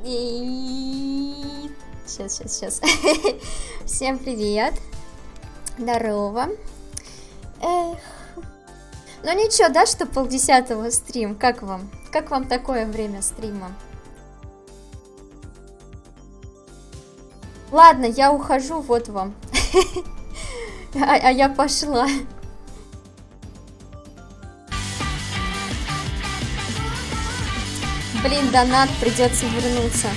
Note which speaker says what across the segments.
Speaker 1: И... Сейчас. Всем привет. Здорово. Эх. Ну ничего, да, что 9:30 стрим? Как вам? Как вам такое время стрима? Ладно, я ухожу, вот вам. А я пошла. Блин, донат, придется вернуться.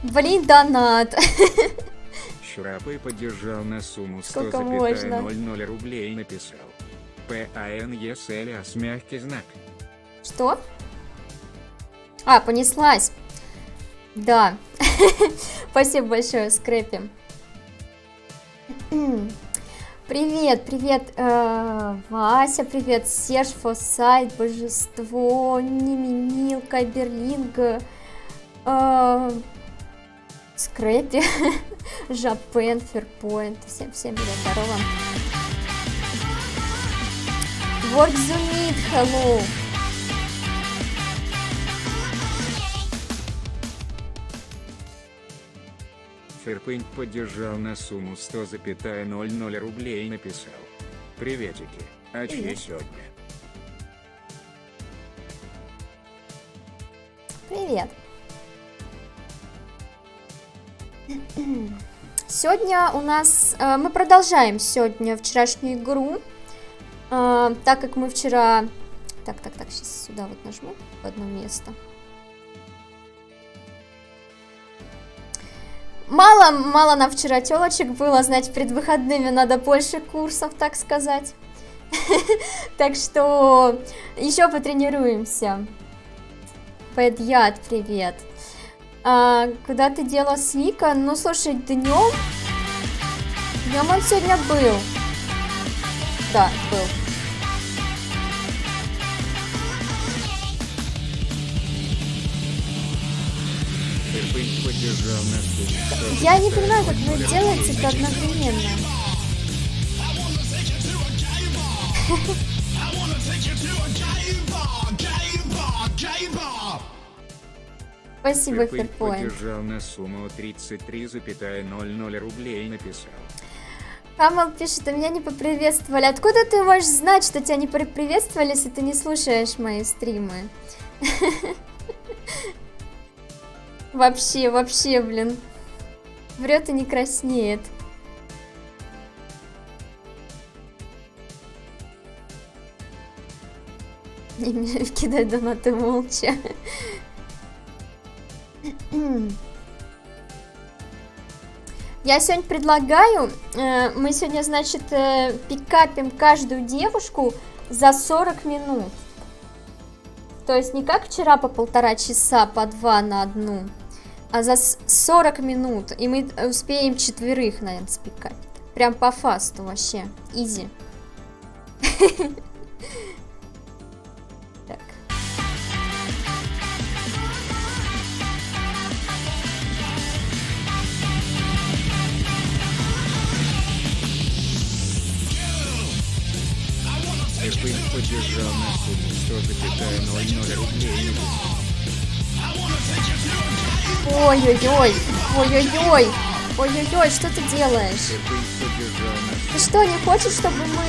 Speaker 1: Блин, донат.
Speaker 2: Шрапы поддержал на сумму
Speaker 1: Сколько можно?
Speaker 2: 100,00 рублей, написал. ПАНЕСЛАС мягкий знак.
Speaker 1: Что? А, понеслась. Да. Спасибо большое, Скрэпи. Привет, Вася, привет, Серж, Фосайт, Божество, Неминилка, Берлинг, Скрэпи, Жапен, Ферпоинт, всем привет, здорово. Воркзунит, hello.
Speaker 2: Ферпынь поддержал на сумму 100,00 рублей, написал. Приветики, а чьи сегодня?
Speaker 1: Привет. Сегодня у нас... Мы продолжаем сегодня вчерашнюю игру. Так как мы вчера... Так, сейчас сюда вот нажму в одно место. Мало нам вчера телочек было, значит, перед выходными надо больше курсов, так сказать. Так что еще потренируемся. Пэдьяд, привет. Куда ты дела Свика? Ну, слушай, днем он сегодня был. Да, был.
Speaker 2: Ферпынь поддержал на сумму.
Speaker 1: Я не понимаю, как вы делаете это одновременно. Спасибо, Ферпоинт.
Speaker 2: Поддержал на сумму 33,00 рублей, написал.
Speaker 1: Хамал пишет, а меня не поприветствовали. Откуда ты можешь знать, что тебя не поприветствовали, если ты не слушаешь мои стримы? Вообще, блин. Врет и не краснеет. Кидай донаты молча. Я сегодня предлагаю, мы сегодня, значит, пикапим каждую девушку за 40 минут. То есть не как вчера по 1,5 часа, по 2 на одну, а за 40 минут. И мы успеем 4, наверное, спикать. Прям по фасту вообще. Изи. Так.
Speaker 2: Ферпынь поддержал на сумму 100,00 рублей, написал.
Speaker 1: Ой-ой-ой, что ты делаешь? Ты что, не хочешь, чтобы мы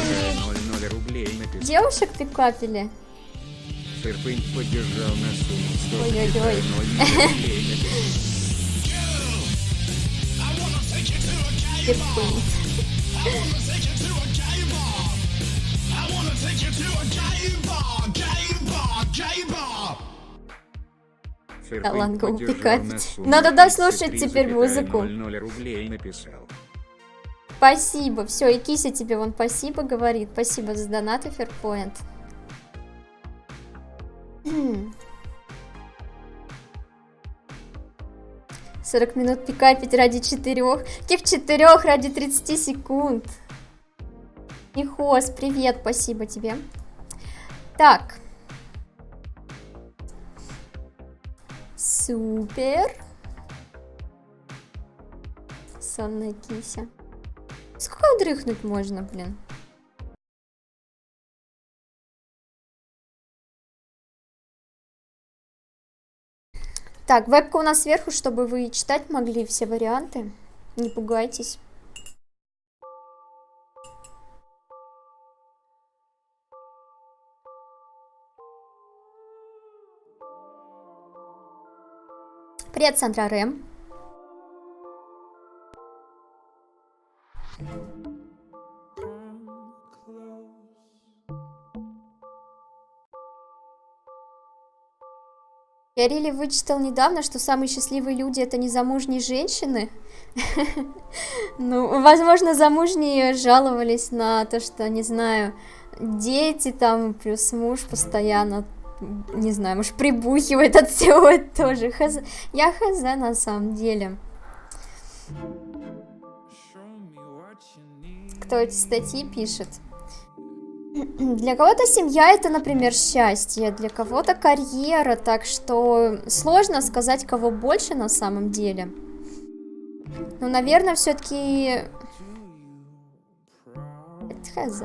Speaker 1: девушек пикапили?
Speaker 2: Ферпынь поддержал на сумму 100,00
Speaker 1: Ой-ой-ой.
Speaker 2: рублей,
Speaker 1: Ферпынь. Да ладно, пикапить. Надо дослушать теперь музыку. Спасибо, все, и Кися тебе вон спасибо говорит. Спасибо за донаты, Ферпоинт. «40 минут пикапить ради 4. Каких 4? Ради 30 секунд. Нихос, привет, спасибо тебе. Так. Супер. Сонная Кися. Сколько дрыхнуть можно, блин? Так, вебка у нас сверху, чтобы вы читать могли все варианты. Не пугайтесь. Привет, Сандра Рэм. Я Рили вычитал недавно, что самые счастливые люди это незамужние женщины. Ну, возможно, замужние жаловались на то, что, не знаю, дети там, плюс муж постоянно, не знаю, может, прибухивает от всего это тоже. Я хз на самом деле. Кто эти статьи пишет? Для кого-то семья это, например, счастье, для кого-то карьера, так что сложно сказать, кого больше на самом деле. Ну, наверное, все-таки... Хз.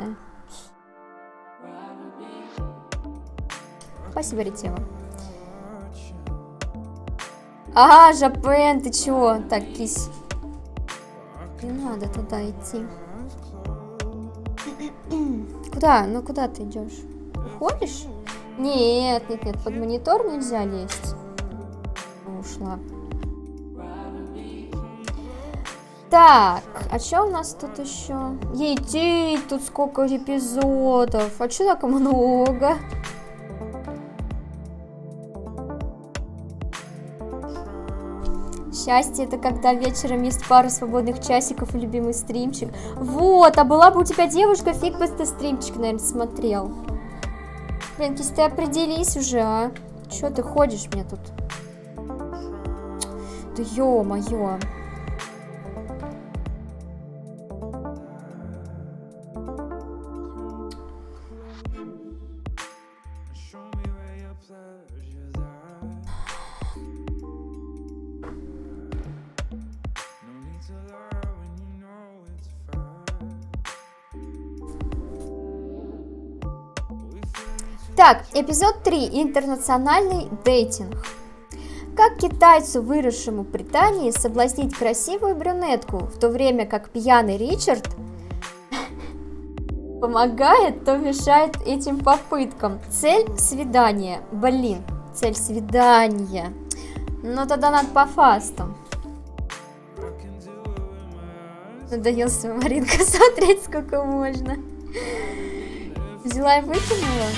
Speaker 1: Спасибо, Ретева. Ага, Жапен, ты чего? Так, кись. Не надо туда идти. Куда? Ну куда ты идешь? Уходишь? Нет, нет, нет, под монитор нельзя лезть. Ушла. Так, а что у нас тут еще? Етей, тут сколько эпизодов. А что так много? Счастье это когда вечером есть пару свободных часиков и любимый стримчик. Вот, а была бы у тебя девушка, фиг бы ты стримчик, наверное, смотрел. Блин, если ты определись уже, а? Чё ты ходишь мне тут? Да ё-моё. Так, эпизод 3. Интернациональный дейтинг. Как китайцу, выросшему в Британии, соблазнить красивую брюнетку, в то время как пьяный Ричард помогает, то мешает этим попыткам. Цель свидания. Блин, цель свидания. Ну тогда надо по фасту. Надоел Маринка смотреть сколько можно. Взяла и выкинула.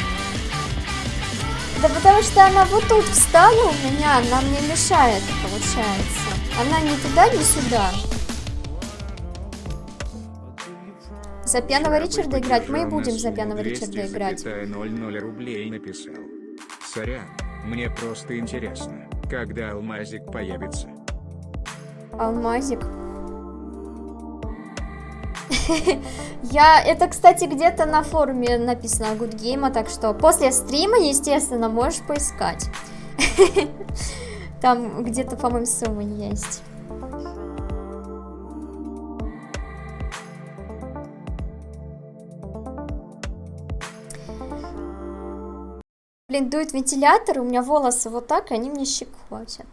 Speaker 1: Да потому что она вот тут встала у меня, она мне мешает, получается. Она ни туда, ни сюда. За пьяного Ричарда играть? Мы и будем за пьяного Ричарда играть.
Speaker 2: 00 рублей написал. Сорян, мне просто интересно, когда алмазик появится.
Speaker 1: Алмазик. Это, кстати, где-то на форуме написано Good Game, так что после стрима, естественно, можешь поискать. Там где-то, по-моему, сумма есть. Блин, дует вентилятор, у меня волосы вот так, и они мне щекочут.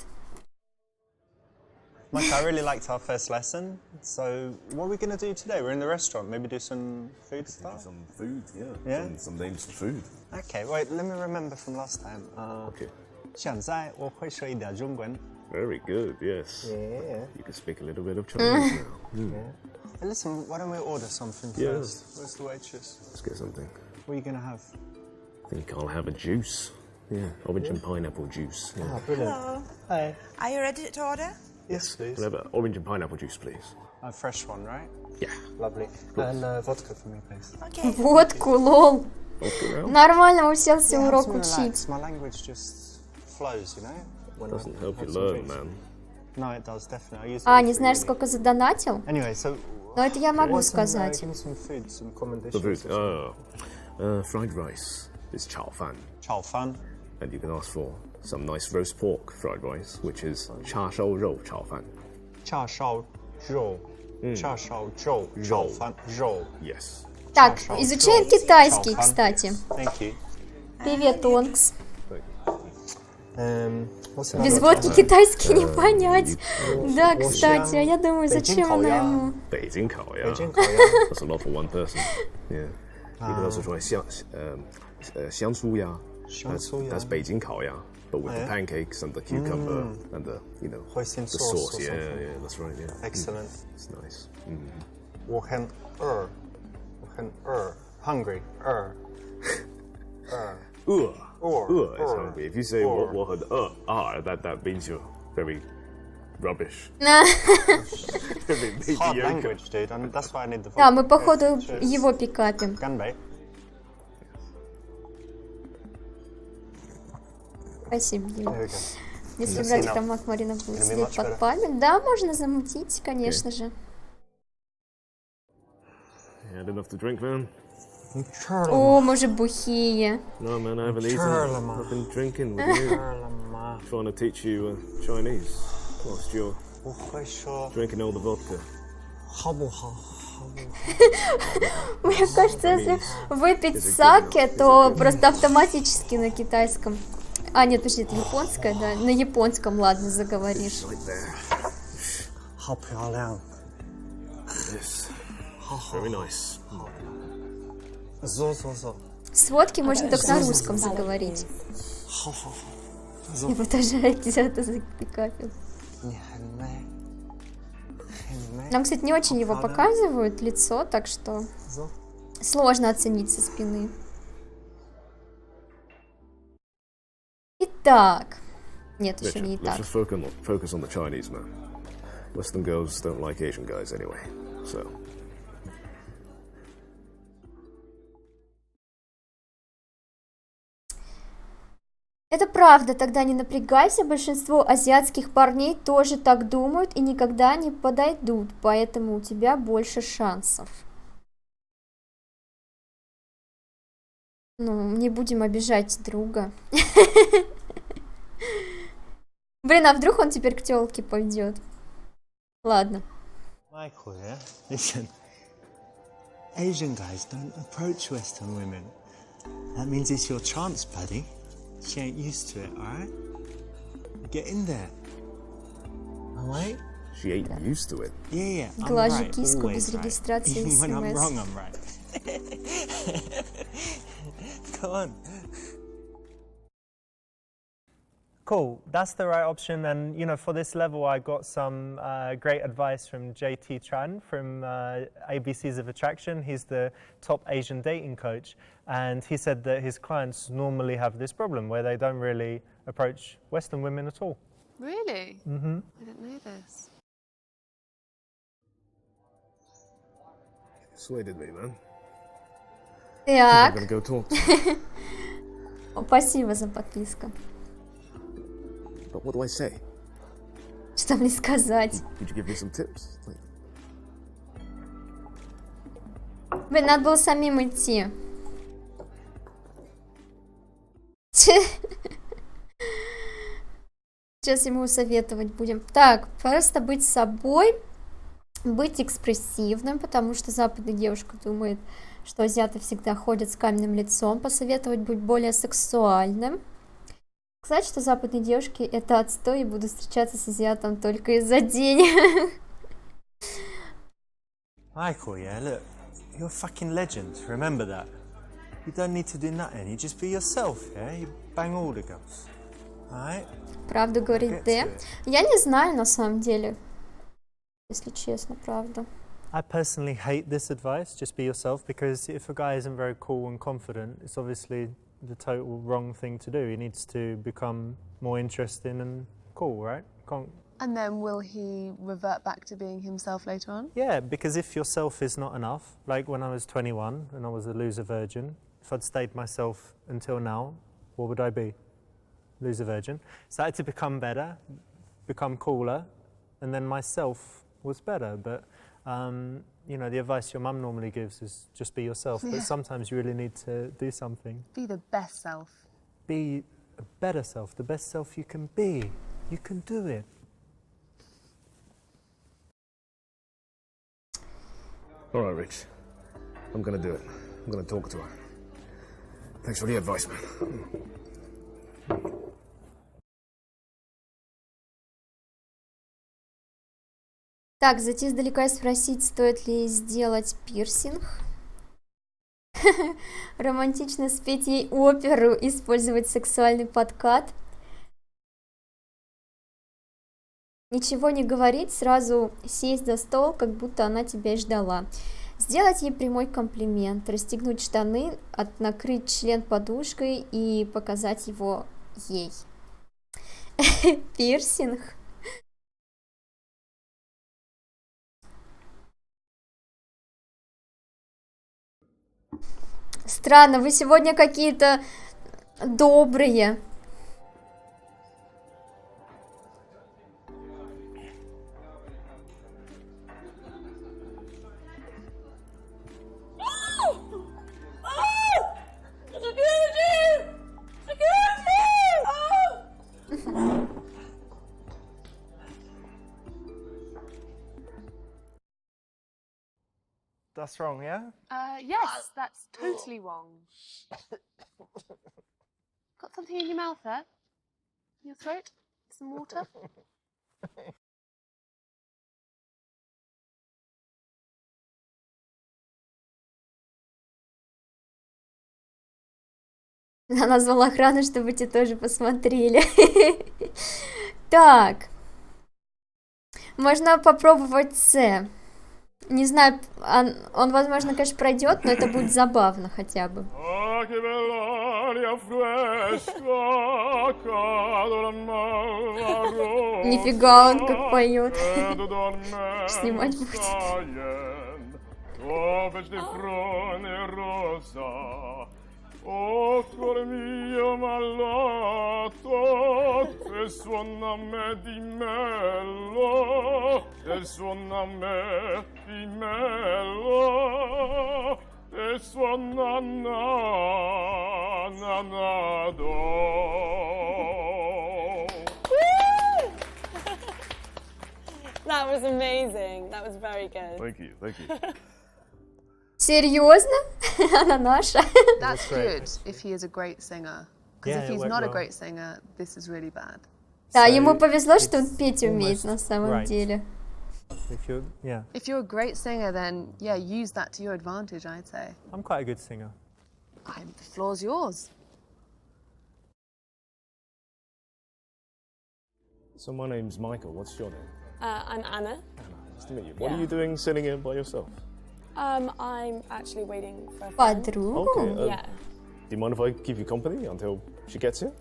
Speaker 3: Mike, I really liked our first lesson. So, what are we going to do today? We're in the restaurant. Maybe do some food stuff?
Speaker 4: Some food, yeah.
Speaker 3: Yeah?
Speaker 4: Some names for food.
Speaker 3: Okay, wait, let me remember from last time.
Speaker 4: Okay.
Speaker 3: 现在我会说一点中文.
Speaker 4: Very good, yes.
Speaker 3: Yeah.
Speaker 4: You can speak a little bit of Chinese now.
Speaker 3: Yeah. Hey, listen, why don't we order something
Speaker 4: Yeah.
Speaker 3: first? Where's the waitress?
Speaker 4: Let's get something.
Speaker 3: What are you going to have?
Speaker 4: I think I'll have a juice. Yeah, orange and pineapple juice. Yeah.
Speaker 3: Oh, brilliant.
Speaker 5: Hello.
Speaker 3: Hi.
Speaker 5: Are you ready to order?
Speaker 3: Yes, please.
Speaker 4: We'll have an orange and pineapple juice, please.
Speaker 3: A fresh one, right?
Speaker 4: Yeah.
Speaker 3: Lovely. And vodka for me, please.
Speaker 5: Okay.
Speaker 1: Водку, лол.
Speaker 4: Okay, well,
Speaker 1: Нормально уселся
Speaker 3: Yeah,
Speaker 1: урок
Speaker 3: have some
Speaker 1: учить.
Speaker 3: relax. My language just flows, you know? When I
Speaker 4: doesn't help
Speaker 3: have
Speaker 4: you
Speaker 3: some
Speaker 4: learn,
Speaker 3: drinks.
Speaker 4: man.
Speaker 3: No, it does, definitely. I use it
Speaker 1: А,
Speaker 3: for
Speaker 1: не знаешь,
Speaker 3: uni.
Speaker 1: сколько задонатил?
Speaker 3: Anyway, so...
Speaker 1: Но это я могу
Speaker 3: Give
Speaker 1: сказать.
Speaker 3: me some food, some common
Speaker 4: The
Speaker 3: dishes.
Speaker 4: food. Fried rice is chao fan.
Speaker 3: Chao fan.
Speaker 4: And you can ask for some nice roast pork fried rice, which is cha shao rou chao fan.
Speaker 3: Cha shao zhou. Cha shao zhou. Chao fan. Zhou.
Speaker 4: Yes.
Speaker 1: Так,
Speaker 3: Cha shao
Speaker 1: изучаем
Speaker 3: zhou.
Speaker 1: китайский,
Speaker 3: Chao fan.
Speaker 1: кстати.
Speaker 3: Thank you.
Speaker 1: Привет, Онкс.
Speaker 3: What's another
Speaker 1: Без
Speaker 3: option?
Speaker 1: водки китайский не понять. Да, кстати, а я думаю, зачем она ему?
Speaker 4: 北京烤鸭.
Speaker 3: Beijing, Korea.
Speaker 4: That's a lot for one person. Yeah. You can also try 香酥鸭. That's Beijing 烤鸭, but with the pancakes and the cucumber and the
Speaker 3: Hoisin
Speaker 4: the
Speaker 3: sauce
Speaker 4: sauce.
Speaker 3: or
Speaker 4: Yeah,
Speaker 3: something.
Speaker 4: yeah, that's right. Yeah.
Speaker 3: Excellent.
Speaker 4: It's nice.
Speaker 3: 我很饿. Hungry.
Speaker 4: Is hungry. If you say 我很饿, that means you're very rubbish. Very
Speaker 3: Hard
Speaker 4: mediocre.
Speaker 3: language, dude, and that's why I need the
Speaker 1: Да,
Speaker 3: vodka.
Speaker 1: мы походу
Speaker 3: Cheers.
Speaker 1: его пикапим.
Speaker 3: Ganbei.
Speaker 1: Спасибо, Дим.
Speaker 3: There we go.
Speaker 1: Если
Speaker 3: Yes,
Speaker 1: брать
Speaker 3: enough.
Speaker 1: аромат Марина будет
Speaker 3: Gonna be
Speaker 1: сидеть
Speaker 3: much
Speaker 1: под
Speaker 3: better.
Speaker 1: память, да, можно замутить, конечно же.
Speaker 4: You had enough to drink, man?
Speaker 1: О, мы же бухие.
Speaker 4: No, man, I haven't eaten.
Speaker 3: Charlemagne.
Speaker 4: I've been drinking with you. Trying to teach you Chinese whilst you're
Speaker 3: 我会说
Speaker 4: drinking all the vodka.
Speaker 3: 好不好？
Speaker 1: Мне кажется, если выпить саке, то просто автоматически на китайском. А, нет, подожди, это японское, да? На японском, ладно, заговоришь.
Speaker 4: Right there.
Speaker 3: 好漂亮。
Speaker 4: Yes. Very nice.
Speaker 3: 走走走。
Speaker 1: С водки можно только на русском заговорить.
Speaker 3: 好好好。
Speaker 1: Его тоже где-то запикапил.
Speaker 3: 你很美。很美。
Speaker 1: Нам, кстати, не очень его показывают, лицо, так что
Speaker 3: 走。
Speaker 1: сложно оценить со спины. Итак. Нет, еще
Speaker 4: Richard,
Speaker 1: не
Speaker 4: let's
Speaker 1: итак.
Speaker 4: just focus on the Chinese, man. Western girls don't like Asian guys anyway, so.
Speaker 1: Это правда, тогда не напрягайся, большинство азиатских парней тоже так думают и никогда не подойдут, поэтому у тебя больше шансов. Ну, не будем обижать друга. Блин, а вдруг он теперь к тёлке пойдет? Ладно.
Speaker 3: Michael, yeah? Listen. Asian guys don't approach Western women. That means it's your chance, buddy. She ain't used to it, alright? Get in there. Alright?
Speaker 4: She ain't used to it.
Speaker 3: Yeah, I'm
Speaker 1: Глажу
Speaker 3: right,
Speaker 1: киску
Speaker 3: always
Speaker 1: без
Speaker 3: right.
Speaker 1: регистрации
Speaker 3: Even when I'm
Speaker 1: SMS.
Speaker 3: wrong, I'm right. Go on. Cool, that's the right option, and you know, for this level I got some great advice from JT Tran from ABCs of Attraction. He's the top Asian dating coach, and he said that his clients normally have this problem where they don't really approach Western women at all.
Speaker 5: Really?
Speaker 3: Mm-hmm.
Speaker 5: I didn't know this.
Speaker 4: Persuaded me, man. I'm
Speaker 1: Так,
Speaker 4: gonna go talk to her.
Speaker 1: спасибо за подписку.
Speaker 4: But what do I say?
Speaker 1: Что мне сказать?
Speaker 4: Could you give me some tips? Like,
Speaker 1: Блин, надо было самим идти. Сейчас ему советовать будем. Так, просто быть собой, быть экспрессивным, потому что западная девушка думает, что азиаты всегда ходят с каменным лицом. Посоветовать быть более сексуальным. Сказать, что западные девушки это отстой и буду встречаться с азиатом только из-за денег.
Speaker 3: Michael, yeah, look, you're a fucking legend, remember that. You don't need to do nothing, you just be yourself, yeah? You bang all the girls, alright?
Speaker 1: Правду говорит Д. Я не знаю на самом деле, если честно, правда.
Speaker 3: I personally hate this advice, just be yourself, because if a guy isn't very cool and confident, it's obviously the total wrong thing to do. He needs to become more interesting and cool, right?
Speaker 5: And then will he revert back to being himself later on?
Speaker 3: Yeah, because if yourself is not enough, like when I was 21 and I was a loser virgin, if I'd stayed myself until now, what would I be? Loser virgin. Started to become better, become cooler, and then myself was better. But you know, the advice your mum normally gives is just be yourself.
Speaker 5: Yeah.
Speaker 3: But sometimes you really need to do something.
Speaker 5: Be the best self.
Speaker 3: Be a better self, the best self you can be. You can do it.
Speaker 4: all right, Rich. I'm gonna do it. I'm gonna talk to her. Thanks for the advice, man.
Speaker 1: Так, зайти издалека и спросить, стоит ли сделать пирсинг. Романтично спеть ей оперу, использовать сексуальный подкат. Ничего не говорить, сразу сесть за стол, как будто она тебя и ждала. Сделать ей прямой комплимент, расстегнуть штаны, накрыть член подушкой и показать его ей. Пирсинг. Странно, вы сегодня какие-то добрые.
Speaker 3: That's wrong, yeah?
Speaker 5: Yes, that's totally wrong. Got something in your mouth there? In your throat? Some water?
Speaker 1: Она звала охрану, чтобы те тоже посмотрели. Так. Можно попробовать С. Не знаю, он, возможно, конечно, пройдет, но это будет забавно хотя бы. Нифига он как поет. Снимать будет.
Speaker 6: Oh, cuore mio malato, e suona a me di mello, e suona a me di mello, e suona na do.
Speaker 7: That was amazing. That was very good.
Speaker 6: Thank you, thank you.
Speaker 1: Серьезно? Она наша.
Speaker 5: That's good if he is a great singer. Because if he's not a great singer, this is really bad.
Speaker 1: Да, ему повезло, что он петь умеет на самом деле.
Speaker 3: If
Speaker 5: you're a great singer, then yeah, use that to your advantage, I'd say.
Speaker 3: I'm quite a good singer.
Speaker 5: The floor's yours.
Speaker 4: So my name's Michael. What's your name?
Speaker 7: I'm Anna.
Speaker 4: Nice to meet you. What are you doing sitting here by yourself?
Speaker 7: I'm actually waiting for a friend.
Speaker 1: Подругу?
Speaker 4: Okay.
Speaker 7: Yeah.
Speaker 4: Do you mind if I keep you company until she gets here?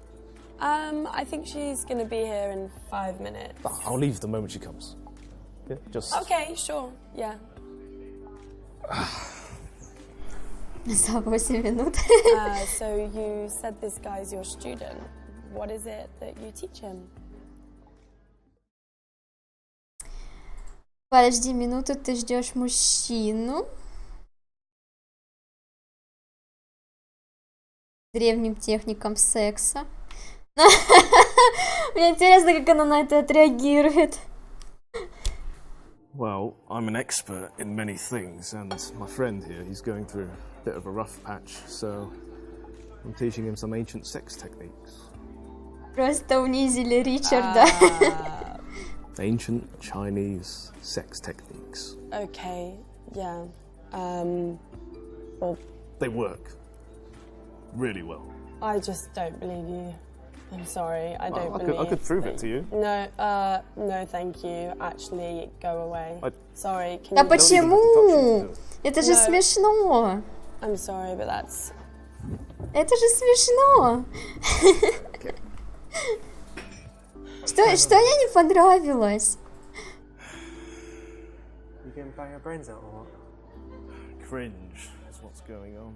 Speaker 7: I think she's gonna be here in 5 minutes.
Speaker 4: I'll leave the moment she comes. Yeah, just.
Speaker 7: Okay, sure. Yeah.
Speaker 1: За 8 минут.
Speaker 7: So you said this guy's your student. What is it that you teach him?
Speaker 1: Подожди минуту, ты ждешь мужчину. Древним техникам секса. Мне интересно, как она на это отреагирует.
Speaker 4: Well, I'm an expert in many things, and my friend here, he's going through a bit of a rough patch, so I'm teaching him some ancient sex techniques.
Speaker 1: Просто унизили Ричарда.
Speaker 4: Ancient Chinese sex techniques.
Speaker 7: Okay, yeah. Well,
Speaker 4: They work really well.
Speaker 7: I just don't believe you. I'm sorry, I don't
Speaker 4: I
Speaker 7: believe.
Speaker 4: could prove it to you.
Speaker 7: No, no, thank you. Actually, go away. Sorry, can
Speaker 1: Да
Speaker 7: you...
Speaker 1: почему? Это же
Speaker 7: No.
Speaker 1: смешно.
Speaker 7: I'm sorry, but that's...
Speaker 1: Это же смешно. Что ей не понравилось?
Speaker 3: You can bang your brains out or what?
Speaker 4: Cringe is what's going on.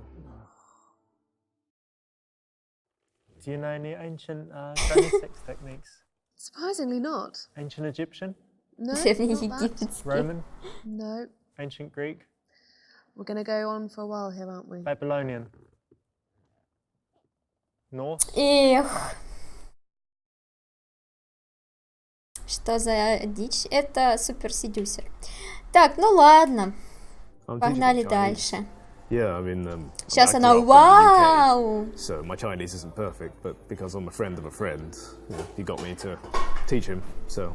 Speaker 3: Do you know any ancient Chinese sex techniques?
Speaker 5: Surprisingly not.
Speaker 3: Ancient Egyptian?
Speaker 5: No,
Speaker 1: Древний
Speaker 5: not that.
Speaker 1: египетский.
Speaker 3: Roman?
Speaker 5: No.
Speaker 3: Ancient Greek?
Speaker 5: We're going to go on for a while here, aren't we?
Speaker 3: Babylonian? Norse?
Speaker 1: Эх. Что за дичь? Это Super Seducer. Так, ну ладно.
Speaker 4: I'm
Speaker 1: Погнали
Speaker 4: teaching Chinese.
Speaker 1: дальше.
Speaker 4: Yeah, I mean,
Speaker 1: Сейчас
Speaker 4: I
Speaker 1: она
Speaker 4: grew up in the
Speaker 1: вау!
Speaker 4: UK, so my Chinese isn't perfect, but because I'm a friend of a friend, you know, he got me to teach him. So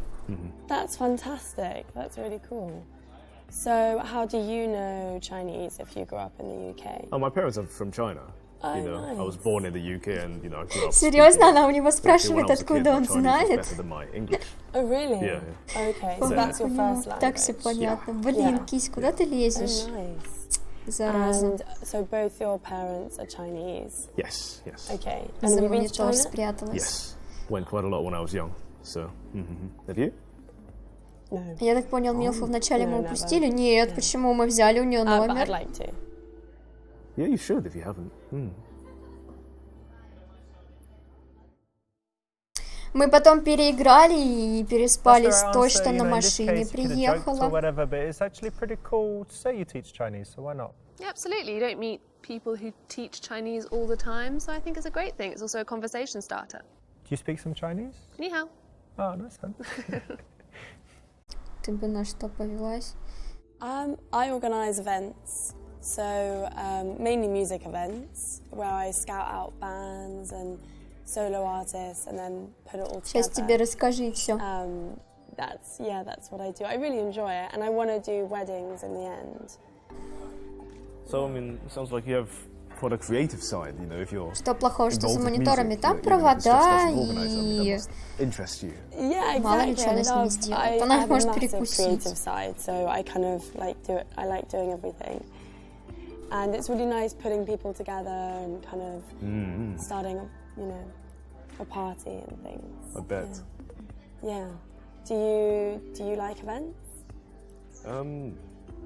Speaker 7: That's fantastic. That's really cool. So, how do you know Chinese if you grew up in the UK?
Speaker 4: Oh, my parents are from China.
Speaker 7: Oh,
Speaker 4: You know,
Speaker 7: nice.
Speaker 4: I was born in the UK and, you know, I grew up
Speaker 1: Серьезно,
Speaker 4: speaking-
Speaker 1: она у него
Speaker 4: Actually, when
Speaker 1: спрашивает,
Speaker 4: I was a kid,
Speaker 1: откуда
Speaker 4: my
Speaker 1: он
Speaker 4: Chinese was
Speaker 1: знает.
Speaker 4: better than my English.
Speaker 7: Oh, really?
Speaker 4: Yeah,
Speaker 7: Okay, so
Speaker 4: So-
Speaker 7: that's your first
Speaker 1: Так
Speaker 7: language.
Speaker 1: все понятно. Блин,
Speaker 7: Yeah.
Speaker 1: кись, куда ты
Speaker 7: Oh,
Speaker 1: лезешь?
Speaker 7: nice.
Speaker 1: Зараза.
Speaker 7: And so both your parents are Chinese.
Speaker 4: Yes, yes.
Speaker 7: Okay.
Speaker 1: За
Speaker 7: And have you been to
Speaker 1: монитор
Speaker 7: China?
Speaker 1: спряталась.
Speaker 4: Yes. Went quite a lot when I was young. So, have you?
Speaker 7: No.
Speaker 1: Я так понял, Милфу вначале мы
Speaker 7: No, never.
Speaker 1: упустили? Нет, почему? Мы взяли у нее
Speaker 7: But I'd
Speaker 1: номер.
Speaker 7: like to.
Speaker 4: Yeah, you should if you haven't.
Speaker 1: Мы потом переиграли и переспали
Speaker 3: That's
Speaker 1: с
Speaker 3: the
Speaker 1: той,
Speaker 3: right
Speaker 1: что
Speaker 3: answer.
Speaker 1: на
Speaker 3: You know, in this
Speaker 1: машине
Speaker 3: case, you could have joked or
Speaker 1: приехала.
Speaker 3: whatever, but it's actually pretty cool to say you teach Chinese, so why not?
Speaker 5: Yeah, absolutely. You don't meet people who teach Chinese all the time, so I think it's a great thing. It's also a conversation starter.
Speaker 3: Do you speak some Chinese?
Speaker 5: Ni hao.
Speaker 3: Oh, nice one.
Speaker 1: Ты бы на что повелась?
Speaker 7: I organise events, so mainly music events, where I scout out bands and solo artists and then put it all
Speaker 1: Сейчас
Speaker 7: together.
Speaker 1: тебе расскажи все.
Speaker 7: That's what I do. I really enjoy it, and I want to do weddings in the end.
Speaker 4: So, I mean, it sounds like you have quite a creative side, you know, if you're
Speaker 1: Что плохого, что за
Speaker 4: involved with
Speaker 1: мониторами?
Speaker 4: music,
Speaker 1: Там
Speaker 4: you know, even if it's just
Speaker 1: провода
Speaker 4: as an organizer, I mean, that
Speaker 1: и...
Speaker 4: must interest you.
Speaker 7: Yeah,
Speaker 1: Мало ли
Speaker 7: exactly.
Speaker 1: что она с ними сделает. Она их
Speaker 7: I have a
Speaker 1: может
Speaker 7: massive
Speaker 1: перекусить.
Speaker 7: creative side, so I kind of like do it. I like doing everything, and it's really nice putting people together and kind of starting, you know, a party and things.
Speaker 4: I bet.
Speaker 7: Yeah. Do you like events?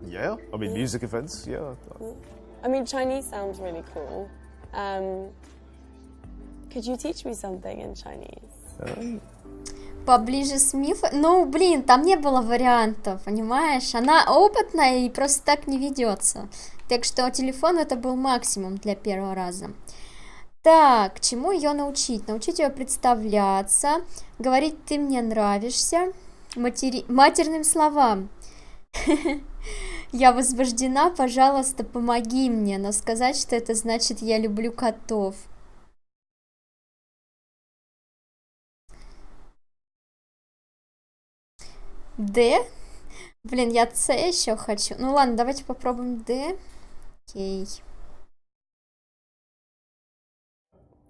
Speaker 4: Yeah. I mean, music events, yeah.
Speaker 7: I mean, Chinese sounds really cool. Could you teach me something in Chinese?
Speaker 1: Поближе с Милфой. Ну, блин, там не было вариантов, понимаешь? Она опытная и просто так не ведется. Так что телефон это был максимум для первого раза. Так, чему ее научить? Научить ее представляться, говорить «ты мне нравишься», матерным словам. Я возбуждена, пожалуйста, помоги мне, но сказать, что это значит «я люблю котов». Д? Блин, я С еще хочу. Ну ладно, давайте попробуем Д. Окей.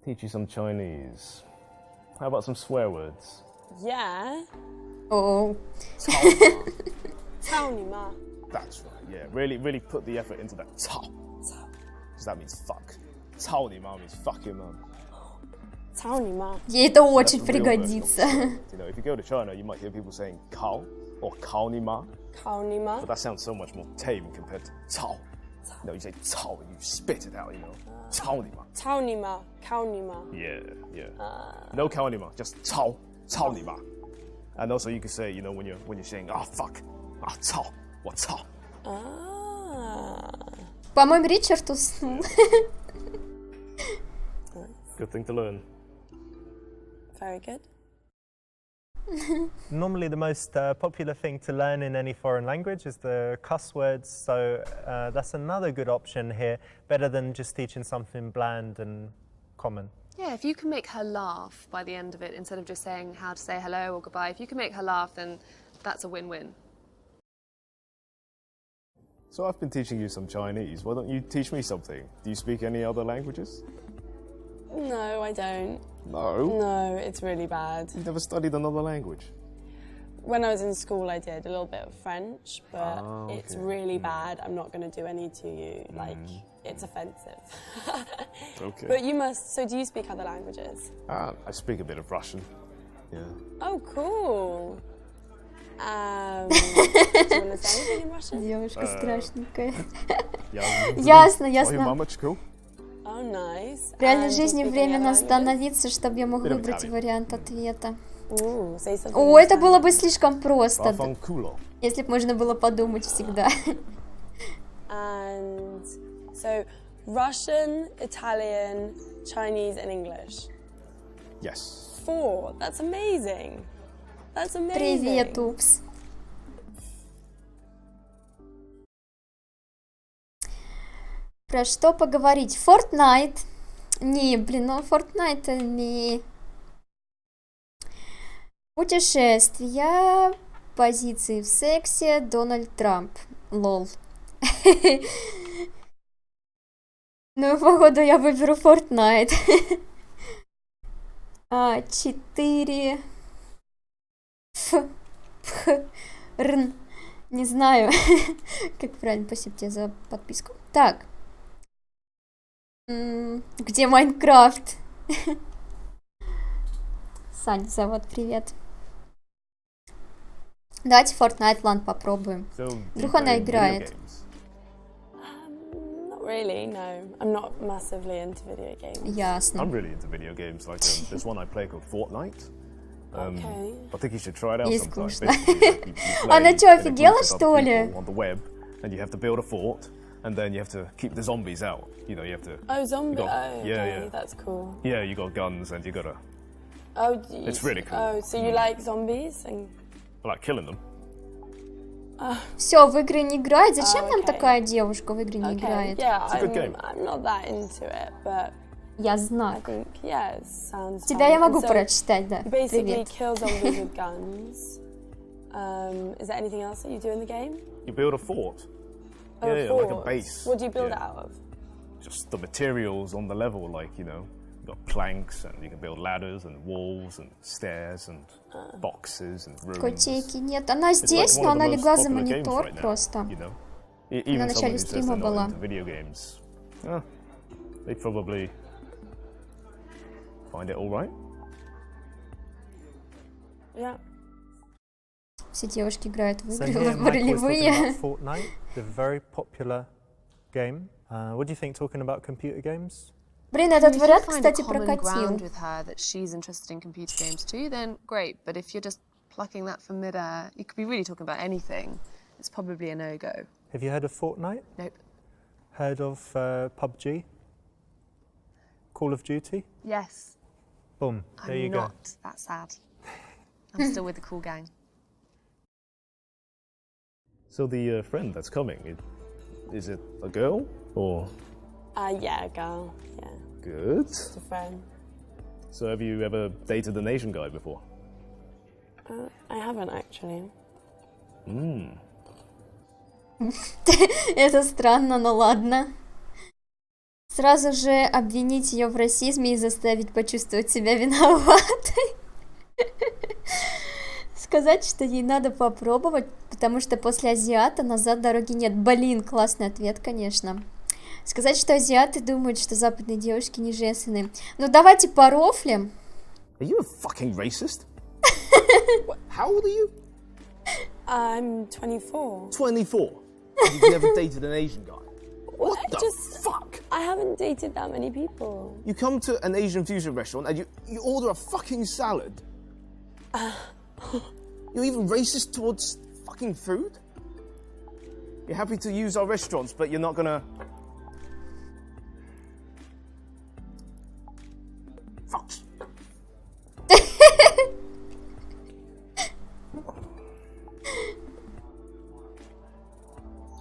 Speaker 4: Teach you some Chinese. How about some swear words?
Speaker 7: Yeah.
Speaker 1: Оу.
Speaker 7: Tell me, ma.
Speaker 4: That's right, yeah. Really put the effort into that. Cao. Because that means fuck. Cao ni ma means fuck your mum.
Speaker 7: Tell me, ma.
Speaker 1: Ей это
Speaker 4: That's
Speaker 1: очень
Speaker 4: the real version of
Speaker 1: пригодится.
Speaker 4: swear words. You know, if you go to China, you might hear people saying kao or kao ni ma,
Speaker 7: Tell me, ma.
Speaker 4: but that sounds so much more tame compared to cao. No, you say cao and you spit it out, you know. Cao ni ma.
Speaker 7: Tell me, ma. Tell me, ma.
Speaker 4: Yeah. No kao ni ma, just cao. Cao ni ma. And also you can say, you know, when you're saying, ah, fuck, ah, cao, what cao.
Speaker 7: Ah.
Speaker 1: По-моему, Ричард уснул.
Speaker 4: Good thing to learn.
Speaker 7: Very good.
Speaker 3: Normally the most popular thing to learn in any foreign language is the cuss words, so that's another good option here, better than just teaching something bland and common.
Speaker 5: Yeah, if you can make her laugh by the end of it, instead of just saying how to say hello or goodbye, if you can make her laugh, then that's a win-win.
Speaker 4: So I've been teaching you some Chinese. Why don't you teach me something? Do you speak any other languages?
Speaker 7: No, I don't.
Speaker 4: No.
Speaker 7: No, it's really bad.
Speaker 4: You've never studied another language?
Speaker 7: When I was in school, I did a little bit of French, but
Speaker 4: Oh,
Speaker 7: it's
Speaker 4: okay.
Speaker 7: really bad. I'm not going to do any to you. Like, it's offensive.
Speaker 4: Okay.
Speaker 7: But you must. So, do you speak other languages?
Speaker 4: I speak a bit of Russian. Yeah.
Speaker 7: Oh, cool. Do you want to say anything in Russian?
Speaker 1: Девушка страшненькая.
Speaker 4: Yeah.
Speaker 1: Ясно,
Speaker 4: Oh, your
Speaker 1: ясно.
Speaker 4: mama's
Speaker 7: Oh, nice.
Speaker 1: В реальной
Speaker 7: And do you
Speaker 1: жизни
Speaker 7: speak any
Speaker 1: временно
Speaker 7: other languages?
Speaker 1: остановиться, чтобы я мог
Speaker 4: Bit of
Speaker 1: выбрать
Speaker 4: Italian.
Speaker 1: вариант ответа.
Speaker 7: Ooh, say something.
Speaker 1: О,
Speaker 7: in
Speaker 1: это было
Speaker 7: Italian.
Speaker 1: бы слишком просто,
Speaker 4: Vaffanculo.
Speaker 1: если бы можно было подумать всегда.
Speaker 7: And so, Russian, Italian, Chinese, and English.
Speaker 4: Yes.
Speaker 7: 4. That's amazing. That's amazing.
Speaker 1: Привет, упс. Про что поговорить? Fortnite. Не, блин, ну Fortnite не... Путешествия, позиции в сексе, Дональд Трамп. Лол. Ну, походу, я выберу Fortnite. 4. Рн. Не знаю, как правильно. Спасибо тебе за подписку. Так. Где Майнкрафт? Сань, завод, привет. Давайте Fortnite, ладно, попробуем. Вдруг она играет.
Speaker 7: Not really, no. I'm not massively into video games.
Speaker 1: Ясно.
Speaker 4: I'm really into video games. Like there's one I play called Fortnite.
Speaker 7: Okay.
Speaker 4: I think you should try it out
Speaker 1: Ей
Speaker 4: sometime.
Speaker 1: скучно.
Speaker 4: Basically, you play
Speaker 1: Она чё,
Speaker 4: in a group
Speaker 1: офигела,
Speaker 4: with other
Speaker 1: что ли?
Speaker 4: people on the web, and you have to build a fort, and then you have to keep the zombies out. You know, you have to.
Speaker 7: Oh, zombie.
Speaker 4: got-
Speaker 7: Oh,
Speaker 4: yeah,
Speaker 7: okay,
Speaker 4: yeah.
Speaker 7: that's cool.
Speaker 4: Yeah, you got guns, and you gotta.
Speaker 7: Oh,
Speaker 4: It's really cool.
Speaker 7: Oh, so you like zombies? And...
Speaker 4: I like killing them.
Speaker 1: Все, в игры не играет. Зачем нам
Speaker 7: окей.
Speaker 1: такая девушка в игры не
Speaker 7: Okay,
Speaker 1: играет?
Speaker 7: yeah,
Speaker 4: a good game.
Speaker 7: I'm not that into it, but
Speaker 1: Я
Speaker 7: I
Speaker 1: знаю.
Speaker 7: think, yeah, it sounds
Speaker 1: Тебя
Speaker 7: fun.
Speaker 1: я могу
Speaker 7: And so
Speaker 1: прочитать, да.
Speaker 7: You basically
Speaker 1: Привет.
Speaker 7: kill zombies with guns. Is there anything else that you do in the game?
Speaker 4: You build a fort.
Speaker 7: Oh,
Speaker 4: Yeah, like a
Speaker 7: forts.
Speaker 4: base.
Speaker 7: What do you build
Speaker 4: Yeah.
Speaker 7: it out of?
Speaker 4: Just the materials on the level, like you know, you got planks, and you can build ladders and walls and stairs and boxes and rooms.
Speaker 1: Котейки нет. Она
Speaker 4: It's like
Speaker 1: здесь,
Speaker 4: one
Speaker 1: но
Speaker 4: of the
Speaker 1: она
Speaker 4: most
Speaker 1: легла за
Speaker 4: popular games
Speaker 1: монитор
Speaker 4: right now,
Speaker 1: просто.
Speaker 4: you know? Even
Speaker 1: начале
Speaker 4: someone who says
Speaker 1: стрима
Speaker 4: they're
Speaker 1: была.
Speaker 4: not into video games, they probably find it all right.
Speaker 7: Yeah.
Speaker 1: Все девушки играют в
Speaker 3: So
Speaker 1: игры
Speaker 3: here Michael was talking
Speaker 1: ролевые.
Speaker 3: about Fortnite, the very popular game. What do you think talking about computer games?
Speaker 1: Блин, этот
Speaker 5: If you
Speaker 1: вариант,
Speaker 5: find a
Speaker 1: кстати,
Speaker 5: common
Speaker 1: прокатил.
Speaker 5: ground with her that she's interested in computer games too, then great. But if you're just plucking that from midair, you could be really talking about anything. It's probably a no-go.
Speaker 3: Have you heard of Fortnite?
Speaker 5: Nope.
Speaker 3: Heard of PUBG? Call of Duty?
Speaker 5: Yes.
Speaker 3: Boom, there you
Speaker 5: I'm
Speaker 3: go.
Speaker 5: not that sad. I'm still with the cool gang.
Speaker 4: So the friend that's coming, is it a girl or
Speaker 7: Yeah, a girl. Yeah,
Speaker 4: good?
Speaker 7: just a friend.
Speaker 4: So have you ever dated an Asian guy before?
Speaker 7: I haven't actually.
Speaker 1: Это странно, но ладно. Сразу же обвинить ее в расизме и заставить почувствовать себя виноватой. Сказать, что ей надо попробовать, потому что после азиата назад дороги нет. Блин, классный ответ, конечно. Сказать, что азиаты думают, что западные девушки не женственные. Ну, давайте порофлим.
Speaker 4: Are you a fucking racist? How old are you?
Speaker 7: I'm 24.
Speaker 4: 24. You've never dated an Asian guy. What the
Speaker 7: just-
Speaker 4: fuck?
Speaker 7: I haven't dated that many people.
Speaker 4: You come to an Asian fusion restaurant and you order a fucking salad. You're even racist towards fucking food? You're happy to use our restaurants, but you're not gonna... Fucks.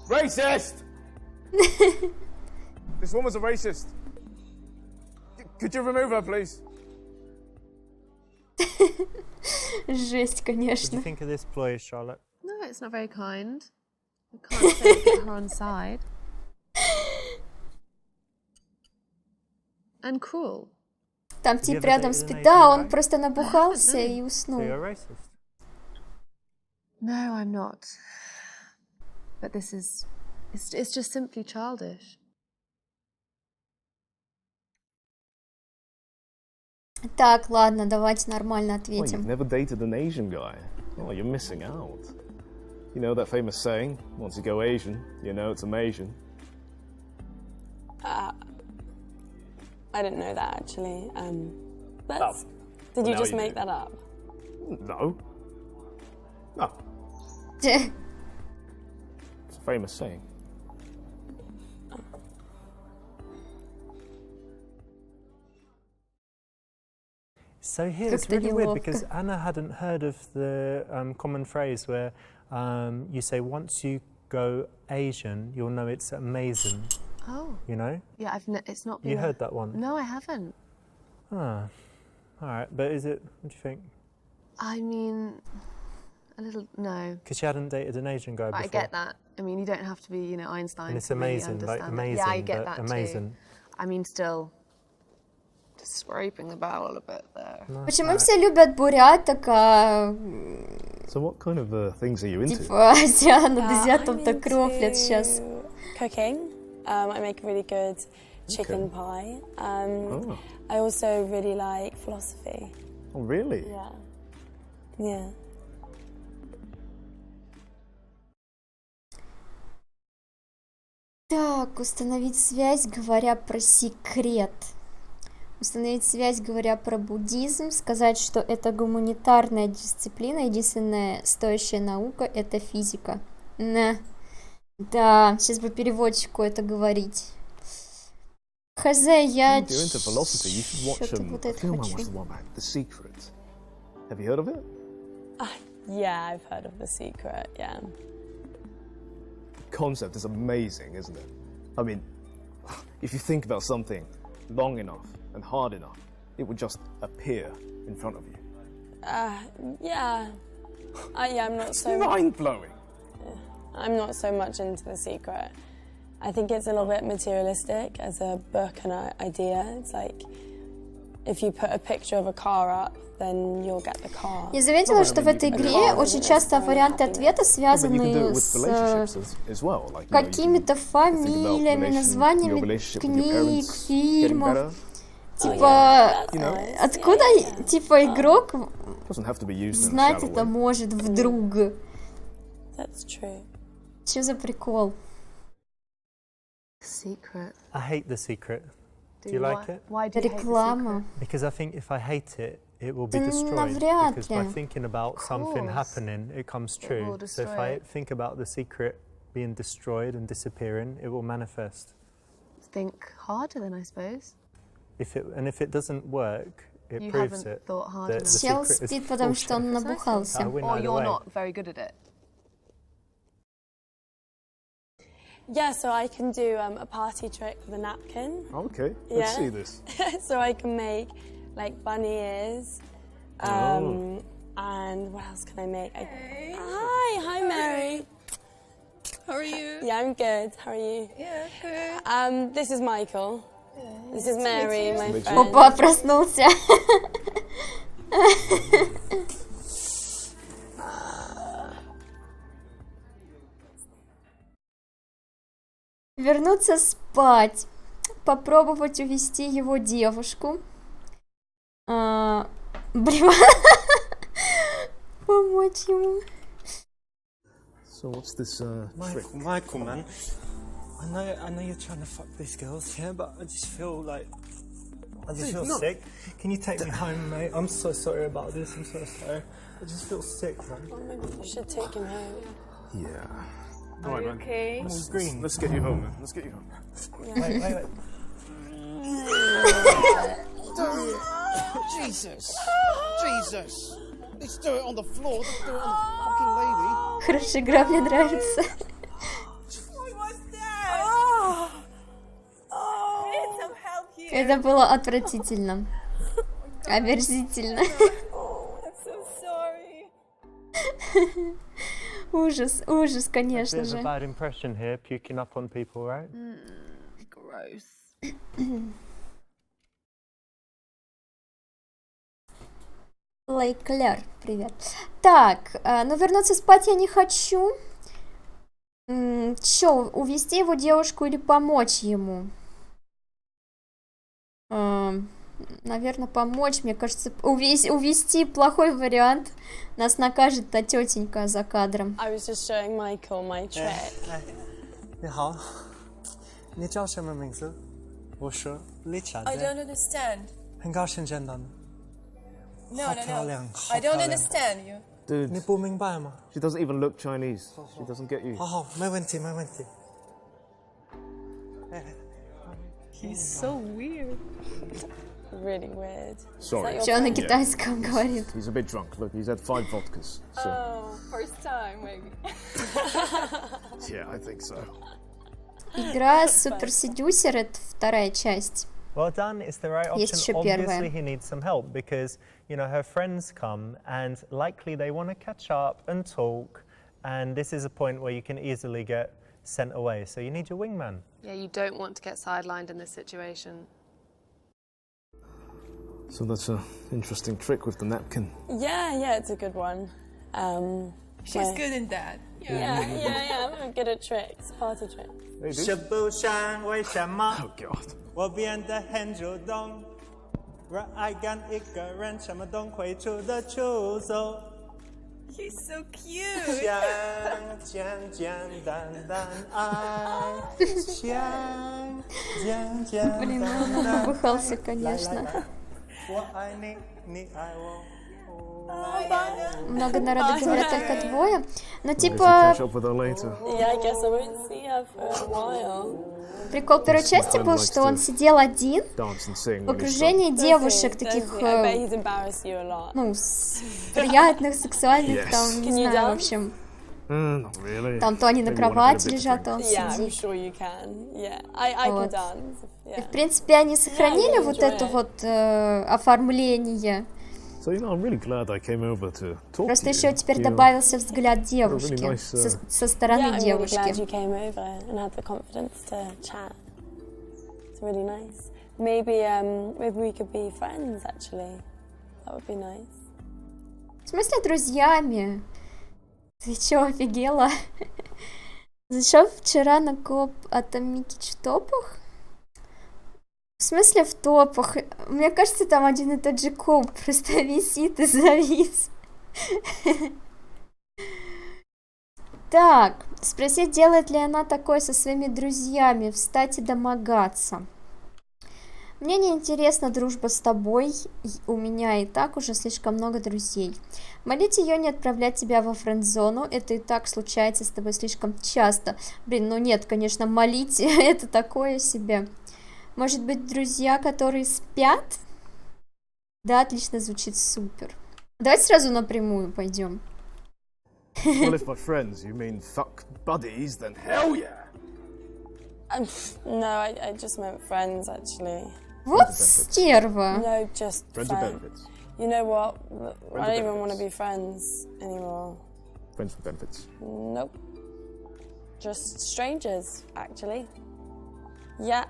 Speaker 4: Racist! This woman's a racist. Could you remove her, please?
Speaker 1: Жесть,
Speaker 3: What do
Speaker 1: конечно.
Speaker 3: you think of this ploy, Charlotte?
Speaker 5: No, it's not very kind. I can't say get her on side. And cruel.
Speaker 1: Там
Speaker 3: Have you
Speaker 1: тип
Speaker 3: ever
Speaker 1: рядом
Speaker 3: dated an
Speaker 1: спит.
Speaker 3: Asian
Speaker 1: Да, он
Speaker 3: guy?
Speaker 1: просто набухался и
Speaker 3: So
Speaker 1: уснул.
Speaker 3: you're a racist?
Speaker 5: No, I'm not. But this is... It's just simply childish.
Speaker 1: Так, ладно, давайте нормально
Speaker 4: Oh, you've
Speaker 1: ответим.
Speaker 4: never dated an Asian guy? Oh, you're missing out. You know that famous saying, once you go Asian, you know it's Asian.
Speaker 7: I didn't know that actually. That's,
Speaker 4: Oh.
Speaker 7: did
Speaker 4: Well,
Speaker 7: you
Speaker 4: now
Speaker 7: just
Speaker 4: you
Speaker 7: make
Speaker 4: do.
Speaker 7: that up?
Speaker 4: No. No, it's a famous saying.
Speaker 3: So here it's
Speaker 1: Как-то
Speaker 3: really weird
Speaker 1: неловко.
Speaker 3: because Anna hadn't heard of the common phrase where you say once you go Asian, you'll know it's amazing.
Speaker 5: Oh.
Speaker 3: You know?
Speaker 5: Yeah, it's not been...
Speaker 3: You heard that one?
Speaker 5: No, I haven't.
Speaker 3: Ah, all right. But is it? What do you think?
Speaker 5: I mean, a little, no.
Speaker 3: Because she hadn't dated an Asian guy
Speaker 5: But
Speaker 3: before.
Speaker 5: I get that. I mean, you don't have to be, you know, Einstein
Speaker 3: And it's
Speaker 5: to really
Speaker 3: amazing, like
Speaker 5: understand
Speaker 3: amazing,
Speaker 5: it. Yeah, I get
Speaker 3: but
Speaker 5: that
Speaker 3: amazing.
Speaker 5: too. I mean, still, just scraping the barrel a bit there.
Speaker 1: Почему все любят буряток, а
Speaker 4: So what kind of things are you into?
Speaker 1: типа азиан,
Speaker 7: I'm
Speaker 1: азиатов-то кровлят сейчас?
Speaker 7: into cooking. I make a really good chicken pie.
Speaker 4: Oh.
Speaker 7: I also really like philosophy.
Speaker 4: Oh, really?
Speaker 7: Yeah. Yeah.
Speaker 1: Так, установить связь, говоря про секрет. Установить связь, говоря про буддизм. Сказать, что это гуманитарная дисциплина. Единственная стоящая наука — это физика. Да, сейчас бы переводчику это говорить. Хз, я...
Speaker 4: If you're into philosophy, you should watch
Speaker 1: Что-то вот
Speaker 4: a
Speaker 1: это
Speaker 4: film I
Speaker 1: хочу.
Speaker 4: watched the one about The Secret. Have you heard of it?
Speaker 7: Yeah, I've heard of The Secret, yeah.
Speaker 4: Concept is amazing, isn't it? I mean, if you think about something long enough and hard enough, it would just appear in front of you.
Speaker 7: Yeah. I'm not so
Speaker 4: Mind-blowing.
Speaker 7: I'm not so much into The Secret. I think it's a little bit materialistic as a book and an idea. It's like if you put a picture of a car up, then you'll get the car.
Speaker 1: Я заметила, что в этой игре очень часто варианты ответа связаны с какими-то фамилиями, названиями книг, фильмов. Типа, откуда, типа, игрок знать это может вдруг?
Speaker 7: That's true.
Speaker 1: Что за прикол?
Speaker 5: Secret.
Speaker 3: I hate The Secret. Do you like it?
Speaker 5: Why do you hate The
Speaker 1: Реклама.
Speaker 3: Because I think if I hate it, it will be
Speaker 1: Да
Speaker 3: destroyed.
Speaker 1: навряд
Speaker 3: Because
Speaker 1: ли.
Speaker 3: by thinking about something
Speaker 5: course.
Speaker 3: happening, it comes
Speaker 5: It
Speaker 3: true.
Speaker 5: will
Speaker 3: So if
Speaker 5: destroy
Speaker 3: I
Speaker 5: it.
Speaker 3: think about The Secret being destroyed and disappearing, it will manifest.
Speaker 5: Think harder then, I suppose.
Speaker 3: If it doesn't work, it
Speaker 5: You
Speaker 3: proves
Speaker 5: haven't
Speaker 3: it.
Speaker 5: thought hard
Speaker 3: that
Speaker 5: enough.
Speaker 3: The
Speaker 1: Чел
Speaker 3: Secret is
Speaker 1: спит, потому что он
Speaker 3: bullshit.
Speaker 1: набухался.
Speaker 3: I win
Speaker 5: Or
Speaker 3: either
Speaker 5: you're
Speaker 3: way.
Speaker 5: not very good at it.
Speaker 7: Yeah, so I can do a party trick with a napkin.
Speaker 4: Okay,
Speaker 7: Yeah.
Speaker 4: let's see this.
Speaker 7: So I can make like bunny ears. And what else can I make? Hi, Mary.
Speaker 8: How are you?
Speaker 7: Yeah, I'm good. How are you?
Speaker 8: Yeah, good.
Speaker 7: This is Michael. This is Mary, my friend.
Speaker 1: Опа, проснулся. Вернуться спать. Попробовать увести его девушку. Блин. Помочь ему.
Speaker 4: So what's this trick?
Speaker 9: Michael, man. I know you're trying to fuck these girls, yeah, but I just feel sick. Can you take me home, mate? I'm so sorry about this. I'm so sorry. I just feel sick, man.
Speaker 7: Oh, maybe you should take him home.
Speaker 4: Yeah.
Speaker 8: Are you okay?
Speaker 9: I'm all green.
Speaker 4: Let's get you home, man. Let's get you home.
Speaker 3: Wait.
Speaker 10: Jesus. Let's do it on the floor. Let's do it on the fucking lady.
Speaker 1: Хорошая игра, мне нравится. Это было отвратительно. Омерзительно. Ужас, ужас, конечно
Speaker 3: Bit of a
Speaker 1: же.
Speaker 3: bad impression here, puking up on people, right?
Speaker 5: Gross.
Speaker 1: Лейклер, привет. Так, но вернуться спать я не хочу. Чё, увести его девушку или помочь ему? Наверное, помочь. Мне кажется, увести плохой вариант. Нас накажет та тетенька за кадром.
Speaker 7: I was just showing Michael my trick.
Speaker 9: 你好，你叫什么名字？我是李查
Speaker 8: I
Speaker 9: 的，
Speaker 8: don't understand.
Speaker 9: 很高兴见到你。
Speaker 8: No,
Speaker 9: 好
Speaker 8: no,
Speaker 9: 漂
Speaker 8: no.
Speaker 9: 亮，
Speaker 8: I
Speaker 9: 好漂
Speaker 8: don't
Speaker 9: 亮。
Speaker 8: understand you.
Speaker 9: 你不明白吗？
Speaker 4: She doesn't even look Chinese. She doesn't get you.
Speaker 9: 好，没问题，没问题。
Speaker 8: He's so weird.
Speaker 7: Really weird.
Speaker 4: Sorry.
Speaker 1: Чё на китайском говорит?
Speaker 4: He's a bit drunk. Look, he's had 5 vodkas. So.
Speaker 8: Oh, first time maybe.
Speaker 4: Yeah, I think so.
Speaker 1: Игра Super Seducer, это вторая часть.
Speaker 3: Well done, it's the right
Speaker 1: Есть
Speaker 3: option.
Speaker 1: еще
Speaker 3: Obviously
Speaker 1: первое.
Speaker 3: he needs some help because, you know, her friends come and likely they want to catch up and talk, and this is a point where you can easily get sent away. So you need your wingman.
Speaker 5: Yeah, you don't want to get sidelined in this situation.
Speaker 4: So that's an interesting trick with the napkin.
Speaker 7: Yeah, it's a good one.
Speaker 8: She's good in that.
Speaker 7: Yeah, I'm very good at tricks, party tricks.
Speaker 9: 是不想为什么
Speaker 4: Oh God.
Speaker 9: 我变得很主动，让爱跟一个人什么都会出的出走，
Speaker 8: He's so cute.
Speaker 9: 想简简单单爱，想简简
Speaker 1: Блин,
Speaker 9: 单
Speaker 1: он
Speaker 9: 单
Speaker 1: набухался,
Speaker 9: 来
Speaker 1: конечно.
Speaker 9: 来，我爱你，你爱我。
Speaker 1: Много народу говорят только двое. Но
Speaker 4: Maybe
Speaker 1: типа,
Speaker 4: catch up with her later.
Speaker 7: Yeah, I guess I won't see her for a while.
Speaker 1: прикол первой части был, что он сидел один
Speaker 4: Dance and sing
Speaker 1: в
Speaker 4: when he's
Speaker 1: окружении девушек таких,
Speaker 7: I bet he's embarrassed you a lot.
Speaker 1: ну, приятных, сексуальных,
Speaker 4: Yes.
Speaker 1: там, не
Speaker 7: Can you
Speaker 1: знаю, в
Speaker 7: dance?
Speaker 1: общем.
Speaker 4: Not really.
Speaker 1: Там то они на
Speaker 4: Maybe one of
Speaker 1: кровати
Speaker 4: them a bit
Speaker 1: лежат, то он
Speaker 7: Yeah, I'm
Speaker 1: сидит.
Speaker 7: sure you can. Yeah, I can
Speaker 1: Вот.
Speaker 7: dance.
Speaker 1: И,
Speaker 7: Yeah.
Speaker 1: в принципе, они сохранили
Speaker 7: Yeah, I
Speaker 1: вот
Speaker 7: enjoy
Speaker 1: это
Speaker 7: it.
Speaker 1: вот оформление.
Speaker 4: So you know, I'm really glad I came over to talk
Speaker 1: Просто
Speaker 4: to
Speaker 1: еще
Speaker 4: you.
Speaker 1: теперь
Speaker 4: You know,
Speaker 1: добавился взгляд
Speaker 4: really
Speaker 1: девушки
Speaker 4: nice,
Speaker 1: со стороны
Speaker 7: Yeah, I'm really glad
Speaker 1: девушки.
Speaker 7: you came over and had the confidence to chat. It's really nice. Maybe we could be friends actually. That would be nice.
Speaker 1: В смысле, друзьями? Ты чё, офигела? Зашел вчера на коп Атомики в топах? В смысле в топах? Мне кажется, там один и тот же коп просто висит и завис. Так, спросить, делает ли она такое со своими друзьями, встать и домогаться. Мне не интересна дружба с тобой, у меня и так уже слишком много друзей. Молить ее не отправлять тебя во френд-зону, это и так случается с тобой слишком часто. Блин, ну нет, конечно, молить это такое себе. Может быть, друзья, которые спят? Да, отлично, звучит супер. Давайте сразу напрямую пойдем.
Speaker 4: well, if by friends you mean fuck buddies, then hell yeah.
Speaker 7: No, I just meant friends actually.
Speaker 1: Вот стерва.
Speaker 7: No, just
Speaker 4: Friends with
Speaker 7: friends.
Speaker 4: benefits.
Speaker 7: You know what? I don't even
Speaker 4: benefits.
Speaker 7: want to be friends anymore.
Speaker 4: Friends with benefits.
Speaker 7: Nope. Just strangers, actually. Yeah,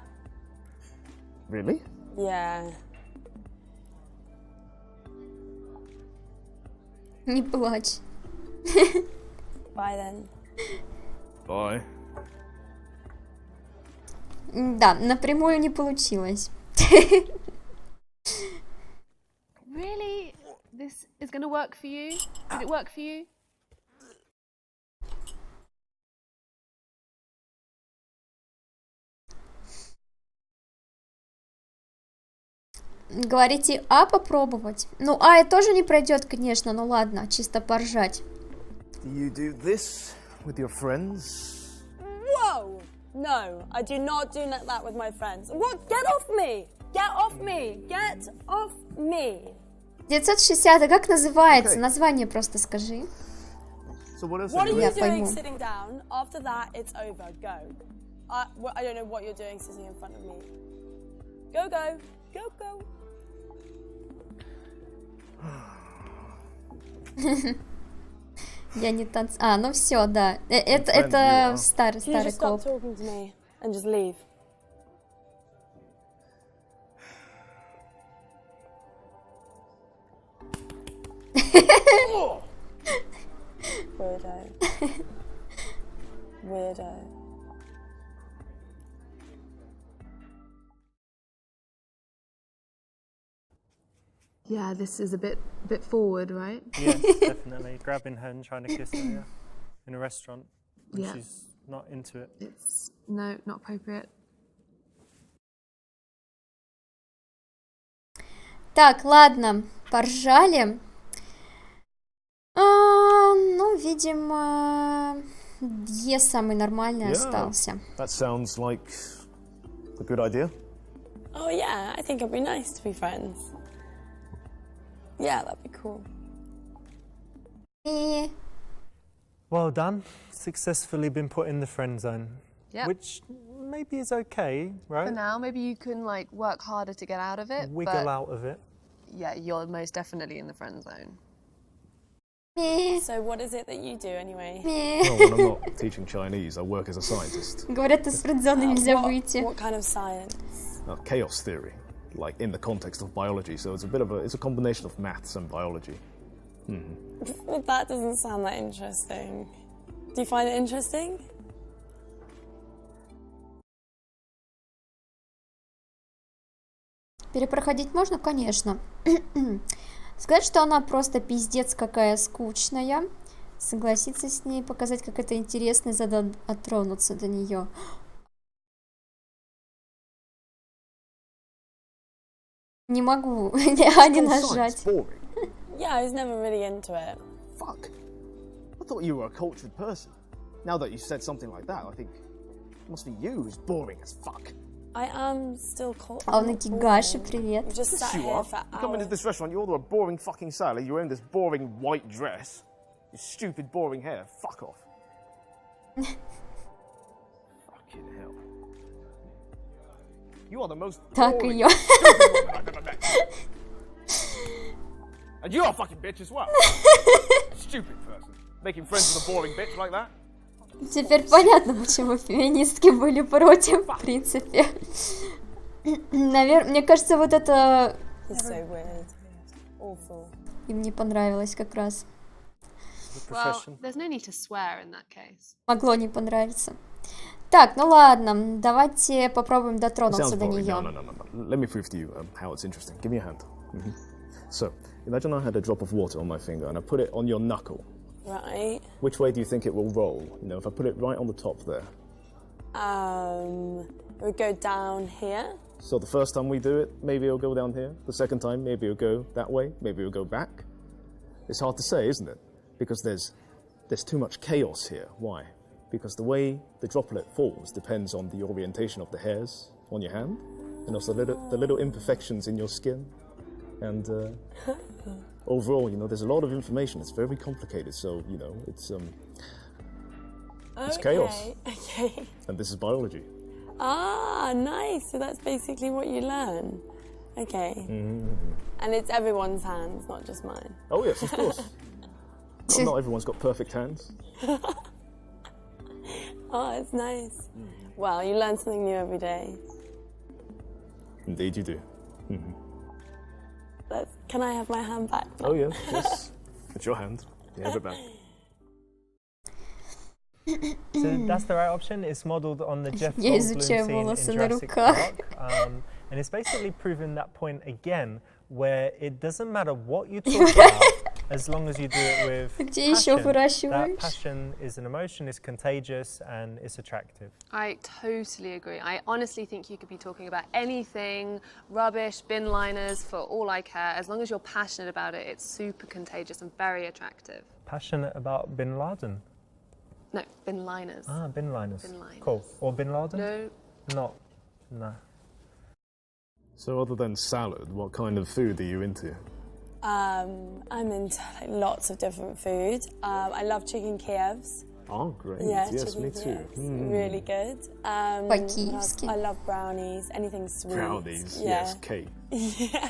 Speaker 4: Really?
Speaker 7: yeah.
Speaker 1: Не плачь.
Speaker 7: Bye then.
Speaker 4: Bye.
Speaker 1: Да, напрямую не получилось.
Speaker 5: Really? This is going to work for you? Did it work for you?
Speaker 1: Говорите, попробовать? Ну, и тоже не пройдет, конечно, ну ладно, чисто поржать.
Speaker 4: Do you do this with your friends?
Speaker 7: Whoa! No, I do not do that with my friends. What? Get off me! Get off me! Get off me!
Speaker 1: 960, а как называется?
Speaker 4: Okay.
Speaker 1: Название просто скажи.
Speaker 4: So what else
Speaker 7: What are
Speaker 4: are you
Speaker 7: you
Speaker 1: Я
Speaker 4: doing?
Speaker 7: doing
Speaker 1: пойму.
Speaker 7: sitting down? After that, it's over. Go. I don't know what you're doing sitting in front of me. Go, go. Go, go.
Speaker 1: Я не танцую. Ну все, да. Это
Speaker 4: you
Speaker 1: старый
Speaker 7: Can you just stop
Speaker 1: коп.
Speaker 7: talking to me and just leave? Weirdo. Weirdo.
Speaker 5: Yeah, this is a bit forward, right?
Speaker 3: Yes, definitely. Grabbing her and trying to kiss her, yeah. In a restaurant. And
Speaker 5: Yeah.
Speaker 3: she's not into it.
Speaker 5: It's not appropriate.
Speaker 1: Так, ладно, поржали. Ну, видимо, Е самый нормальный
Speaker 4: Yeah.
Speaker 1: остался.
Speaker 4: That sounds like a good idea.
Speaker 7: Oh yeah, I think it'd be nice to be friends. Yeah, that'd be cool.
Speaker 1: И
Speaker 3: Well done. Successfully been put in the friend zone.
Speaker 5: Yep.
Speaker 3: Which maybe is okay, right?
Speaker 5: For now, maybe you can like work harder to get out of it.
Speaker 3: Wiggle
Speaker 5: but
Speaker 3: out of it.
Speaker 5: yeah, you're most definitely in the friend zone.
Speaker 7: So what is it that you do anyway?
Speaker 4: Well, when I'm not teaching Chinese, I work as a scientist.
Speaker 1: Говорят, из френдзоны нельзя выйти.
Speaker 7: What kind of science?
Speaker 4: Chaos theory, like in the context of biology. So it's a combination of maths and biology.
Speaker 7: Well, that doesn't sound that interesting. Do you find it interesting?
Speaker 1: Перепроходить можно, конечно. Сказать, что она просто пиздец какая скучная, согласиться с ней, показать, как это интересно, и дотронуться до нее. Не могу, не нажать.
Speaker 7: Yeah, I was never really into it.
Speaker 10: Fuck. I thought you were a cultured person. Now that you said something like that, I think it must be you who's boring as fuck.
Speaker 7: I am still caught.
Speaker 1: А он Акигаши, привет.
Speaker 7: You just sat
Speaker 10: You
Speaker 7: here
Speaker 10: are.
Speaker 7: for
Speaker 10: You come into
Speaker 7: hours.
Speaker 10: this restaurant, you order a boring fucking salad, you're wearing this boring white dress, your stupid boring hair. Fuck off. Fucking hell. You are the most
Speaker 1: Так
Speaker 10: boring,
Speaker 1: ее.
Speaker 10: stupid woman I've ever met. And you're a fucking bitch as well. Stupid person. Making friends with a boring bitch like that.
Speaker 1: Теперь понятно, почему феминистки были против, в принципе. Наверное, мне кажется, вот это
Speaker 7: It's so weird. Awful.
Speaker 1: им не понравилось как раз.
Speaker 5: Well, there's no need to swear in that case.
Speaker 1: Могло не понравиться. Так, ну ладно, давайте попробуем дотронуться
Speaker 4: Sounds
Speaker 1: до
Speaker 4: boring.
Speaker 1: нее.
Speaker 4: No. Let me prove to you how it's interesting. Give me a hand. So, imagine I had a drop of water on my finger and I put it on your knuckle.
Speaker 7: Right.
Speaker 4: Which way do you think it will roll? You know, if I put it right on the top there.
Speaker 7: It would go down here.
Speaker 4: So the first time we do it, maybe it'll go down here. The second time, maybe it'll go that way. Maybe it'll go back. It's hard to say, isn't it? Because there's too much chaos here. Why? Because the way the droplet falls depends on the orientation of the hairs on your hand, and also the little imperfections in your skin. And overall, you know, there's a lot of information. It's very complicated. So, you know, it's chaos.
Speaker 7: Okay.
Speaker 4: And this is biology.
Speaker 7: Ah, nice. So that's basically what you learn. Okay. And it's everyone's hands, not just mine.
Speaker 4: Oh yes, of course. Well, not everyone's got perfect hands.
Speaker 7: Oh, it's nice. Well, you learn something new every day.
Speaker 4: Indeed you do.
Speaker 7: Can I have my hand back?
Speaker 4: Oh yeah, yes. It's your hand. You have it back.
Speaker 3: So that's the right option. It's modelled on the Jeff
Speaker 1: Я
Speaker 3: Goldblum
Speaker 1: изучаю
Speaker 3: scene in
Speaker 1: волосы на
Speaker 3: Jurassic
Speaker 1: руках.
Speaker 3: Park. And it's basically proven that point again, where it doesn't matter what you talk about, as long as you do it with
Speaker 1: Где еще
Speaker 3: passion. That
Speaker 1: выращиваешь?
Speaker 3: passion is an emotion, it's contagious, and it's attractive.
Speaker 5: I totally agree. I honestly think you could be talking about anything, rubbish, bin liners, for all I care. As long as you're passionate about it, it's super contagious and very attractive.
Speaker 3: Passionate about Bin Laden?
Speaker 5: No, bin liners.
Speaker 3: Ah, bin liners.
Speaker 5: Bin liners.
Speaker 3: Cool. Or Bin Laden?
Speaker 5: No.
Speaker 3: No.
Speaker 4: So other than salad, what kind of food are you into?
Speaker 7: I'm into like, lots of different food. I love chicken Kievs.
Speaker 4: Oh, great.
Speaker 7: Yeah,
Speaker 4: yes,
Speaker 7: chicken
Speaker 4: me too.
Speaker 7: Kievs. Really good.
Speaker 1: По-киевски.
Speaker 7: I love brownies, anything sweet.
Speaker 4: Brownies,
Speaker 7: Yeah.
Speaker 4: yes, cake.
Speaker 7: Yeah.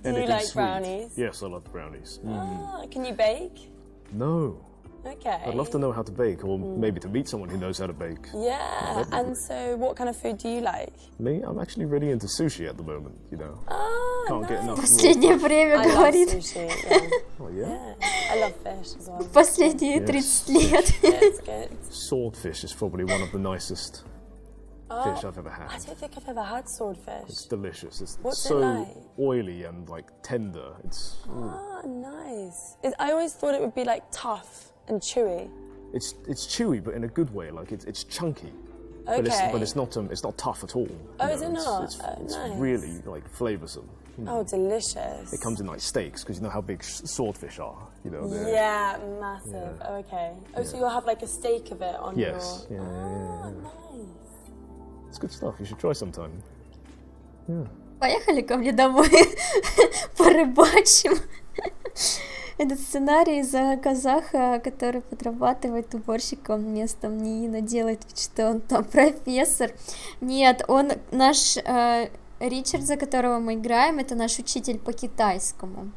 Speaker 7: Do
Speaker 4: Anything
Speaker 7: you like
Speaker 4: sweet.
Speaker 7: brownies?
Speaker 4: Yes, I love brownies.
Speaker 7: Ah, can you bake?
Speaker 4: No.
Speaker 7: Okay.
Speaker 4: I'd love to know how to bake, or maybe to meet someone who knows how to bake.
Speaker 7: Yeah, and so what kind of food do you like?
Speaker 4: Me, I'm actually really into sushi at the moment, you know.
Speaker 7: Ah,
Speaker 4: Can't get enough.
Speaker 1: Последнее время
Speaker 7: I love
Speaker 1: говорит.
Speaker 7: sushi, yeah.
Speaker 4: Oh, yeah?
Speaker 7: Yeah. I love fish as well.
Speaker 1: Последние
Speaker 4: Yes.
Speaker 1: 30 лет.
Speaker 7: Yeah, it's good.
Speaker 4: Swordfish is probably one of the nicest fish I've ever
Speaker 7: I
Speaker 4: had.
Speaker 7: don't think I've ever had swordfish.
Speaker 4: It's delicious. It's
Speaker 7: What's it
Speaker 4: so
Speaker 7: like?
Speaker 4: oily and like tender. It's
Speaker 7: Ah, nice. I always thought it would be like tough and chewy.
Speaker 4: it's chewy, but in a good way. Like it's chunky.
Speaker 7: Okay.
Speaker 4: But it's not tough at all.
Speaker 7: Oh,
Speaker 4: you
Speaker 7: is it
Speaker 4: know,
Speaker 7: not?
Speaker 4: It's
Speaker 7: Nice.
Speaker 4: really like flavoursome.
Speaker 7: Oh, delicious.
Speaker 4: It comes in like steaks because you know how big swordfish are. You know. they're-
Speaker 7: Yeah, massive. Oh, okay. Oh, so you'll have like a steak of it on
Speaker 4: Yes.
Speaker 7: your...
Speaker 4: Yeah,
Speaker 7: Ah,
Speaker 4: yeah.
Speaker 7: nice.
Speaker 4: It's good stuff. You should try sometime.
Speaker 1: Поехали ко мне домой, порыбачим. Этот сценарий за казаха, который подрабатывает уборщиком вместо НИИ, но делает вид, что он там профессор. Нет, он наш Ричард, за которого мы играем, это наш учитель по китайскому.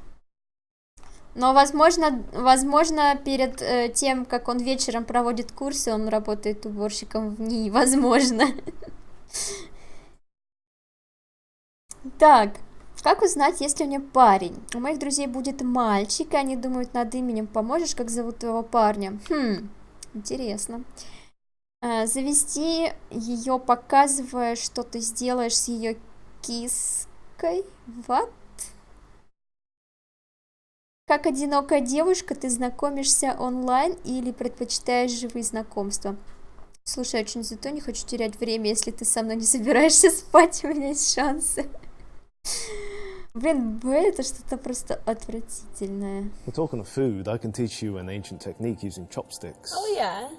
Speaker 1: Но, возможно, перед тем, как он вечером проводит курсы, он работает уборщиком в НИИ, возможно. Так, как узнать, есть ли у меня парень? У моих друзей будет мальчик, и они думают над именем. Поможешь, как зовут твоего парня? Интересно. Завести ее, показывая, что ты сделаешь с ее киской. What? Как одинокая девушка, ты знакомишься онлайн или предпочитаешь живые знакомства? Слушай, очень зато не хочу терять время, если ты со мной не собираешься спать, у меня есть шансы. Блин, Б это что-то просто отвратительное.
Speaker 4: We're talking of food. I can teach you an ancient technique using chopsticks.
Speaker 7: Oh, yeah?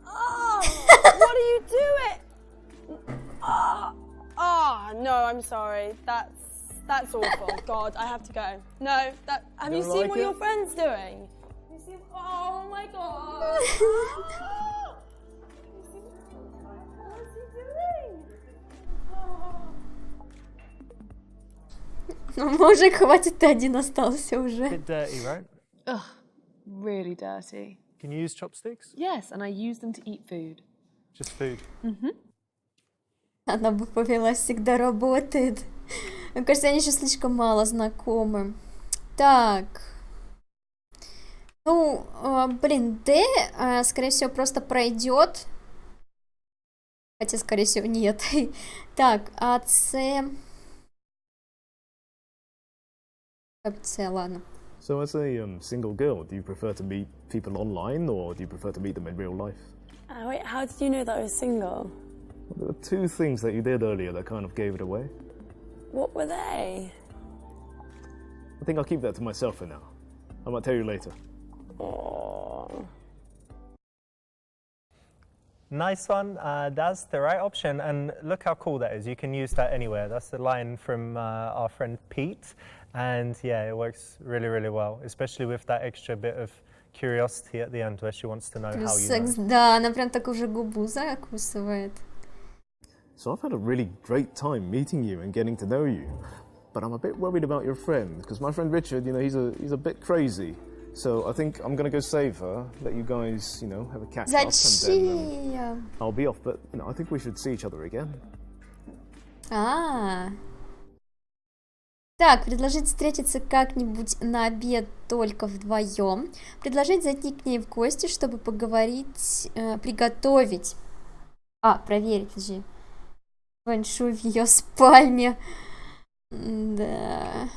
Speaker 7: Oh, what are you doing? Oh, no, I'm sorry. That's awful. God, I have to go. No, have you seen what your friend's doing? Oh my God. What's he doing?
Speaker 1: Ну, мужик, хватит, ты один остался уже.
Speaker 3: Bit dirty, right?
Speaker 5: Ugh, really dirty.
Speaker 3: Can you use chopsticks?
Speaker 5: Yes, and I use them to eat food.
Speaker 3: Just food.
Speaker 1: Она бы повелась, всегда работает. Мне кажется, они еще слишком мало знакомы. Так. Ну, блин, Д, скорее всего, просто пройдет. Хотя, скорее всего, нет. Так, а С... С, ладно.
Speaker 4: So, as a single girl, do you prefer to meet people online or do you prefer to meet them in real life?
Speaker 7: Wait, how did you know that I was single?
Speaker 4: Well, there were two things that you did earlier that kind of gave it away.
Speaker 7: What were they?
Speaker 4: I think I'll keep that to myself for now. I might tell you later.
Speaker 7: Oh.
Speaker 3: Nice one. That's the right option. And look how cool that is. You can use that anywhere. That's the line from our friend Pete. And yeah, it works really, really well, especially with that extra bit of curiosity at the end where she wants to know
Speaker 1: Плюс
Speaker 3: how you
Speaker 1: секс,
Speaker 3: know.
Speaker 1: да, она прям так уже губу закусывает.
Speaker 4: So I've had a really great time meeting you and getting to know you. But I'm a bit worried about your friend, because my friend Richard, he's a bit crazy. So I think I'm going to go save her, let you guys, have a catch up, and then I'll be off. But, I think we should see each other again.
Speaker 1: Так, предложить встретиться как-нибудь на обед только вдвоем. Предложить зайти к ней в гости, чтобы поговорить, приготовить. Проверить же. Фэншуй в ее спальне. Да.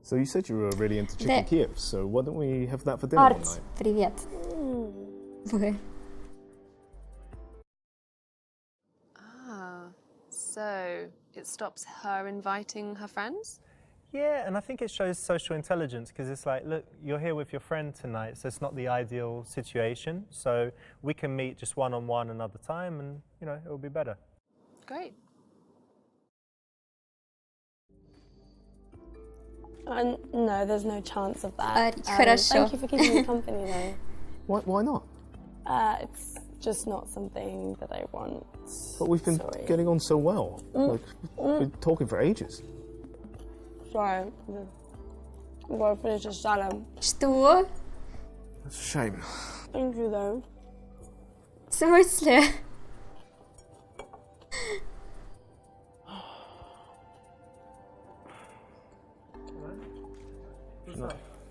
Speaker 4: So you said you were really into chicken Kiev, so why don't we have that for dinner one night?
Speaker 1: Привет.
Speaker 5: So it stops her inviting her friends?
Speaker 3: Yeah, and I think it shows social intelligence because it's like, look, you're here with your friend tonight, so it's not the ideal situation. So we can meet just one-on-one another time and, it will be better.
Speaker 5: Great.
Speaker 7: No, there's no chance of that.
Speaker 1: Хорошо.
Speaker 7: Thank you for keeping me company, though.
Speaker 4: Why not?
Speaker 7: It's just not something that I want.
Speaker 4: But we've been getting on so well. Like, we've been talking for ages.
Speaker 7: Sorry. I'm going to finish the salad.
Speaker 1: Что?
Speaker 4: That's a shame.
Speaker 7: Thank you, though.
Speaker 1: В смысле?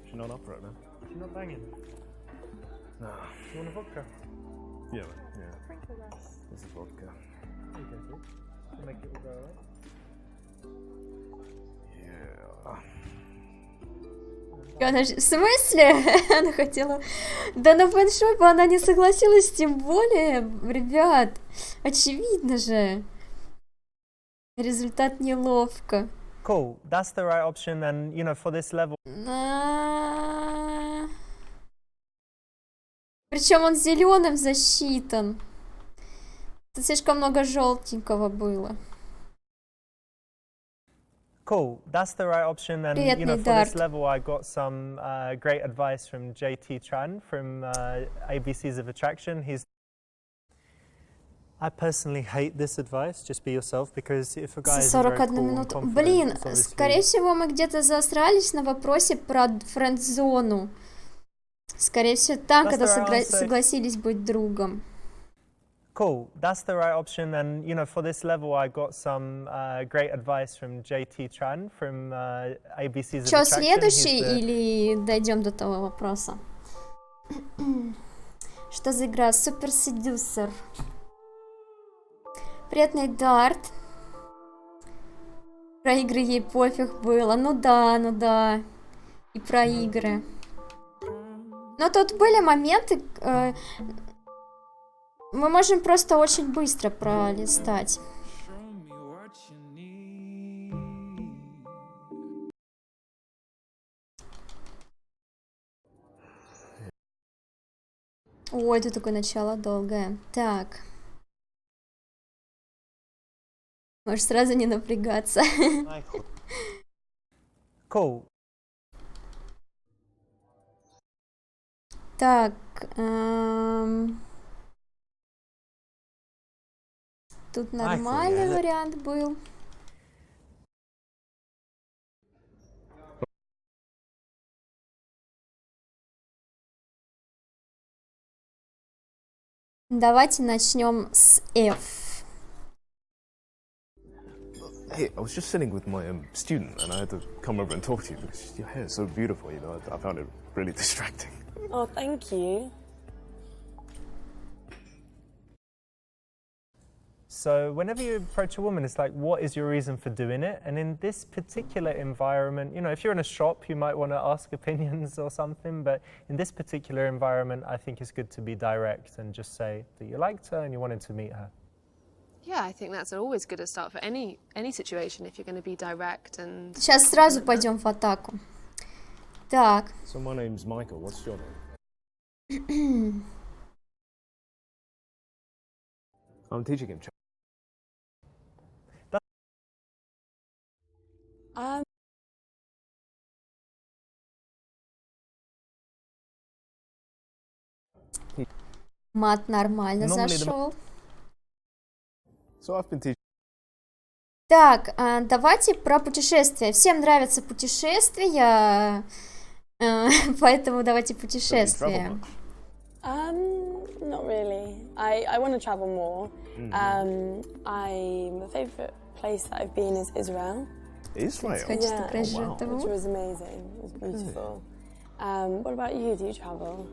Speaker 4: She's not up for it, man.
Speaker 3: She's not banging.
Speaker 4: No.
Speaker 3: You want a vodka?
Speaker 4: Yeah. This is vodka.
Speaker 3: There you go, dude. To make it all go away.
Speaker 4: Yeah.
Speaker 1: Она в смысле? Она хотела... Да на фэншуй бы она не согласилась, тем более, ребят. Очевидно же. Результат неловко.
Speaker 3: Cool, that's the right option, and for this level.
Speaker 1: Причем он зеленым засчитан. Тут слишком много желтенького было.
Speaker 3: Cool, that's the right option. And you know,
Speaker 1: Приятный
Speaker 3: for this
Speaker 1: дарт.
Speaker 3: level, I got some great advice from JT Tran from ABCs of Attraction. I personally hate this advice. Just be yourself, because if a guy
Speaker 1: За
Speaker 3: isn't very
Speaker 1: 41
Speaker 3: cool and
Speaker 1: минуту.
Speaker 3: confident,
Speaker 1: Блин,
Speaker 3: it's obviously-
Speaker 1: скорее всего, мы где-то засрались на вопросе про френд-зону. Скорее всего, там,
Speaker 3: That's
Speaker 1: когда
Speaker 3: the right answer.
Speaker 1: согласились быть другом.
Speaker 3: Cool, that's the right option. And you know, for this level, I got some great advice from JT Tran from ABCs of
Speaker 1: Что,
Speaker 3: Attraction.
Speaker 1: следующий
Speaker 3: He's the-
Speaker 1: или дойдем до того вопроса? Что за игра? Super Seducer. Приятный дарт. Про игры ей пофиг было. Ну да. И про игры. Но тут были моменты... мы можем просто очень быстро пролистать. Ой, тут такое начало долгое. Так. Можешь сразу не напрягаться.
Speaker 3: Cool.
Speaker 1: Так. Тут нормальный вариант был. Давайте начнем с F.
Speaker 4: Hey, I was just sitting with my student, and I had to come over and talk to you because your hair is so beautiful. You know, I found it really distracting.
Speaker 7: Oh, thank you.
Speaker 3: So whenever you approach a woman, it's like, what is your reason for doing it? And in this particular environment, you know, if you're in a shop, you might want to ask opinions or something, but in this particular environment, I think it's good to be direct and just say that you liked her and you wanted to meet her.
Speaker 5: Yeah, I think that's always good to start for any situation if you're going to be direct and...
Speaker 1: Сейчас сразу пойдем в атаку. Так.
Speaker 4: So my name's Michael. What's your name? I'm teaching him.
Speaker 1: Мат нормально зашел.
Speaker 4: So I've been teaching.
Speaker 1: Так, давайте про путешествия. Всем нравятся путешествия, поэтому давайте путешествия.
Speaker 7: Not really. I want to travel more. My favourite place that I've been is Israel.
Speaker 4: Israel?
Speaker 1: Yeah,
Speaker 7: which was amazing. It was beautiful. What about you? Do you travel?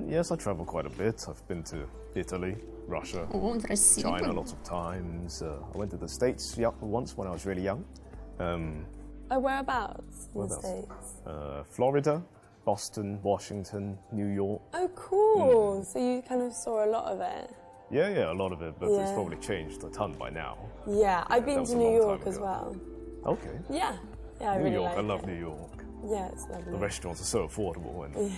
Speaker 4: Yes, I travel quite a bit. I've been to Italy, Russia, China lots of times. I went to the States once when I was really young.
Speaker 7: Whereabouts in the States?
Speaker 4: Florida, Boston, Washington, New York.
Speaker 7: Oh, cool. So you kind of saw a lot of it.
Speaker 4: Yeah, a lot of it, but it's probably changed a ton by now.
Speaker 7: Yeah, I've been to New York as well.
Speaker 4: Okay.
Speaker 7: Yeah, I
Speaker 4: New
Speaker 7: really
Speaker 4: York,
Speaker 7: like
Speaker 4: I love
Speaker 7: it.
Speaker 4: New York.
Speaker 7: Yeah, it's lovely.
Speaker 4: The restaurants are so affordable and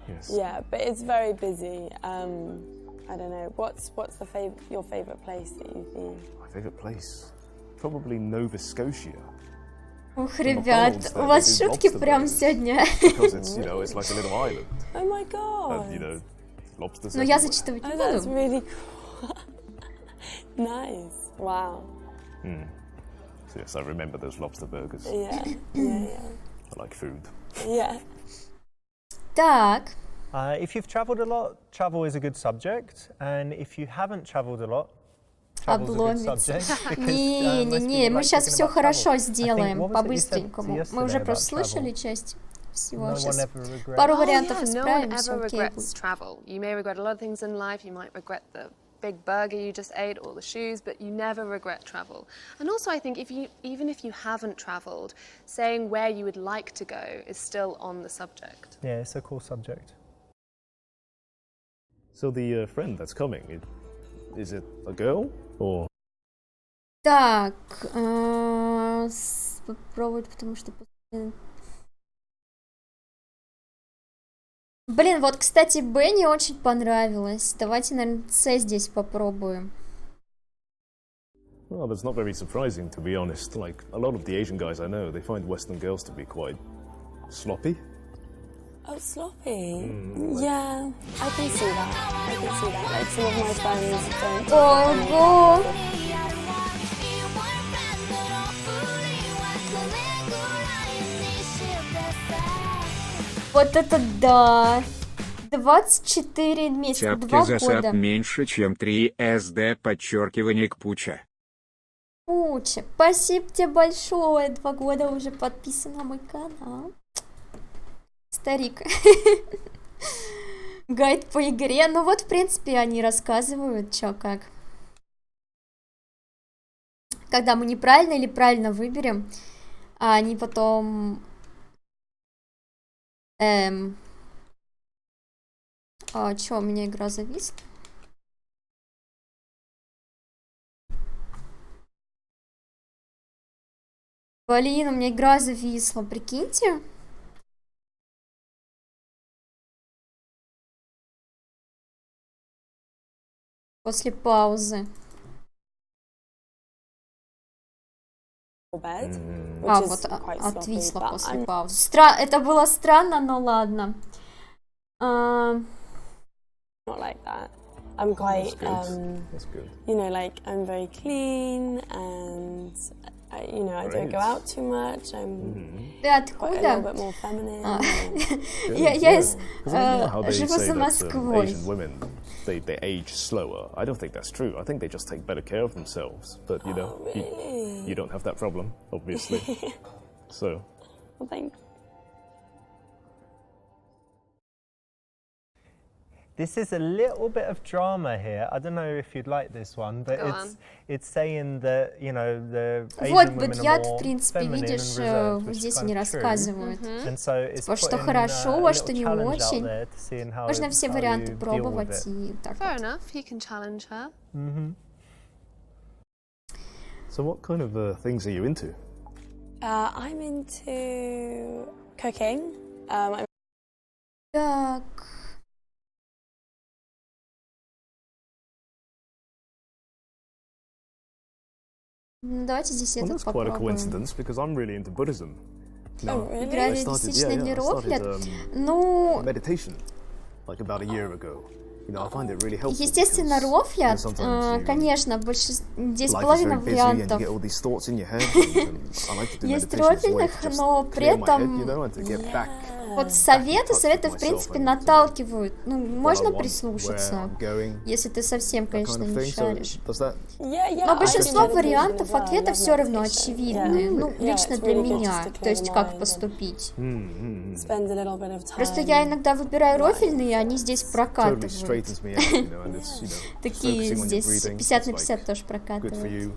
Speaker 4: yes.
Speaker 7: Yeah, but it's very busy. I don't know. What's your favourite place that you've been?
Speaker 4: My favourite place, probably Nova Scotia.
Speaker 1: Ух, ребят, у вас шутки прям сегодня.
Speaker 4: Because it's, you know, it's like a little island.
Speaker 7: Oh my god.
Speaker 4: And, you know, lobsters.
Speaker 1: Но я зачитывать не
Speaker 7: That's
Speaker 1: буду.
Speaker 7: really cool. Nice. Wow.
Speaker 4: So yes, I remember those lobster burgers.
Speaker 7: Yeah.
Speaker 4: I like food.
Speaker 7: Yeah.
Speaker 1: Так.
Speaker 3: If you've traveled a lot, travel is a good subject, and if you haven't traveled a lot,
Speaker 1: Обломится. Не, мы сейчас все хорошо сделаем, по-быстренькому. Мы уже просто слышали часть всего. Сейчас пару вариантов исправим, все окей будет.
Speaker 5: Travel. You may regret a lot of things in life. You might regret the big burger you just ate or the shoes, but you never regret travel. And also, I think even if you haven't traveled, saying where you would like to go is still on the subject.
Speaker 3: Yeah, it's a cool subject.
Speaker 4: So the friend that's coming, is it a girl or?
Speaker 1: Так, попробовать, потому что... Блин, вот, кстати, Б не очень понравилось. Давайте, наверное, С здесь попробуем.
Speaker 4: Well, that's not very surprising, to be honest. Like, a lot of the Asian guys I know, they find Western girls to be quite sloppy.
Speaker 7: Oh, sloppy? Yeah, I can see that. I can see that. Like, some of my friends don't...
Speaker 1: Ого! Вот это да! 24 месяца,
Speaker 2: Тяпки
Speaker 1: 2
Speaker 2: засад
Speaker 1: года.
Speaker 2: меньше, чем 3 СД, подчеркивание к Пуча.
Speaker 1: Пуча, спасибо тебе большое. 2 года уже подписан на мой канал. Старик. Гайд по игре. Ну вот, в принципе, они рассказывают, чё как. Когда мы неправильно или правильно выберем, а они потом... А чё, у меня игра зависла? Блин, у меня игра зависла, прикиньте. После паузы. А, вот отвисла после паузы. Это было странно, но ладно.
Speaker 7: Not like that. I'm quite,
Speaker 4: That's good.
Speaker 7: you know, like, I'm very clean and, you know, I don't go out too much. I'm
Speaker 1: Ты
Speaker 7: quite a little
Speaker 1: откуда?
Speaker 7: bit more feminine.
Speaker 1: Я
Speaker 4: How they
Speaker 1: живу
Speaker 4: say
Speaker 1: за
Speaker 4: that
Speaker 1: Москвой.
Speaker 4: Asian women, they age slower. I don't think that's true. I think they just take better care of themselves. But, you know, you don't have that problem, obviously. So...
Speaker 7: Well, thanks.
Speaker 3: This is a little bit of drama here. I don't know if you'd like this one, but it's saying that, you know, the Asian
Speaker 1: Вот,
Speaker 3: women are
Speaker 1: я,
Speaker 3: more
Speaker 1: в принципе,
Speaker 3: feminine
Speaker 1: видишь,
Speaker 3: and reserved,
Speaker 1: вот
Speaker 3: which is
Speaker 1: здесь
Speaker 3: kind
Speaker 1: они
Speaker 3: of true.
Speaker 1: рассказывают.
Speaker 3: And so it's
Speaker 1: Вот что
Speaker 3: putting,
Speaker 1: хорошо,
Speaker 3: a
Speaker 1: что
Speaker 3: little
Speaker 1: не
Speaker 3: challenge out
Speaker 1: очень.
Speaker 3: there to seeing how
Speaker 1: Можно все
Speaker 3: how
Speaker 1: варианты
Speaker 3: you deal with
Speaker 1: пробовать
Speaker 3: it.
Speaker 1: и так
Speaker 5: Fair
Speaker 1: вот.
Speaker 5: enough, you can challenge her.
Speaker 4: So what kind of things are you into?
Speaker 7: I'm into cooking. I'm
Speaker 1: Так. Ну, давайте здесь
Speaker 4: Well,
Speaker 1: этот
Speaker 4: that's quite a
Speaker 1: попробуем.
Speaker 4: coincidence, because I'm really into Buddhism. No,
Speaker 1: Игра
Speaker 4: I started,
Speaker 1: реалистичная
Speaker 4: I
Speaker 1: нейрофлет.
Speaker 4: started
Speaker 1: Ну,
Speaker 4: meditation like about a year ago. You know, I find it really helpful.
Speaker 1: естественно,
Speaker 4: because,
Speaker 1: рофлят,
Speaker 4: sometimes you-
Speaker 1: конечно, здесь
Speaker 4: life is
Speaker 1: половина
Speaker 4: very busy and you
Speaker 1: вариантов.
Speaker 4: get all these thoughts in your head. And I like to do
Speaker 1: Есть
Speaker 4: meditation as a way
Speaker 1: рофильных,
Speaker 4: to just
Speaker 1: но при
Speaker 4: clear my head,
Speaker 1: этом
Speaker 4: you know, and to get back.
Speaker 1: вот советы, в принципе, наталкивают. Ну, можно прислушаться, если ты совсем, конечно, не шаришь. Но большинство вариантов ответа все равно очевидны. Ну, лично для меня. То есть, как поступить. Просто я иногда выбираю рофильные, и они здесь прокатывают. Такие здесь 50 на 50 тоже прокатывают.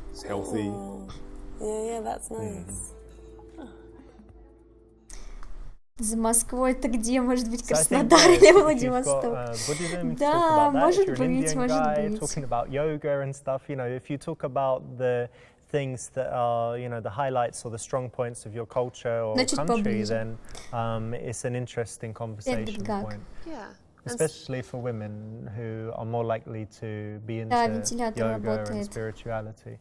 Speaker 1: За Москвой это где? Может быть, Краснодар или Владивосток? Да, может быть, может быть.
Speaker 3: Talking about yoga and stuff, you know, if you talk about the things that are, you know, the highlights or the strong points of your culture or country, then it's an interesting conversation point.
Speaker 5: Yeah.
Speaker 3: Especially for women who are more likely to be into yoga and spirituality.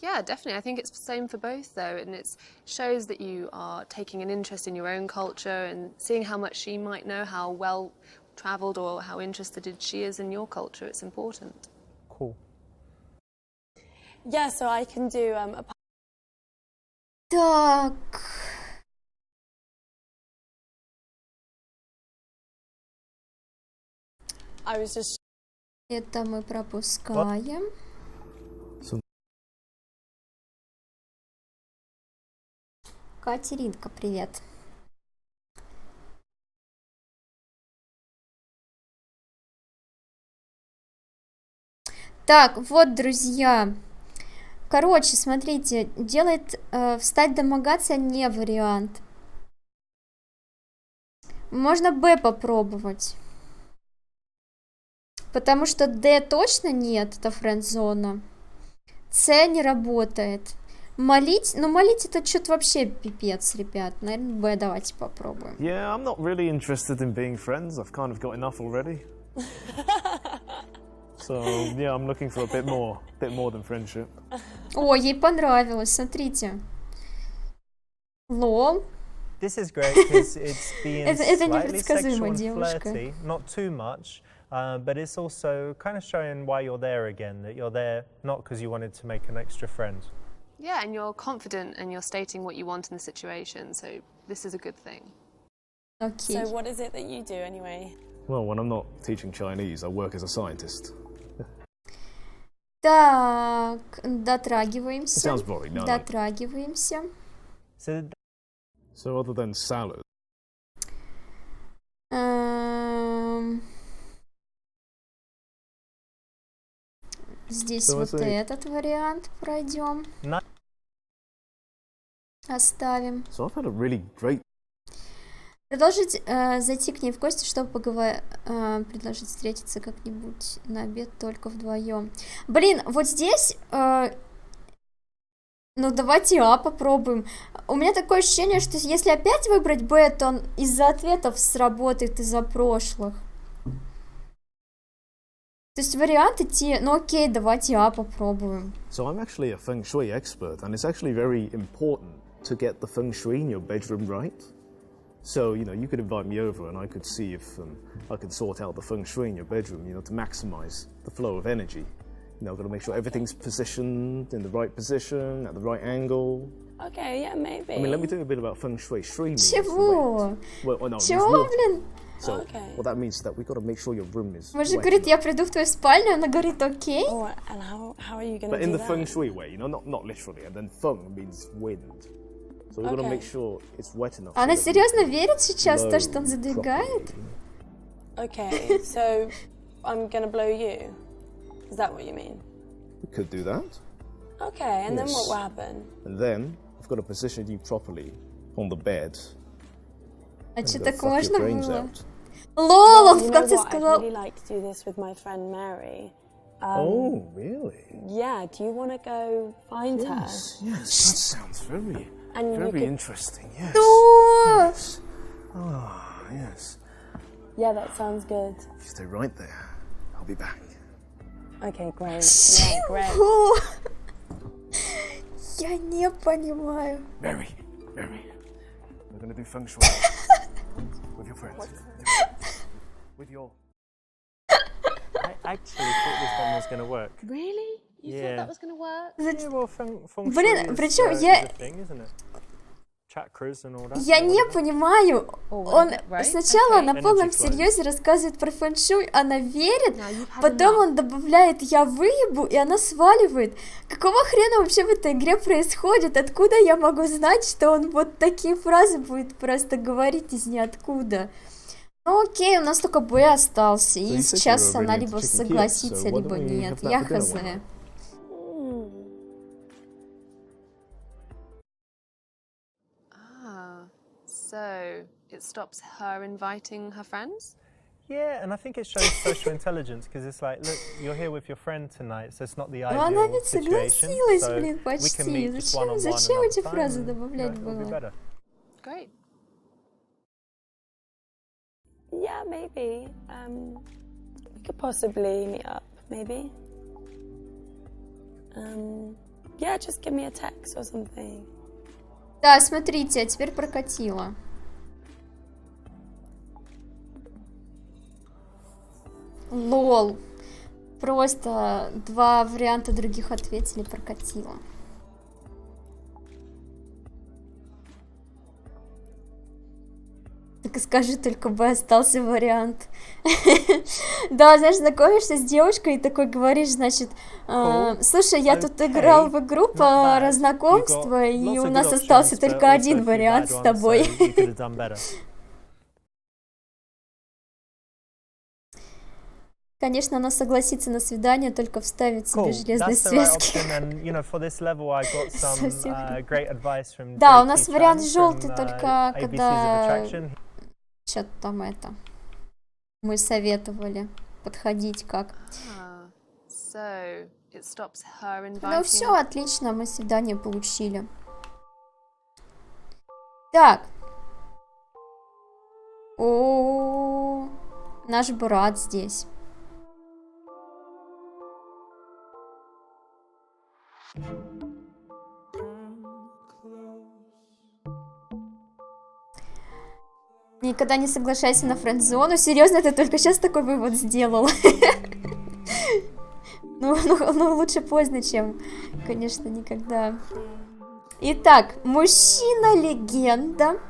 Speaker 5: Yeah, definitely. I think it's the same for both, though, and it shows that you are taking an interest in your own culture and seeing how much she might know, how well travelled or how interested she is in your culture. It's important.
Speaker 3: Cool.
Speaker 7: Yeah, so I can do a...
Speaker 1: Так.
Speaker 7: I was just...
Speaker 1: Это мы пропускаем. Катеринка, привет. Так, вот, друзья. Короче, смотрите, делает встать домогаться не вариант. Можно Б попробовать. Потому что Д точно нет, это френд-зона. С не работает. Молить? Ну, молить это что-то вообще пипец, ребят. Наверное, Б давайте попробуем.
Speaker 4: Yeah, I'm not really interested in being friends. I've kind of got enough already. So, yeah, I'm looking for a bit more than friendship.
Speaker 1: О, ей понравилось, смотрите. Лол.
Speaker 3: This is great because it's being
Speaker 1: Это
Speaker 3: slightly
Speaker 1: непредсказуемо,
Speaker 3: sexual and
Speaker 1: девушка.
Speaker 3: flirty, not too much, but it's also kind of showing why you're there again, that you're there not because you wanted to make an extra friend.
Speaker 5: Yeah, and you're confident and you're stating what you want in the situation, so this is a good thing.
Speaker 1: Окей.
Speaker 7: So what is it that you do anyway?
Speaker 4: Well, when I'm not teaching Chinese, I work as a scientist.
Speaker 1: Так,
Speaker 4: It
Speaker 1: дотрагиваемся.
Speaker 4: sounds boring, no, no.
Speaker 1: Дотрагиваемся.
Speaker 4: So other than salad,
Speaker 1: Здесь
Speaker 4: So
Speaker 1: вот
Speaker 4: it's a-
Speaker 1: этот вариант пройдем. Оставим.
Speaker 4: so I've had a really great.
Speaker 1: Продолжить зайти к ней в гости, чтобы предложить встретиться как-нибудь на обед только вдвоем. Блин, вот здесь... ну, давайте А попробуем. У меня такое ощущение, что если опять выбрать Б, то он из-за ответов сработает из-за прошлых. То есть варианты те... Ну, окей, давайте А попробуем.
Speaker 4: So I'm actually a feng shui expert, and it's actually very important to get the feng shui in your bedroom right. So, you know, you could invite me over and I could see if I could sort out the feng shui in your bedroom, you know, to maximize the flow of energy. You know, I've got to make sure everything's positioned in the right position, at the right angle.
Speaker 7: Okay, yeah, maybe.
Speaker 4: I mean, let me tell you a bit about feng shui. Shui means
Speaker 1: Чего?
Speaker 4: Well, no, it means
Speaker 1: Чего,
Speaker 4: water.
Speaker 1: блин?
Speaker 4: So, what that means is that we've got to make sure your room is
Speaker 1: Мужик
Speaker 4: wet
Speaker 1: говорит,
Speaker 4: enough.
Speaker 1: я приду в твою спальню, она говорит, окей.
Speaker 7: Oh, and how are you going to
Speaker 4: But
Speaker 7: do
Speaker 4: in the
Speaker 7: that?
Speaker 4: feng shui way, you know, not literally. And then feng means wind. So we've got to
Speaker 7: Okay.
Speaker 4: make sure it's wet enough.
Speaker 1: Она
Speaker 4: so that
Speaker 1: серьезно
Speaker 4: we can
Speaker 1: верит сейчас в то, что он
Speaker 4: blow
Speaker 1: задвигает?
Speaker 4: properly.
Speaker 7: Okay, so I'm going to blow you. Is that what you mean?
Speaker 4: We could do that.
Speaker 7: Okay, and then
Speaker 4: Yes.
Speaker 7: what will happen?
Speaker 4: And then I've got to position you properly on the bed.
Speaker 1: А что,
Speaker 4: and
Speaker 1: так
Speaker 4: fuck your
Speaker 1: можно
Speaker 4: brains
Speaker 1: было?
Speaker 4: out.
Speaker 1: Лол, он
Speaker 7: You
Speaker 1: в
Speaker 7: know
Speaker 1: конце
Speaker 7: what? I'd
Speaker 1: сказал...
Speaker 7: really like to do this with my friend Mary.
Speaker 4: Oh, really?
Speaker 7: Yeah, do you want to go find
Speaker 4: Yes, yes, that sounds very,
Speaker 7: And you
Speaker 4: very
Speaker 7: could-
Speaker 4: interesting, yes.
Speaker 1: Ну,
Speaker 4: Yes. Oh, yes.
Speaker 7: her? Yeah, that sounds good.
Speaker 4: You stay right there. I'll be back.
Speaker 7: Okay, great. Yeah, great.
Speaker 1: чего? Я не понимаю.
Speaker 4: Mary, we're going to do feng shui with your friends. With your...
Speaker 3: I actually thought this one was going to work.
Speaker 5: Really? You
Speaker 3: Yeah.
Speaker 5: thought that was going to work?
Speaker 3: Yeah, well, feng shui
Speaker 1: Блин,
Speaker 3: is,
Speaker 1: причем
Speaker 3: is
Speaker 1: я...
Speaker 3: a thing, isn't it? Chakras and all that.
Speaker 1: Я не понимаю. Он
Speaker 5: right?
Speaker 1: сначала
Speaker 5: Okay.
Speaker 1: на полном
Speaker 3: Energy flow.
Speaker 1: серьезе рассказывает про фэн-шуй, она верит,
Speaker 5: Now you've had
Speaker 1: потом
Speaker 5: enough.
Speaker 1: он добавляет «я выебу», и она сваливает. Какого хрена вообще в этой игре происходит? Откуда я могу знать, что он вот такие фразы будет просто говорить из ниоткуда? Ну окей, у нас только Б остался,
Speaker 4: So
Speaker 1: и
Speaker 4: you said you
Speaker 1: сейчас
Speaker 4: were
Speaker 1: она
Speaker 4: really
Speaker 1: либо
Speaker 4: into chicken
Speaker 1: согласится,
Speaker 4: Kiev, so why
Speaker 1: либо
Speaker 4: don't we
Speaker 1: нет.
Speaker 4: have that
Speaker 1: Я
Speaker 4: for dinner
Speaker 1: хз.
Speaker 4: one night?
Speaker 5: So it stops her inviting her friends?
Speaker 3: Yeah, and I think it shows social intelligence because it's like, look, you're here with your friend tonight, so it's not the
Speaker 1: Ну она
Speaker 3: ideal
Speaker 1: ведь
Speaker 3: situation.
Speaker 1: согласилась,
Speaker 3: So
Speaker 1: блин,
Speaker 3: we can
Speaker 1: почти.
Speaker 3: meet just one-on-one
Speaker 1: Зачем
Speaker 3: another
Speaker 1: эти
Speaker 3: time
Speaker 1: фразы
Speaker 3: and, you know,
Speaker 1: добавлять
Speaker 3: it'll be
Speaker 1: было?
Speaker 3: better.
Speaker 5: Great.
Speaker 7: Yeah, maybe. We could possibly meet up, maybe. Yeah, just give me a text or something.
Speaker 1: Да, смотрите, а теперь прокатило. Лол. Просто два варианта других ответили, прокатило. Так и скажи, только бы остался вариант. Да, знаешь, знакомишься с девушкой и такой говоришь, значит, слушай, я тут играл в игру по разнакомству, и у нас остался только один вариант с тобой. Конечно, она согласится на свидание, только вставит себе железные связки. Да, у нас вариант желтый, только когда что-то там это мы советовали подходить как. Ну все, отлично, мы свидание получили. Так. О, наш брат здесь. Никогда не соглашайся на френд-зону. Серьезно, ты только сейчас такой вывод сделал? Ну, лучше поздно, чем, конечно, никогда. Итак, мужчина-легенда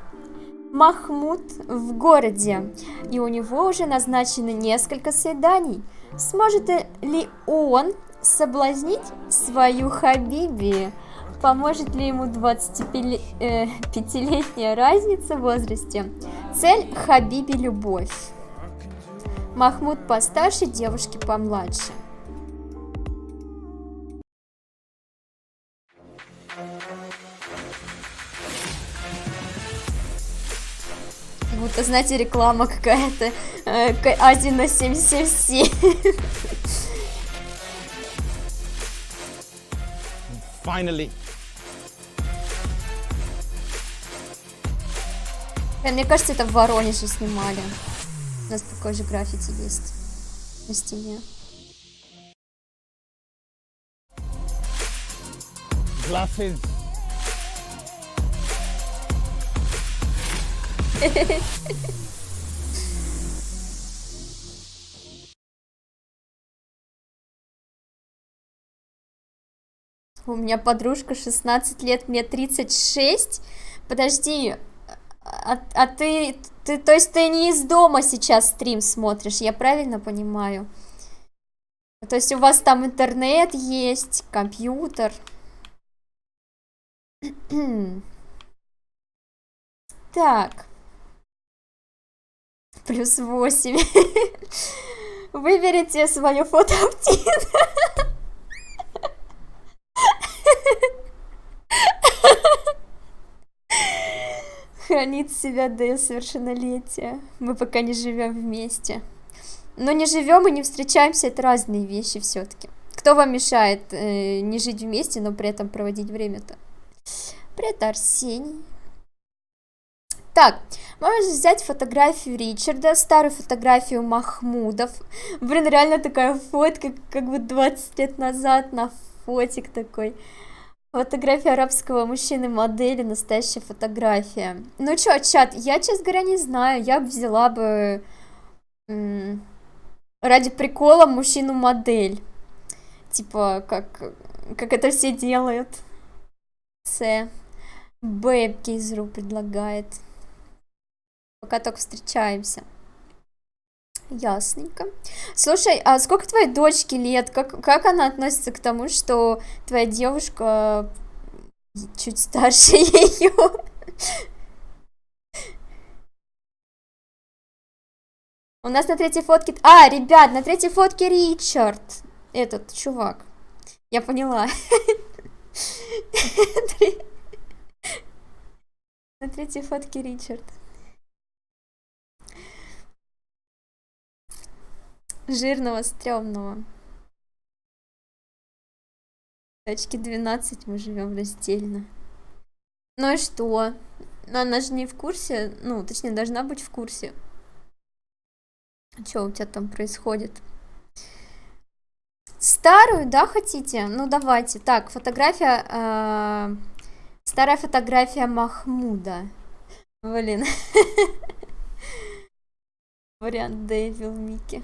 Speaker 1: Махмуд в городе, и у него уже назначено несколько свиданий. Сможет ли он соблазнить свою Хабиби? Поможет ли ему 25-летняя разница в возрасте? Цель Хабиби – любовь. Махмуд постарше, девушки помладше. Будто, знаете, реклама какая-то. 1 на 777.
Speaker 11: Finally.
Speaker 1: Мне кажется, это в Воронеже снимали. У нас такой же граффити есть на стене.
Speaker 11: Glasses.
Speaker 1: У меня подружка 16 лет, мне 36. Подожди, ты, то есть ты не из дома сейчас стрим смотришь, я правильно понимаю? То есть у вас там интернет есть, компьютер. Так. +8. Выберите свое фото в Тиндер. Хранит себя до совершеннолетия. Мы пока не живем вместе. Но не живем и не встречаемся, это разные вещи все-таки. Кто вам мешает не жить вместе, но при этом проводить время-то? Привет, Арсений. Так, можешь взять фотографию Ричарда, старую фотографию Махмудов. Блин, реально такая фотка, как бы 20 лет назад на фотик такой. Фотография арабского мужчины-модели, настоящая фотография. Ну чё, чат, я, честно говоря, не знаю. Я бы взяла бы ради прикола мужчину-модель. Типа, как это все делают. Бэбкизру предлагает. Пока только встречаемся. Ясненько. Слушай, а сколько твоей дочке лет? Как она относится к тому, что твоя девушка чуть старше ее? У нас на третьей фотке... А, ребят, на третьей фотке Ричард. Этот чувак. Я поняла. На третьей фотке Ричард. Жирного, стрёмного. Дочке 12, мы живем раздельно. Ну и что? Она же не в курсе, ну, точнее, должна быть в курсе. Что у тебя там происходит? Старую, да, хотите? Ну, давайте. Так, фотография... старая фотография Махмуда. Блин. Вариант Дэвил Микки.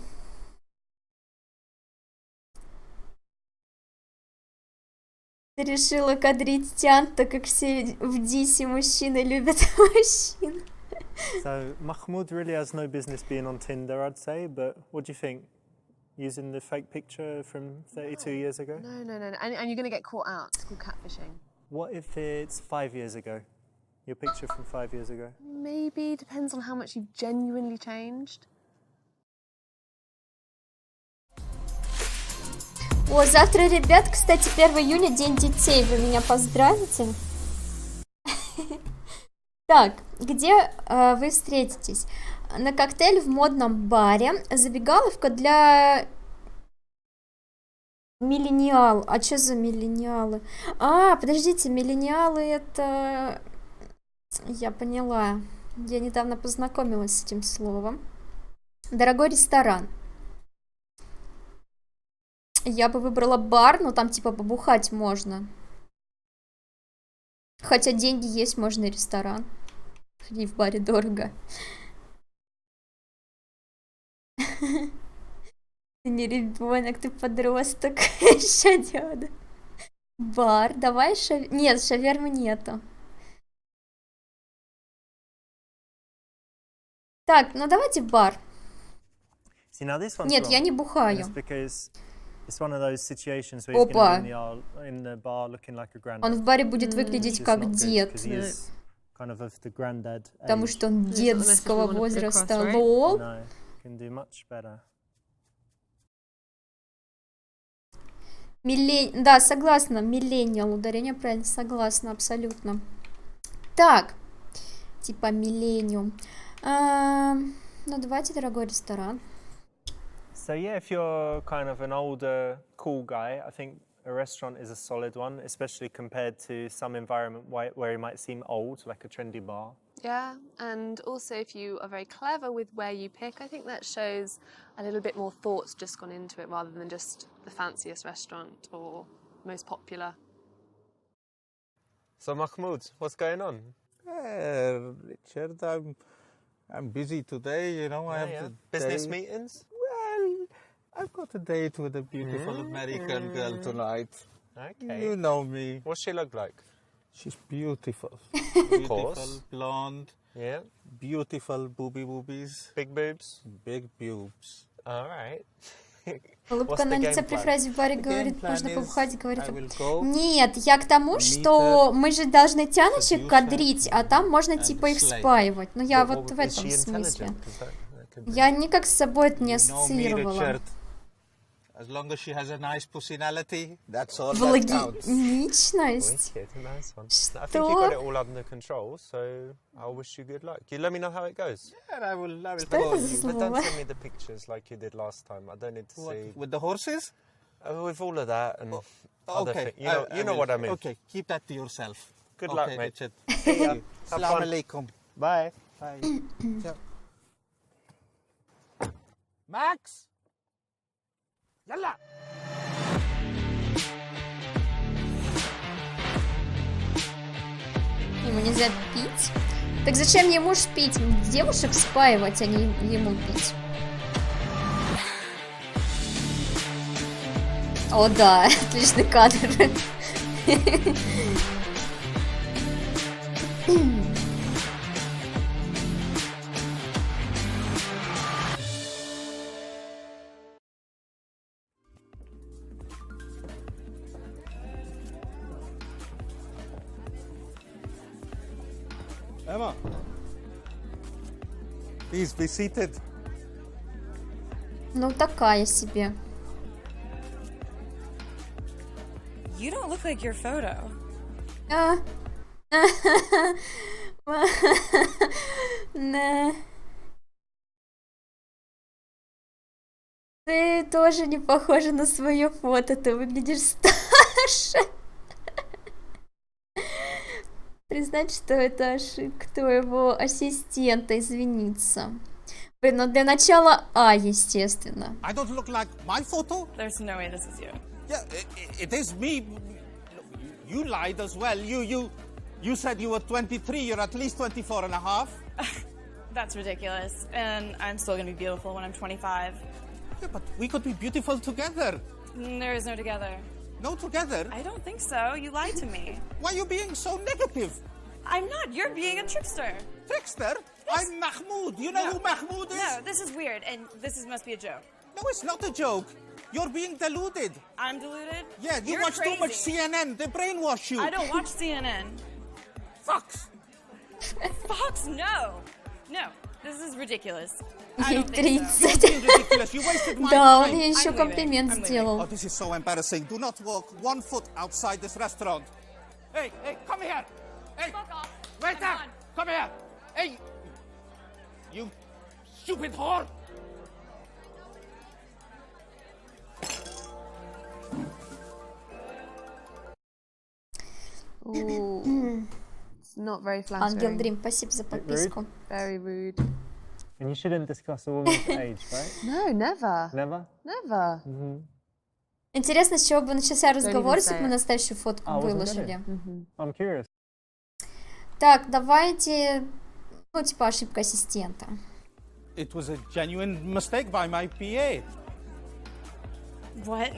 Speaker 1: Ты решила кадрить Тян, так как все в Дисе мужчины любят мужчин.
Speaker 3: So Mahmoud really has no business being on Tinder, I'd say, but what do you think? Using the fake picture from 32 years ago?
Speaker 5: No. And you're going to get caught out. It's called catfishing.
Speaker 3: What if it's 5 years ago? Your picture from 5 years ago?
Speaker 5: Maybe. Depends on how much you've genuinely changed.
Speaker 1: О, завтра, ребят, кстати, 1 июня, День детей. Вы меня поздравите? Так, где вы встретитесь? На коктейль в модном баре. Забегаловка для миллениал. А что за миллениалы? А, подождите, миллениалы это... Я поняла. Я недавно познакомилась с этим словом. Дорогой ресторан. Я бы выбрала бар, но там типа побухать можно. Хотя деньги есть, можно и ресторан. И в баре дорого. Ты не ребенок, ты подросток. Еще надо. Бар, давай Нет, шавермы нету. Так, ну давайте бар.
Speaker 3: See, now this one's
Speaker 1: Нет,
Speaker 3: wrong.
Speaker 1: я не
Speaker 3: And
Speaker 1: бухаю.
Speaker 3: it's because it's one of those situations where he's
Speaker 1: Опа.
Speaker 3: going to be in the bar looking like a granddad.
Speaker 1: Он в баре будет
Speaker 3: Which
Speaker 1: выглядеть
Speaker 3: is
Speaker 1: как
Speaker 3: not good,
Speaker 1: дед.
Speaker 3: 'cause he is kind of the granddad
Speaker 1: Потому
Speaker 3: age.
Speaker 1: что он детского возраста.
Speaker 5: right?
Speaker 1: Лол.
Speaker 3: No, can do much better.
Speaker 1: Да, согласна. Миллениал. Ударение правильно. Согласна, абсолютно. Так. Типа миллениум. Ну, давайте дорогой ресторан.
Speaker 3: So yeah, if you're kind of an older, cool guy, I think a restaurant is a solid one, especially compared to some environment where it might seem old, like a trendy bar.
Speaker 5: Yeah, and also if you are very clever with where you pick, I think that shows a little bit more thought's just gone into it rather than just the fanciest restaurant or most popular.
Speaker 12: So Mahmoud, what's going on?
Speaker 11: Richard, I'm busy today, you know. I have
Speaker 12: business meetings.
Speaker 11: Well, I've got a date with a beautiful American girl tonight.
Speaker 12: Okay.
Speaker 11: You know me.
Speaker 12: What's she look like?
Speaker 11: She's beautiful.
Speaker 12: Of course.
Speaker 11: Beautiful, blonde.
Speaker 12: Yeah.
Speaker 11: Beautiful boobies.
Speaker 12: Big boobs.
Speaker 11: Big boobs.
Speaker 12: All right.
Speaker 1: Улыбка на лице при фразе в баре говорит, можно побухать, говорит.
Speaker 11: Go.
Speaker 1: Нет, я к тому, что мы же должны тяночек кадрить, а там можно типа их спаивать. Ну я вот в этом смысле. Я никак с собой это не ассоциировала.
Speaker 11: As long as she has a nice personality, that's all that counts.
Speaker 1: Логичность.
Speaker 12: I think you got it all under control, so I wish you good luck. You let me know how it goes.
Speaker 11: Yeah, I will
Speaker 1: Что это за
Speaker 11: you.
Speaker 12: But don't
Speaker 1: слово?
Speaker 12: send me the pictures like you did last time. I don't need to see.
Speaker 11: With the horses?
Speaker 12: With all of that and other
Speaker 11: Okay.
Speaker 12: things. You know what I mean.
Speaker 11: Okay, keep that to yourself.
Speaker 12: Good luck,
Speaker 11: okay,
Speaker 12: mate.
Speaker 11: Richard.
Speaker 12: See ya. Have
Speaker 11: Assalamu
Speaker 12: fun.
Speaker 11: alaikum.
Speaker 12: Bye.
Speaker 11: Bye. Ciao. Max! Yalla!
Speaker 1: Ему нельзя пить? Так зачем ему ж пить? Девушек спаивать, а не ему пить. О да, отличный кадр.
Speaker 11: Emma, please be seated.
Speaker 1: Ну такая себе.
Speaker 8: You don't look like your photo.
Speaker 1: Да. Ты тоже не похожа на свое фото, ты выглядишь старше. Признать, что это ошибка твоего ассистента, извиниться. Блин, ну для начала естественно.
Speaker 11: I don't look like my photo?
Speaker 8: There's no way this is you.
Speaker 11: Yeah, it is me. You lied as well. You said you were 23. You're at least 24 and a half.
Speaker 8: That's ridiculous. And I'm still gonna be beautiful when I'm 25.
Speaker 11: Yeah, but we could be beautiful together.
Speaker 8: There is no together.
Speaker 11: No together?
Speaker 8: I don't think so. You lied to me.
Speaker 11: Why are you being so negative?
Speaker 8: I'm not. You're being a trickster.
Speaker 11: Trickster? I'm Mahmoud. You know who Mahmoud is?
Speaker 8: No, this is weird, and must be a joke.
Speaker 11: No, it's not a joke. You're being deluded.
Speaker 8: I'm deluded?
Speaker 11: Yeah, you
Speaker 8: You're
Speaker 11: watch too much
Speaker 8: crazy.
Speaker 11: CNN. They brainwash you.
Speaker 8: I don't watch CNN.
Speaker 11: Fox.
Speaker 8: Fox, no. No, this is ridiculous.
Speaker 1: Ей 30.
Speaker 11: Ridiculous. You wasted my
Speaker 1: Да, он
Speaker 11: time.
Speaker 1: ей еще
Speaker 8: I'm leaving.
Speaker 1: комплимент
Speaker 8: I'm leaving.
Speaker 1: сделал.
Speaker 11: Oh, this is so embarrassing. Do not walk 1 foot outside this restaurant. Hey, come here. Hey,
Speaker 8: Fuck off.
Speaker 11: right
Speaker 8: I'm
Speaker 11: there.
Speaker 8: gone.
Speaker 11: Come here. Hey, you stupid whore.
Speaker 5: It's not very flattering.
Speaker 1: Ангел Дрим, спасибо за подписку.
Speaker 5: Very rude.
Speaker 3: And you shouldn't discuss a woman's age, right?
Speaker 5: No, never.
Speaker 3: Never?
Speaker 5: Never.
Speaker 1: Интересно, с чего бы начался разговор,
Speaker 5: even
Speaker 1: если
Speaker 5: say
Speaker 1: бы мы
Speaker 5: it.
Speaker 1: настоящую фотку
Speaker 3: wasn't
Speaker 1: выложили.
Speaker 3: I'm curious.
Speaker 1: Так, давайте, ну, типа ошибка ассистента.
Speaker 11: it was a genuine mistake by my PA.
Speaker 8: What?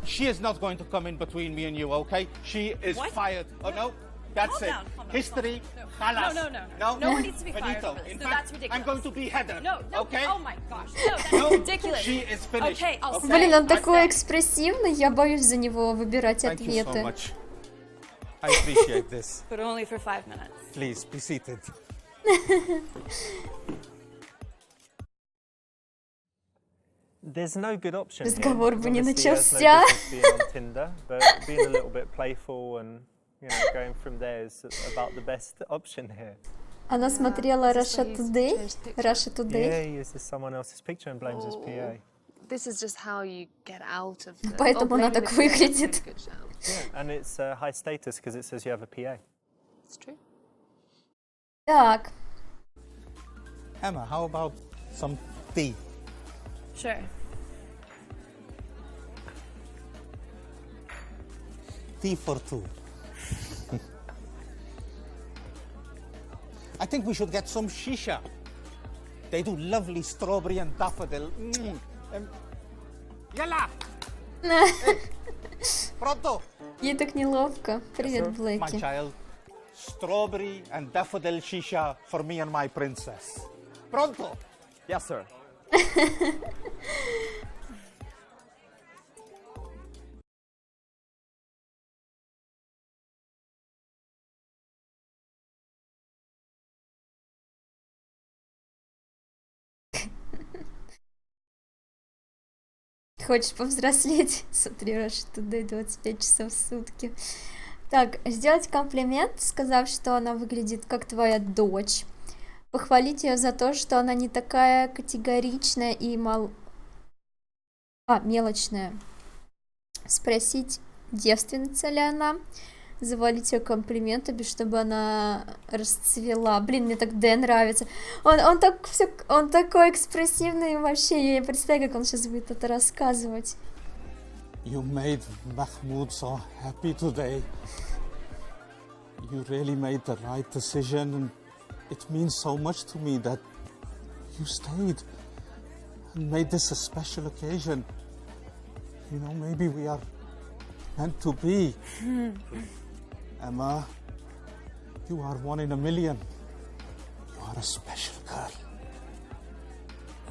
Speaker 11: She is not going to come in between me and you, okay? She is
Speaker 8: What?
Speaker 11: fired. Oh no, that's
Speaker 8: Calm
Speaker 11: it.
Speaker 8: down, calm down,
Speaker 11: History.
Speaker 8: calm down.
Speaker 11: Khalas.
Speaker 8: No. No one needs to be fired
Speaker 11: Finito.
Speaker 8: over this.
Speaker 11: In
Speaker 8: No,
Speaker 11: fact,
Speaker 8: that's ridiculous.
Speaker 11: I'm going to behead her.
Speaker 8: No,
Speaker 11: Okay?
Speaker 8: Oh my gosh. No, that's ridiculous.
Speaker 11: She is finished.
Speaker 8: Okay, I'll
Speaker 11: Okay?
Speaker 1: Блин, он
Speaker 8: stay.
Speaker 1: такой экспрессивный, я боюсь за него выбирать
Speaker 11: Thank you so
Speaker 1: ответы.
Speaker 11: much. I appreciate this.
Speaker 8: But only for 5 minutes.
Speaker 11: Please be seated.
Speaker 3: There's no good option here.
Speaker 1: Разговор бы не
Speaker 3: Obviously, there's no
Speaker 1: начался.
Speaker 3: business being on Tinder, but being a little bit playful and going from there is about the best option here.
Speaker 1: Она смотрела Russia Today. Russia
Speaker 3: Yeah,
Speaker 1: Today.
Speaker 3: he uses someone else's picture and blames his PA.
Speaker 5: This is just how you get out of the...
Speaker 1: Поэтому она
Speaker 5: blaming
Speaker 1: так
Speaker 5: the PA, that's
Speaker 1: выглядит.
Speaker 5: a good shout.
Speaker 3: Yeah, and it's high status because it says you have a PA.
Speaker 5: It's true.
Speaker 1: Так,
Speaker 11: Emma, how about some tea?
Speaker 8: Sure.
Speaker 11: Tea for two. I think we should get some shisha. They do lovely strawberry and daffodil. Yalla! Hey, pronto!
Speaker 1: ей так неловко. Привет,
Speaker 11: My
Speaker 1: Блэки.
Speaker 11: child, strawberry and daffodil shisha for me and my princess. Pronto!
Speaker 13: Yes, sir.
Speaker 1: Хочешь повзрослеть? Смотри, Russia Today 25 часов в сутки. Так, сделать комплимент, сказав, что она выглядит как твоя дочь. Похвалить ее за то, что она не такая категоричная и мелочная. Спросить, девственница ли она. Завалить ее комплиментами, чтобы она расцвела. Блин, мне так Дэн нравится. Он такой экспрессивный вообще. Я не представляю, как он сейчас будет это рассказывать.
Speaker 11: You made Mahmoud so happy today. You really made the right decision, and it means so much to me that you stayed and made this a special occasion. You know, maybe we are meant to be. Emma, you are one in a million. You are a special girl.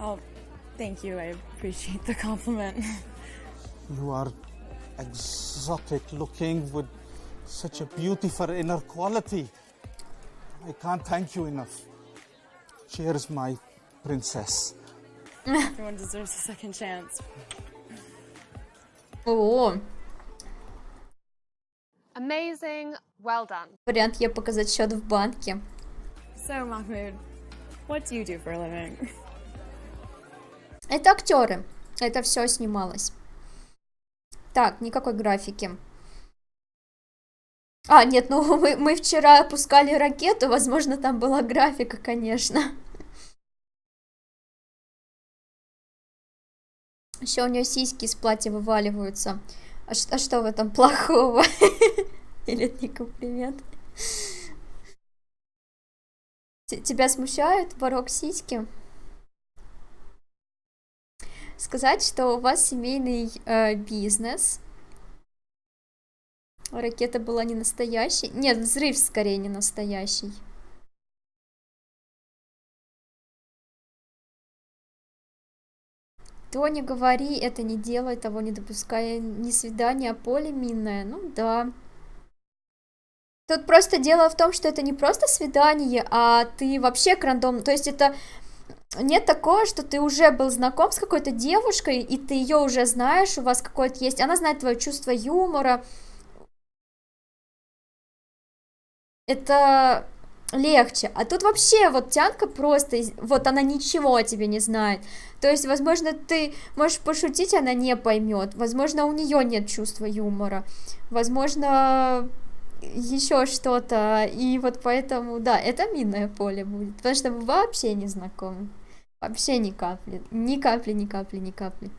Speaker 8: Oh, thank you. I appreciate the compliment.
Speaker 11: You are exotic looking with such a beautiful inner quality. I can't thank you enough. Cheers, my princess.
Speaker 8: Everyone deserves a second chance.
Speaker 1: О,
Speaker 5: Amazing. Well done.
Speaker 1: вариант ей показать счет в банке.
Speaker 8: So, Mahmoud, what do you do for a living?
Speaker 1: Это актеры. Это все снималось. Так, никакой графики. Нет, ну мы вчера пускали ракету, возможно, там была графика, конечно. Еще у нее сиськи из платья вываливаются. А что в этом плохого? Или это не комплимент? Тебя смущают ворок сиськи? Сказать, что у вас семейный бизнес. Ракета была не настоящей. Нет, взрыв скорее не настоящий. То не говори, это не делай, того не допускай. Не свидание, а поле минное. Ну да. Тут просто дело в том, что это не просто свидание, а ты вообще к рандому. То есть это... Нет такого, что ты уже был знаком с какой-то девушкой, и ты ее уже знаешь, у вас какое-то есть... Она знает твое чувство юмора. Это легче. А тут вообще вот тянка просто... Вот она ничего о тебе не знает. То есть, возможно, ты можешь пошутить, она не поймет. Возможно, у нее нет чувства юмора. Возможно... еще что-то, и вот поэтому, да, это минное поле будет, потому что мы вообще не знакомы, вообще ни капли, ни капли, ни капли, ни капли.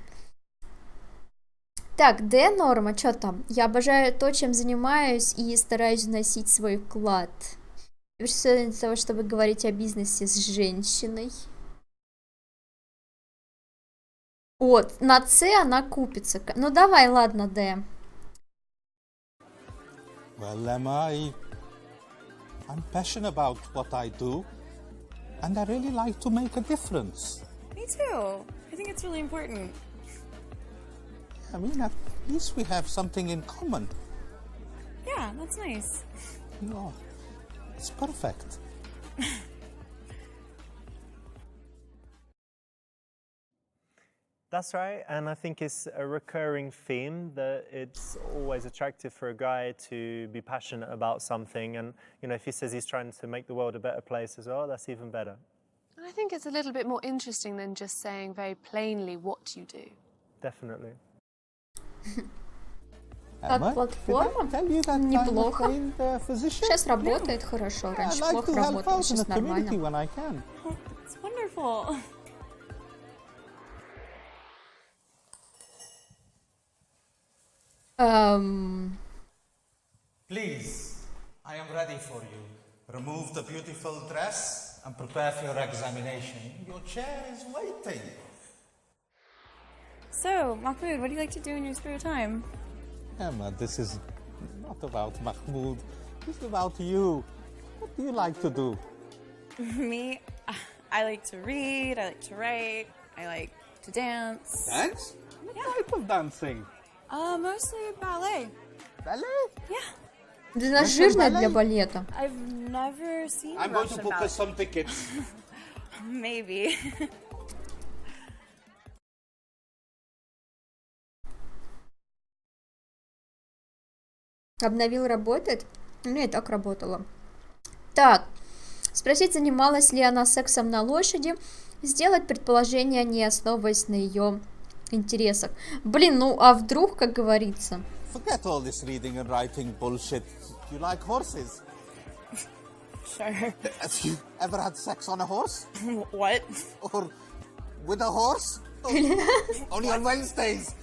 Speaker 1: Так, Д норма, что там? Я обожаю то, чем занимаюсь, и стараюсь вносить свой вклад. Все для того, чтобы говорить о бизнесе с женщиной. Вот, на С она купится. Ну давай, ладно, Д.
Speaker 11: Well, Emma, I'm passionate about what I do, and I really like to make a difference.
Speaker 8: Me too. I think it's really important.
Speaker 11: I mean, at least we have something in common.
Speaker 8: Yeah, that's nice.
Speaker 11: No, it's perfect.
Speaker 3: That's right, and I think it's a recurring theme that it's always attractive for a guy to be passionate about something, and you know, if he says he's trying to make the world a better place as well, that's even better.
Speaker 5: I think it's a little bit more interesting than just saying very plainly what you do.
Speaker 3: Definitely.
Speaker 1: Как платформа неплохо. Сейчас работает хорошо, раньше плохо работало, сейчас нормально.
Speaker 8: It's wonderful.
Speaker 11: Please, I am ready for you. Remove the beautiful dress and prepare for your examination. Your chair is waiting.
Speaker 8: So, Mahmoud, what do you like to do in your spare time?
Speaker 11: Emma, this is not about Mahmoud. This is about you. What do you like to do?
Speaker 8: Me? I like to read, I like to write, I like to dance.
Speaker 11: Dance? What type of dancing?
Speaker 8: Mostly ballet.
Speaker 11: Ballet?
Speaker 8: Yeah.
Speaker 1: Да она жирная для балета.
Speaker 8: I've never seen
Speaker 11: I'm going to
Speaker 8: Russian
Speaker 11: book
Speaker 8: ballet.
Speaker 11: us some tickets.
Speaker 8: Maybe.
Speaker 1: Обновил, работает? У меня и так работало. Так, спросить, занималась ли она сексом на лошади, сделать предположение, не основываясь на ее интересах. Блин, ну а вдруг, как говорится?
Speaker 11: Forget all this reading and writing bullshit. You like horses?
Speaker 8: Sure.
Speaker 11: Have you ever had sex on a horse?
Speaker 8: What?
Speaker 11: Or with a horse? Only on Wednesdays.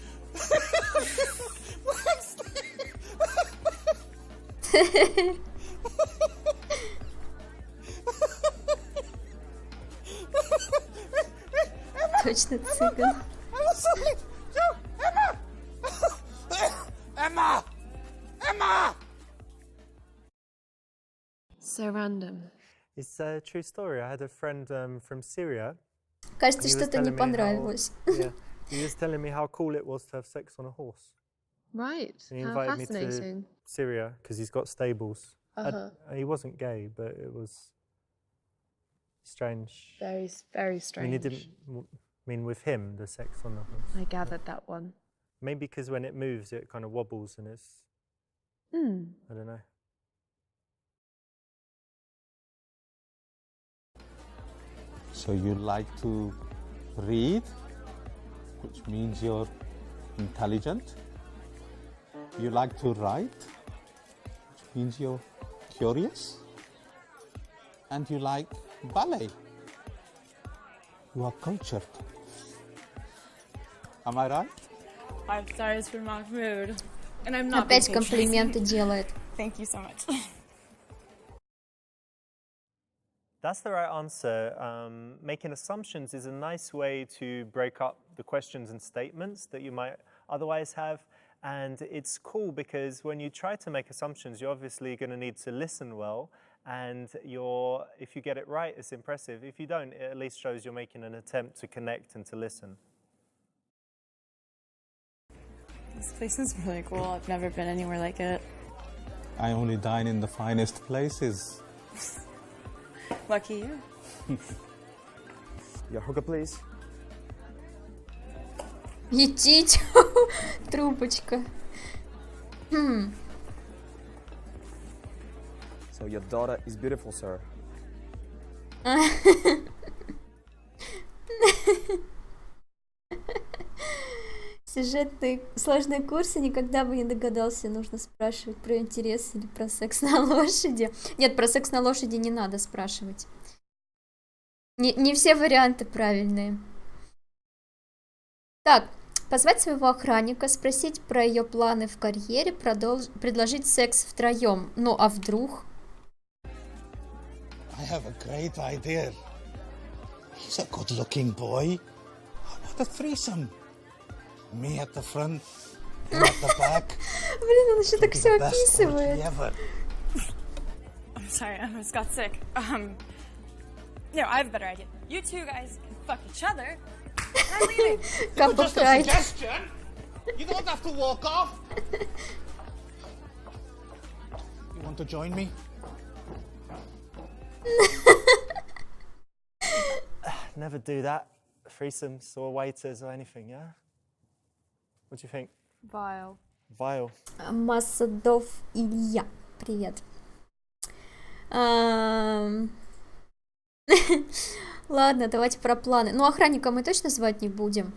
Speaker 1: Точно цыган.
Speaker 11: Emma! Emma!
Speaker 5: So random.
Speaker 3: It's a true story. I had a friend from Syria.
Speaker 1: Кажется,
Speaker 3: and he was
Speaker 1: что-то не
Speaker 3: telling me how-
Speaker 1: понравилось.
Speaker 3: Yeah, he was telling me how cool it was to have sex on a horse.
Speaker 5: Right.
Speaker 3: And he
Speaker 5: How
Speaker 3: invited me to
Speaker 5: fascinating.
Speaker 3: Syria because he's got stables.
Speaker 5: Uh-huh.
Speaker 3: He wasn't gay, but it was strange.
Speaker 5: Very, very
Speaker 3: I
Speaker 5: strange.
Speaker 3: mean, he didn't. I mean, with him, the sex on the horse.
Speaker 5: I gathered that one.
Speaker 3: Maybe because when it moves, it kind of wobbles and it's.
Speaker 5: Hmm.
Speaker 3: I don't know.
Speaker 11: So you like to read, which means you're intelligent. You like to write, which means you're curious. And you like ballet. You are cultured. Am I right?
Speaker 8: 5 stars for Mahmoud. And I'm not
Speaker 1: Опять
Speaker 8: being
Speaker 1: комплименты делает.
Speaker 8: Thank you so much.
Speaker 3: That's the right answer. Making assumptions is a nice way to break up the questions and statements that you might otherwise have. And it's cool because when you try to make assumptions, you're obviously going to need to listen well. And if you get it right, it's impressive. If you don't, it at least shows you're making an attempt to connect and to listen.
Speaker 8: This place is really cool. I've never been anywhere like it.
Speaker 11: I only dine in the finest places.
Speaker 8: Lucky you.
Speaker 10: Your hooker, please.
Speaker 1: Етить. Трубочка.
Speaker 10: So your daughter is beautiful, sir.
Speaker 1: Сюжетные сложные курсы, никогда бы не догадался, нужно спрашивать про интерес или про секс на лошади. Нет, про секс на лошади не надо спрашивать. Не все варианты правильные. Так, позвать своего охранника, спросить про ее планы в карьере, предложить секс втроем. Ну, а вдруг?
Speaker 11: I have a great idea. He's a good-looking boy. How about a threesome? Me at the front, him at the back.
Speaker 1: Блин, он еще так все описывает.
Speaker 8: I'm sorry, I almost got sick. No, I have a better idea. You two guys can fuck each other. I'm leaving.
Speaker 11: Just a suggestion. You don't have to walk off. You want to join me?
Speaker 3: Never do that. Threesomes or waiters or anything, yeah? What do you think?
Speaker 5: Vile.
Speaker 3: Vile.
Speaker 1: Масадов Илья. Привет. Ладно, давайте про планы. Ну, охранника мы точно звать не будем.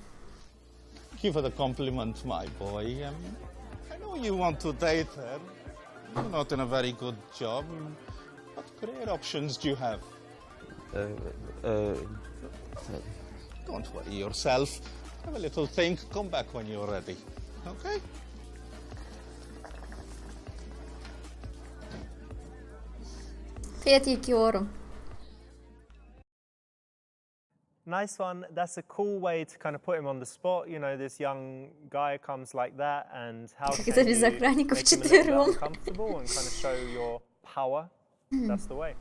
Speaker 11: Thank you for the compliment, my boy. I know you want to date her. You're not in a very good job. What career options do you have? Don't worry yourself. Have a little think. Come back when you're ready. Okay?
Speaker 1: Привет, Юкиору.
Speaker 3: Nice one. That's a cool way to kind of put him on the spot. You know, this young guy comes like that, and how can
Speaker 1: Это без
Speaker 3: you
Speaker 1: охранников
Speaker 3: make him a little bit
Speaker 1: вчетвером.
Speaker 3: uncomfortable and kind of show your power? That's the way.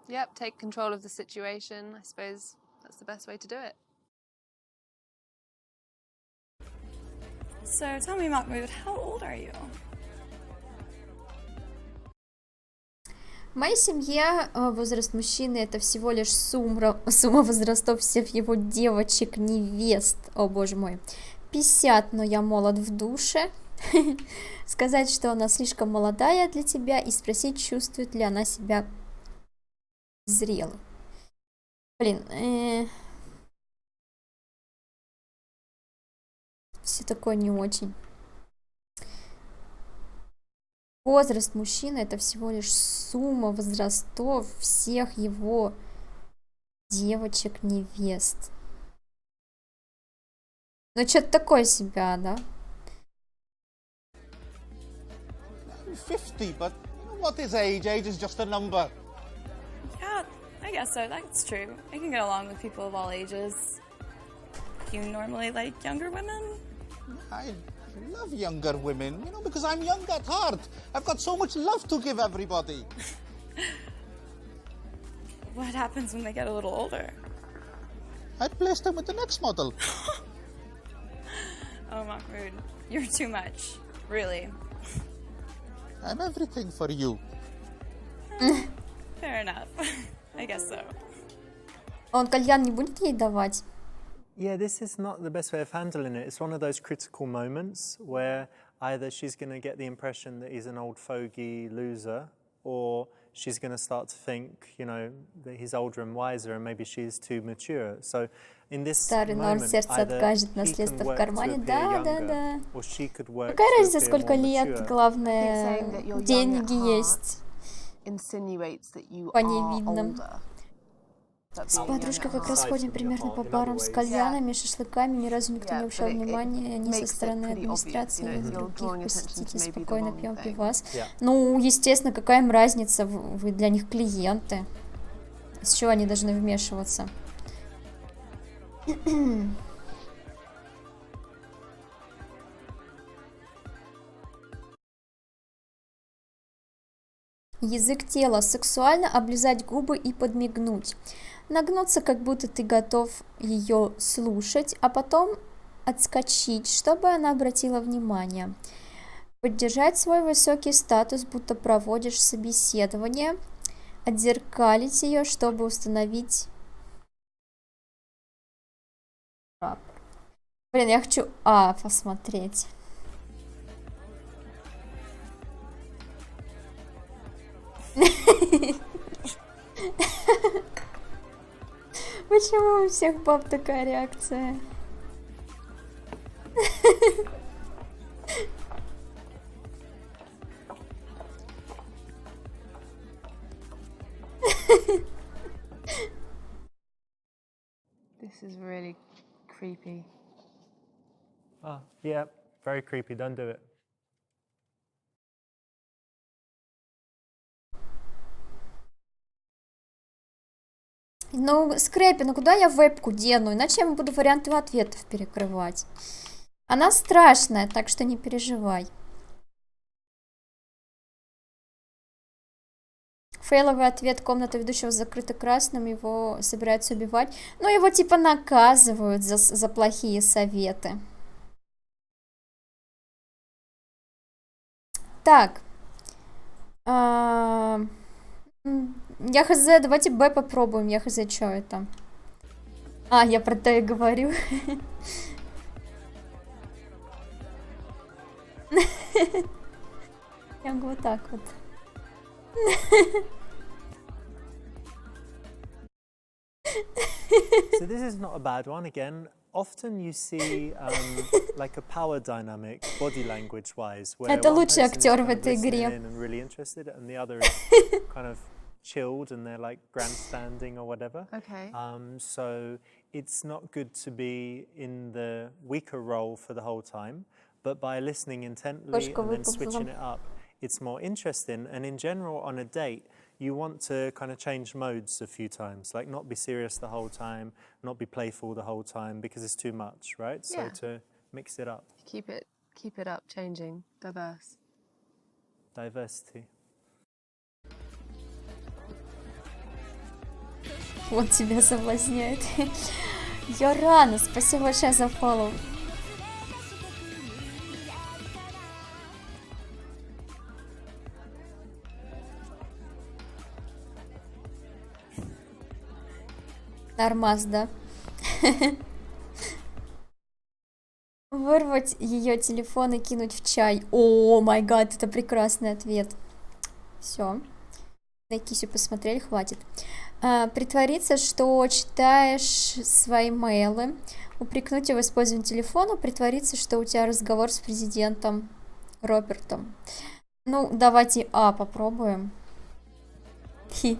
Speaker 5: Yep, take control of the situation. I suppose that's the best way to do it.
Speaker 8: So tell me, Mahmoud, how old are you?
Speaker 1: В моей семье возраст мужчины это всего лишь сумма возрастов всех его девочек, невест. О боже мой. 50, но я молод в душе. Сказать, что она слишком молодая для тебя, и спросить, чувствует ли она себя зрелой. Блин, все такое не очень. Возраст мужчины это всего лишь сумма возрастов всех его девочек, невест. Ну, что-то такое себя, да?
Speaker 11: 50, but what is age? Age is just a number.
Speaker 8: Yeah, I guess so. That's true. I can get along with people of all ages. Do you normally like younger women?
Speaker 11: I love younger women, you know, because I'm young at heart. I've got so much love to give everybody.
Speaker 8: What happens when they get a little older?
Speaker 11: I'd place them with the next model.
Speaker 8: Oh, Mahmoud, you're too much. Really.
Speaker 11: I'm everything for you.
Speaker 8: Fair enough. I guess so.
Speaker 1: Он кальян не будет ей давать?
Speaker 3: Yeah, this is not the best way of handling it. It's one of those critical moments where either she's going to get the impression that he's an old fogey loser, or she's going to start to think, you know, that he's older and wiser and maybe she's too mature. So in this
Speaker 1: Старый норм
Speaker 3: moment,
Speaker 1: сердце
Speaker 3: either
Speaker 1: откажет,
Speaker 3: he
Speaker 1: наследство
Speaker 3: can
Speaker 1: в
Speaker 3: work
Speaker 1: кармане.
Speaker 3: to appear
Speaker 1: Да, да,
Speaker 3: younger,
Speaker 1: да.
Speaker 3: or she could work
Speaker 1: Какая
Speaker 3: to
Speaker 1: разница,
Speaker 3: appear
Speaker 1: сколько
Speaker 3: more
Speaker 1: лет?
Speaker 3: mature.
Speaker 1: Главное, деньги есть. По невидным. С подружкой как раз ходим примерно по барам с кальянами, шашлыками, ни разу никто не обращал внимания ни со стороны администрации, ни других. Посетите, спокойно пьем пивас. Ну, естественно, какая им разница, вы для них клиенты. С чего они должны вмешиваться? Язык тела. Сексуально облизать губы и подмигнуть. Нагнуться, как будто ты готов ее слушать, а потом отскочить, чтобы она обратила внимание. Поддержать свой высокий статус, будто проводишь собеседование. Отзеркалить ее, чтобы установить... Блин, я хочу посмотреть. Почему у всех баб такая реакция?
Speaker 5: This is really creepy.
Speaker 3: Oh, yeah, very creepy. Don't do it.
Speaker 1: Ну, Скрэппи, ну куда я вебку дену? Иначе я буду варианты ответов перекрывать. Она страшная, так что не переживай. Фейловый ответ: комната ведущего закрыта красным, его собираются убивать. Ну, его типа наказывают за плохие советы. Так. Я хз, давайте Б попробуем. Я хз, что это? А, я про то и говорю. Я могу вот так вот.
Speaker 3: So this is not a bad one. Again, often you see like a power dynamic, body language-wise, where
Speaker 1: Это
Speaker 3: one
Speaker 1: лучший
Speaker 3: person is
Speaker 1: актер в
Speaker 3: kind of
Speaker 1: этой игре.
Speaker 3: listening in and really interested, and the other is kind of chilled and they're like grandstanding or whatever.
Speaker 5: Okay.
Speaker 3: So it's not good to be in the weaker role for the whole time, but by listening intently and then switching it up, it's more interesting. And in general, on a date, you want to kind of change modes a few times, like not be serious the whole time, not be playful the whole time, because it's too much, right?
Speaker 5: Yeah.
Speaker 3: So to mix it up.
Speaker 5: Keep it up, changing, diverse.
Speaker 3: Diversity.
Speaker 1: Вот тебя соблазняет. Я рано, спасибо большое за фоллоу. Нормас, да? Вырвать ее телефон и кинуть в чай. О, май гад, это прекрасный ответ. Все. На кисю посмотрели, хватит. Притвориться, что читаешь свои мейлы. Упрекнуть его в использовании телефона. Притвориться, что у тебя разговор с президентом Робертом. Ну, давайте А попробуем. Хи.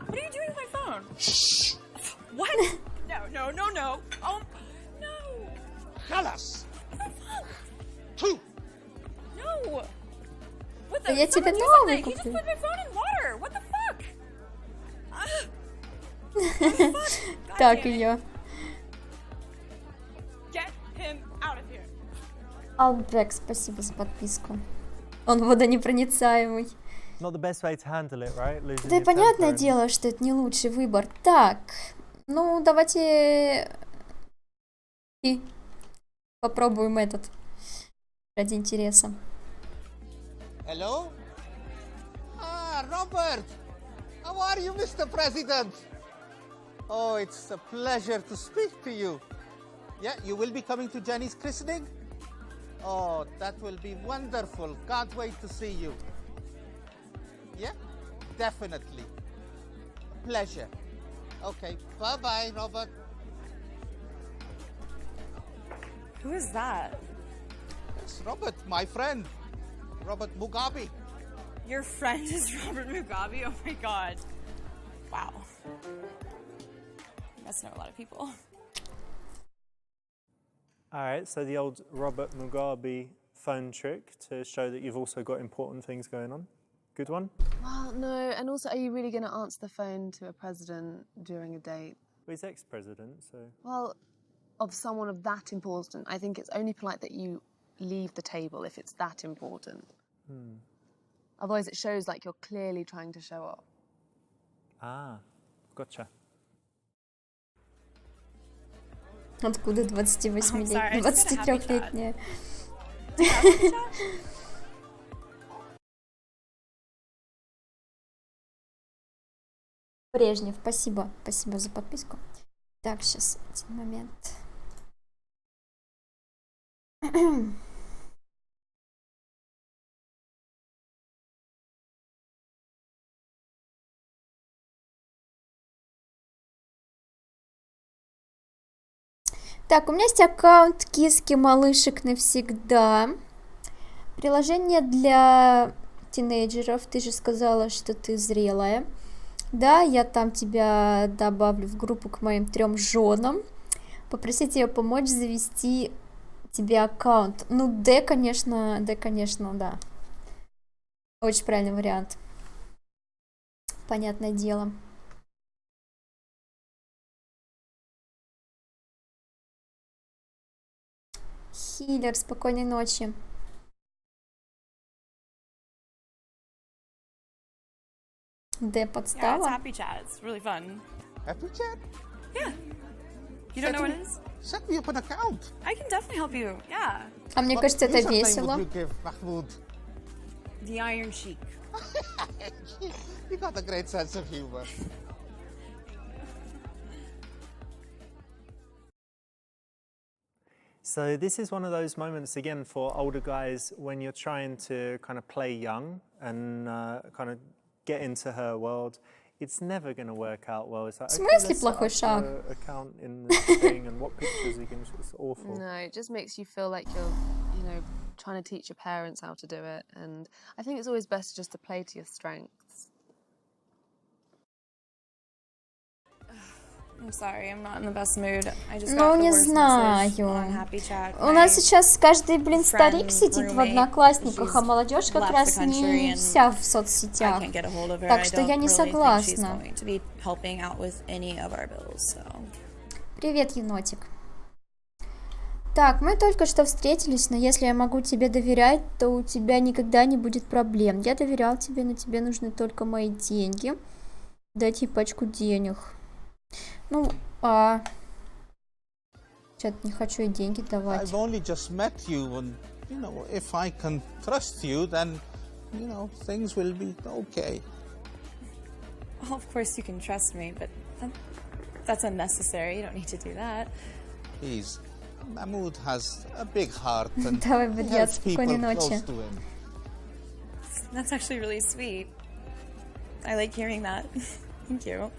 Speaker 8: What are you doing with my phone? Shh. What? No. No.
Speaker 13: Halas. Two.
Speaker 8: No. What
Speaker 1: Я
Speaker 8: the?
Speaker 1: тебе
Speaker 8: Someone do
Speaker 1: новый
Speaker 8: something. He just
Speaker 1: куплю.
Speaker 8: put my phone in water. What the fuck? What the fuck? God
Speaker 1: Так
Speaker 8: damn it.
Speaker 1: ее.
Speaker 8: Get him out of here.
Speaker 1: Албрек, спасибо за подписку. Он водонепроницаемый.
Speaker 3: Not the best way to handle it, right? Losing
Speaker 1: Да и
Speaker 3: your
Speaker 1: понятное
Speaker 3: temper and-
Speaker 1: дело, что это не лучший выбор. Так, ну давайте и попробуем этот ради интереса.
Speaker 13: Hello? Robert! How are you, Mr. President? Oh, it's a pleasure to speak to you. Yeah, you will be coming to Jenny's christening? Oh, that will be wonderful. Can't wait to see you. Yeah, definitely. Pleasure. Okay, bye-bye, Robert.
Speaker 8: Who is that?
Speaker 13: It's Robert, my friend. Robert Mugabe.
Speaker 8: Your friend is Robert Mugabe? Oh my god. Wow. You must know a lot of people.
Speaker 3: All right, so the old Robert Mugabe phone trick to show that you've also got important things going on. Good one?
Speaker 5: Well, no, and also, are you really going to answer the phone to a president during a date?
Speaker 3: Well, he's ex-president, so...
Speaker 5: Well, of someone of that important, I think it's only polite that you leave the table if it's that important. Otherwise, it shows like you're clearly trying to show up.
Speaker 3: Ah, gotcha.
Speaker 1: Откуда 28-летняя, 23-летняя? Брежнев, спасибо. Спасибо за подписку. Так, сейчас, один момент. Так, у меня есть аккаунт киски малышек навсегда. Приложение для тинейджеров. Ты же сказала, что ты зрелая. Да, я там тебя добавлю в группу к моим 3 женам. Попросить ее помочь завести тебе аккаунт. Ну, D, конечно, да. Очень правильный вариант. Понятное дело. Хиллер, спокойной ночи. D подстава.
Speaker 8: Yeah, it's happy chat. It's really fun.
Speaker 13: Happy chat?
Speaker 8: Yeah. You don't know what it is?
Speaker 13: Set me up an account.
Speaker 8: I can definitely help you. Yeah.
Speaker 1: А мне кажется, это весело.
Speaker 13: Would you give Mahmoud?
Speaker 8: The Iron Sheik.
Speaker 13: You got a great sense of humor.
Speaker 3: So this is one of those moments, again, for older guys when you're trying to kind of play young and kind of get into her world. It's never going to work out well. It's like,
Speaker 1: В смысле плохой
Speaker 3: let's
Speaker 1: шаг?
Speaker 3: set up the account in the thing and what pictures you can. It's awful.
Speaker 5: No, it just makes you feel like you're, you know, trying to teach your parents how to do it. And I think it's always best just to play to your strengths.
Speaker 8: I'm sorry, I'm not in the best mood. I just
Speaker 1: Ну,
Speaker 8: got the
Speaker 1: не
Speaker 8: worst message
Speaker 1: знаю.
Speaker 8: on Happy Chat.
Speaker 1: У нас сейчас каждый, блин, старик
Speaker 8: friend,
Speaker 1: сидит в
Speaker 8: roommate,
Speaker 1: Одноклассниках, а
Speaker 8: she's
Speaker 1: молодежь как
Speaker 8: left
Speaker 1: раз
Speaker 8: the country
Speaker 1: не
Speaker 8: and
Speaker 1: вся в
Speaker 8: I
Speaker 1: соцсетях.
Speaker 8: can't get a hold of her.
Speaker 1: Так
Speaker 8: I
Speaker 1: что я
Speaker 8: don't
Speaker 1: не
Speaker 8: really think she's
Speaker 1: согласна.
Speaker 8: going to be helping out with any of our bills, so.
Speaker 1: Привет, енотик. Так, мы только что встретились, но если я могу тебе доверять, то у тебя никогда не будет проблем. Я доверял тебе, но тебе нужны только мои деньги. Дайте пачку денег. Ну, что-то не хочу и деньги давать.
Speaker 11: I've only just met you, and you know, if I can trust you, then you know things will be okay.
Speaker 8: Well, of course you can trust me, but that's unnecessary. You don't need to do that.
Speaker 11: Please, Mahmoud has a big heart, and
Speaker 1: Давай,
Speaker 11: he
Speaker 1: Бадьят,
Speaker 11: helps people
Speaker 1: спокойной
Speaker 11: close
Speaker 1: ночи.
Speaker 11: to him.
Speaker 8: That's actually really sweet. I like hearing that. Thank you.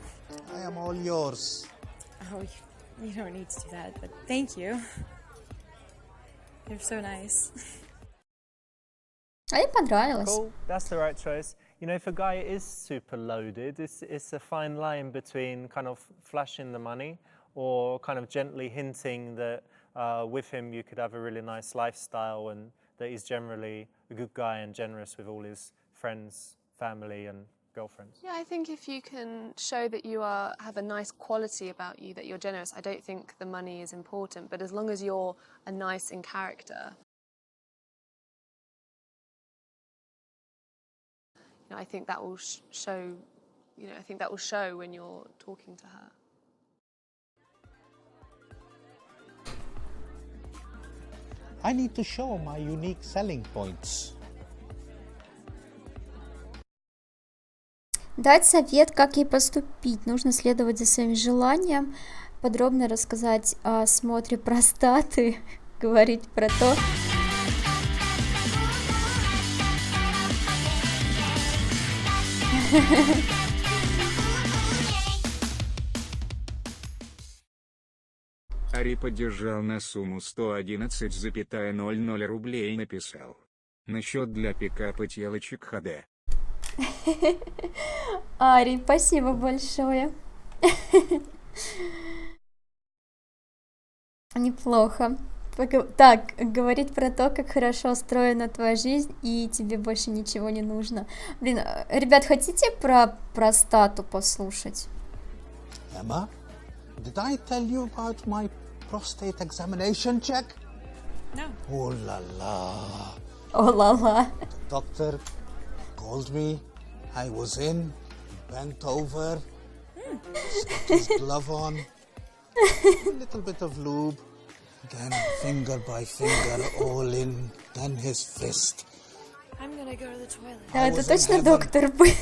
Speaker 11: I am all yours.
Speaker 8: Oh, you don't need to do that, but thank you. You're so nice.
Speaker 1: А ей понравилось.
Speaker 3: Cool, that's the right choice. You know, if a guy is super loaded, it's a fine line between kind of flashing the money or kind of gently hinting that with him you could have a really nice lifestyle and that he's generally a good guy and generous with all his friends, family and girlfriends.
Speaker 5: Yeah, I think if you can show that you have a nice quality about you, that you're generous, I don't think the money is important. But as long as you're a nice in character, you know, I think that will show. You know, I think that will show when you're talking to her.
Speaker 11: I need to show my unique selling points.
Speaker 1: Дать совет, как ей поступить. Нужно следовать за своим желанием, подробно рассказать о осмотре простаты, говорить про то,
Speaker 2: Ари поддержал на сумму 111,00 рублей и написал: на счет для пикапа телочек ХД.
Speaker 1: Ари, спасибо большое. Неплохо. Так, говорить про то, как хорошо устроена твоя жизнь, и тебе больше ничего не нужно. Блин, ребят, хотите про простату послушать?
Speaker 11: Emma, did I tell you about my prostate examination check?
Speaker 8: No.
Speaker 11: Oh la la.
Speaker 1: О, ла-ла.
Speaker 11: The doctor called me. I was in, bent over, stuck his glove on, a little bit of lube, then finger by finger, all in, then his fist.
Speaker 8: I'm gonna go to the toilet.
Speaker 1: Да, это точно доктор был.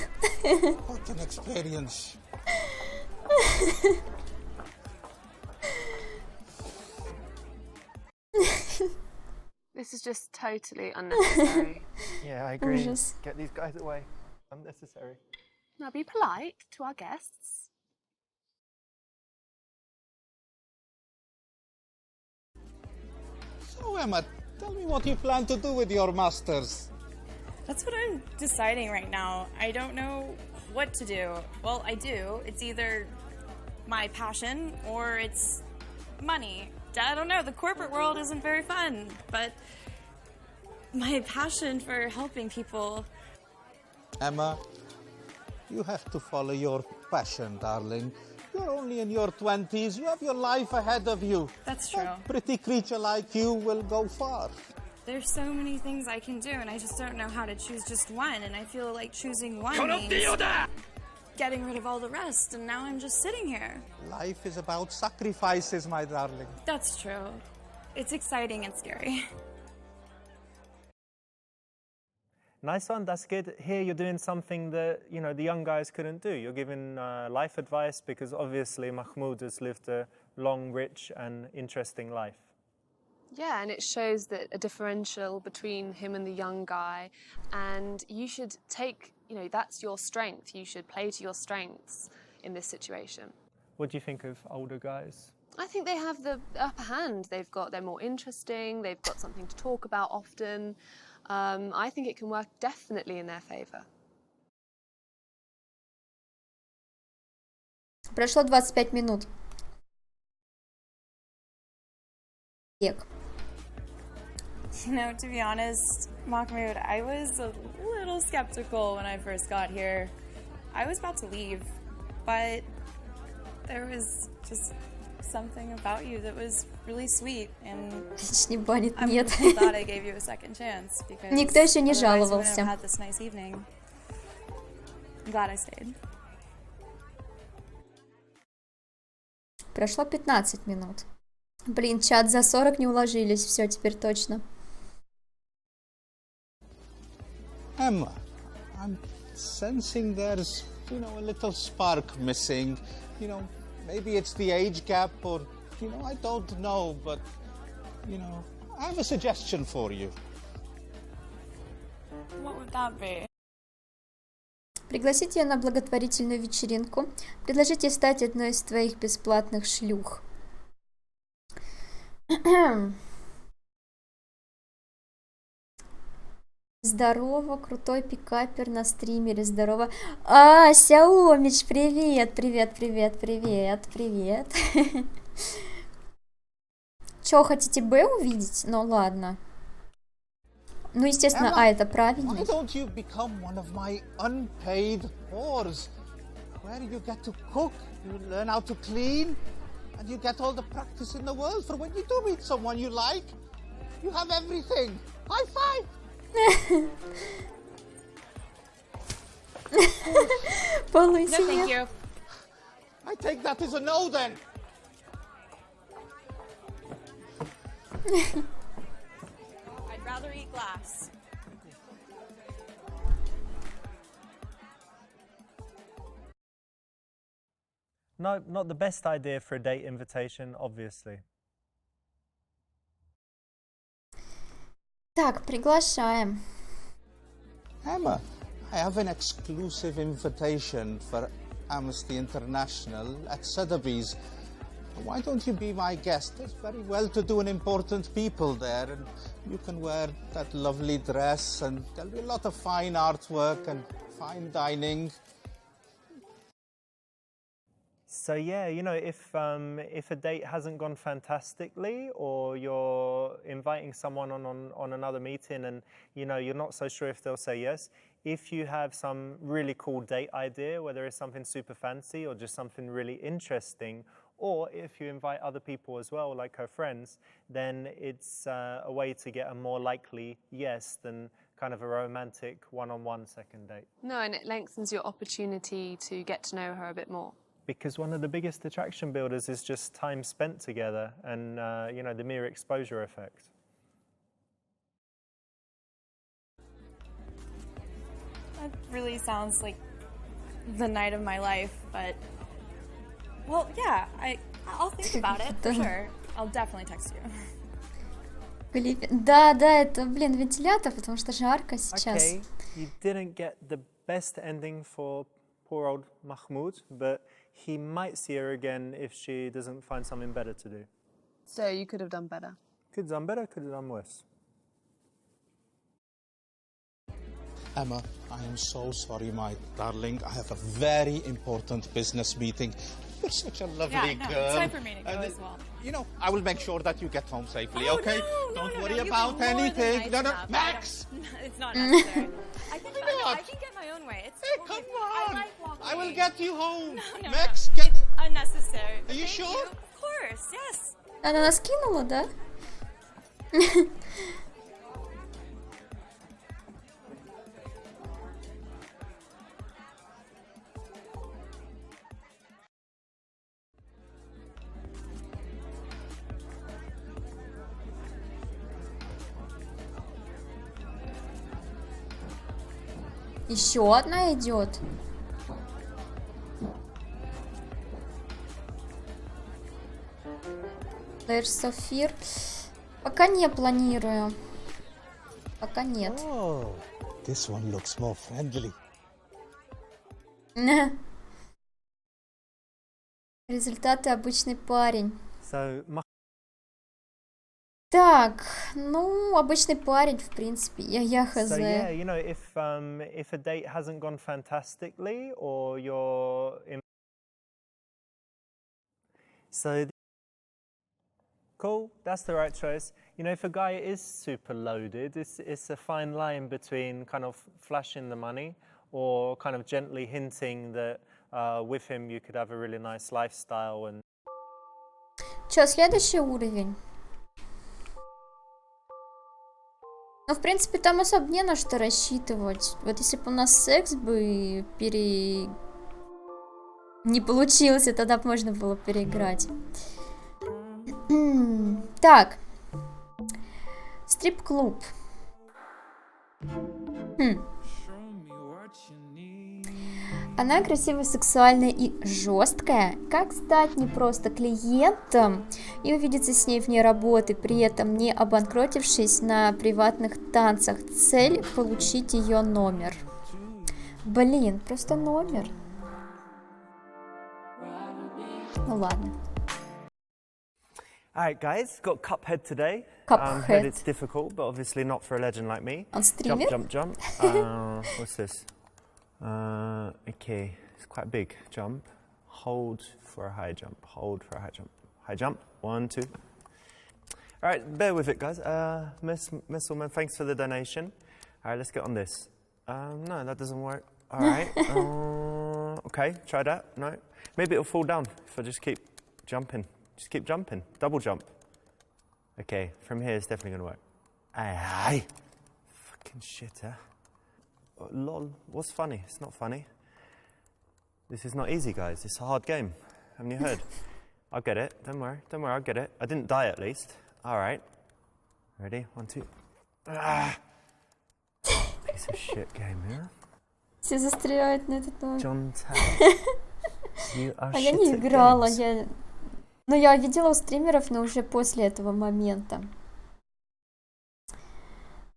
Speaker 11: What an experience.
Speaker 5: This is just totally unnecessary.
Speaker 3: Yeah, I agree.
Speaker 1: Ужас.
Speaker 3: Get these guys away. Unnecessary.
Speaker 5: Now be polite to our guests.
Speaker 11: So Emma, tell me what you plan to do with your masters.
Speaker 8: That's what I'm deciding right now. I don't know what to do. Well, I do. It's either my passion or it's money. I don't know, the corporate world isn't very fun, but my passion for helping people.
Speaker 11: Emma, you have to follow your passion, darling. You're only in your 20s. You have your life ahead of you.
Speaker 8: That's true.
Speaker 11: A pretty creature like you will go far.
Speaker 8: There's so many things I can do, and I just don't know how to choose just one, and I feel like choosing one means getting rid of all the rest, and now I'm just sitting here.
Speaker 11: Life is about sacrifices, my darling.
Speaker 8: That's true. It's exciting and scary.
Speaker 3: Nice one, that's good. Here you're doing something that, you know, the young guys couldn't do. You're giving life advice because obviously Mahmoud has lived a long, rich and interesting life.
Speaker 5: Yeah, and it shows that a differential between him and the young guy, and you should take, you know, that's your strength. You should play to your strengths in this situation.
Speaker 3: What do you think of older guys?
Speaker 5: I think they have the upper hand. They're more interesting, they've got something to talk about often. I think it can work definitely in their favor.
Speaker 1: Прошло 25 минут.
Speaker 8: You know, to be honest, Mahmoud, I was a little skeptical when I first got here. I was about to leave, but there was just something about you that was really sweet, and I'm really glad I gave you a second chance, because
Speaker 1: Никто еще не
Speaker 8: otherwise we wouldn't
Speaker 1: жаловался.
Speaker 8: have had this nice evening. I'm glad I stayed.
Speaker 1: Прошло 15 минут. Блин, чат за 40 не уложились. Все, теперь точно.
Speaker 11: Emma, I'm sensing there's, you know, a little spark missing. You know, maybe it's the age gap, or, you know, I don't know, but, you know, I have a suggestion for you.
Speaker 8: What would that be?
Speaker 1: Пригласить ее на благотворительную вечеринку. Предложить ей стать одной из твоих бесплатных шлюх. Здорово, крутой пикапер на стримере, здорово. Сяомич, привет, привет, привет, привет, привет. Чё, хотите Б увидеть? Ну ладно. Ну, естественно,
Speaker 11: Emma,
Speaker 1: это правильно.
Speaker 11: Why don't you become one of my unpaid whores, where you get to cook, you learn how to clean, and you get all the practice in the world for when you do meet someone you like. You have everything. High five!
Speaker 1: Полный
Speaker 8: No, thank you.
Speaker 11: I take that as a no then.
Speaker 8: I'd rather eat glass.
Speaker 3: No, not the best idea for a date invitation, obviously.
Speaker 1: Так, приглашаем.
Speaker 11: Emma, I have an exclusive invitation for Amnesty International at Sotheby's. Why don't you be my guest? There's very well-to-do and important people there, and you can wear that lovely dress, and there'll be a lot of fine artwork and fine dining.
Speaker 3: So yeah, you know, if a date hasn't gone fantastically, or you're inviting someone on another meeting and, you know, you're not so sure if they'll say yes, if you have some really cool date idea, whether it's something super fancy or just something really interesting, or if you invite other people as well, like her friends, then it's a way to get a more likely yes than kind of a romantic one-on-one second date.
Speaker 5: No, and it lengthens your opportunity to get to know her a bit more.
Speaker 3: Because one of the biggest attraction builders is just time spent together and, you know, the mere exposure effect.
Speaker 8: That really sounds like the night of my life, but... Well, yeah, I'll think about it, for sure. I'll definitely text you.
Speaker 1: Да, это, блин, вентилятор, потому что жарко сейчас.
Speaker 3: Okay, you didn't get the best ending for poor old Mahmoud, but he might see her again if she doesn't find something better to do.
Speaker 5: So you could have done better.
Speaker 3: Could have done better, could have done worse.
Speaker 11: Emma, I am so sorry, my darling. I have a very important business meeting.
Speaker 13: You're such a lovely
Speaker 8: Yeah, no,
Speaker 13: girl.
Speaker 8: it's time for me to go
Speaker 13: And,
Speaker 8: as well.
Speaker 13: You know, I will make sure that you get home safely,
Speaker 8: Oh,
Speaker 13: okay?
Speaker 8: no,
Speaker 13: Don't
Speaker 8: no,
Speaker 13: worry
Speaker 8: you've been
Speaker 13: about
Speaker 8: more than
Speaker 13: anything.
Speaker 8: nice
Speaker 13: No, no,
Speaker 8: enough.
Speaker 13: Max!
Speaker 8: It's not necessary. I can,
Speaker 13: not?
Speaker 8: I can get my own way. It's
Speaker 13: Hey,
Speaker 8: totally
Speaker 13: come
Speaker 8: fine.
Speaker 13: on.
Speaker 8: I like walking.
Speaker 13: I will get you home.
Speaker 8: No,
Speaker 13: Max, get...
Speaker 8: Unnecessary.
Speaker 13: Are you
Speaker 8: Thank
Speaker 13: sure?
Speaker 8: Of course, yes.
Speaker 1: Она нас кинула, да? Еще одна идет. Софир. Пока не планирую. Пока нет.
Speaker 11: Oh, this one looks more friendly.
Speaker 1: Результаты обычный парень.
Speaker 3: So,
Speaker 1: Так, ну, обычный парень, в принципе. Я хз.
Speaker 3: So yeah, you know, if a date hasn't gone fantastically, or you're in, so cool, that's the right choice. You know, if a guy is super loaded, it's a fine line between kind of flashing the money or kind of gently hinting that with him you could have a really nice lifestyle and.
Speaker 1: Чё, следующий уровень? Ну, в принципе, там особо не на что рассчитывать. Вот если бы у нас секс бы не получился, тогда бы можно было переиграть. Так. Стрип-клуб. Она красивая, сексуальная и жесткая. Как стать не просто клиентом и увидеться с ней вне работы, при этом не обанкротившись на приватных танцах. Цель – получить ее номер. Блин, просто номер. Ну ладно.
Speaker 3: Alright guys, got Cuphead today.
Speaker 1: Cuphead.
Speaker 3: Heard it's difficult, but obviously not for a legend like me.
Speaker 1: On streamer?
Speaker 3: Jump. What's this? Okay, it's quite big. Jump. Hold for a high jump. Hold for a high jump. High jump. 1, 2. Alright, bear with it guys. Messelman, thanks for the donation. Alright, let's get on this. No, that doesn't work. Alright. Okay, try that. No. Maybe it'll fall down if I just keep jumping. Just keep jumping. Double jump. Okay, from here it's definitely going to work. Aye. Fucking shit, huh? Lol. What's funny? It's not funny. This is not easy, guys. It's a hard game. Haven't you heard? I'll get it. Don't worry. Don't worry, I'll get it. I didn't die at least. Alright. Ready? 1, 2. Ah! Piece of shit game, yeah?
Speaker 1: Все застревают на этот номер.
Speaker 3: John Tag. You are
Speaker 1: А я
Speaker 3: shit
Speaker 1: не
Speaker 3: at
Speaker 1: играла,
Speaker 3: games.
Speaker 1: Но я видела у стримеров, но уже после этого момента.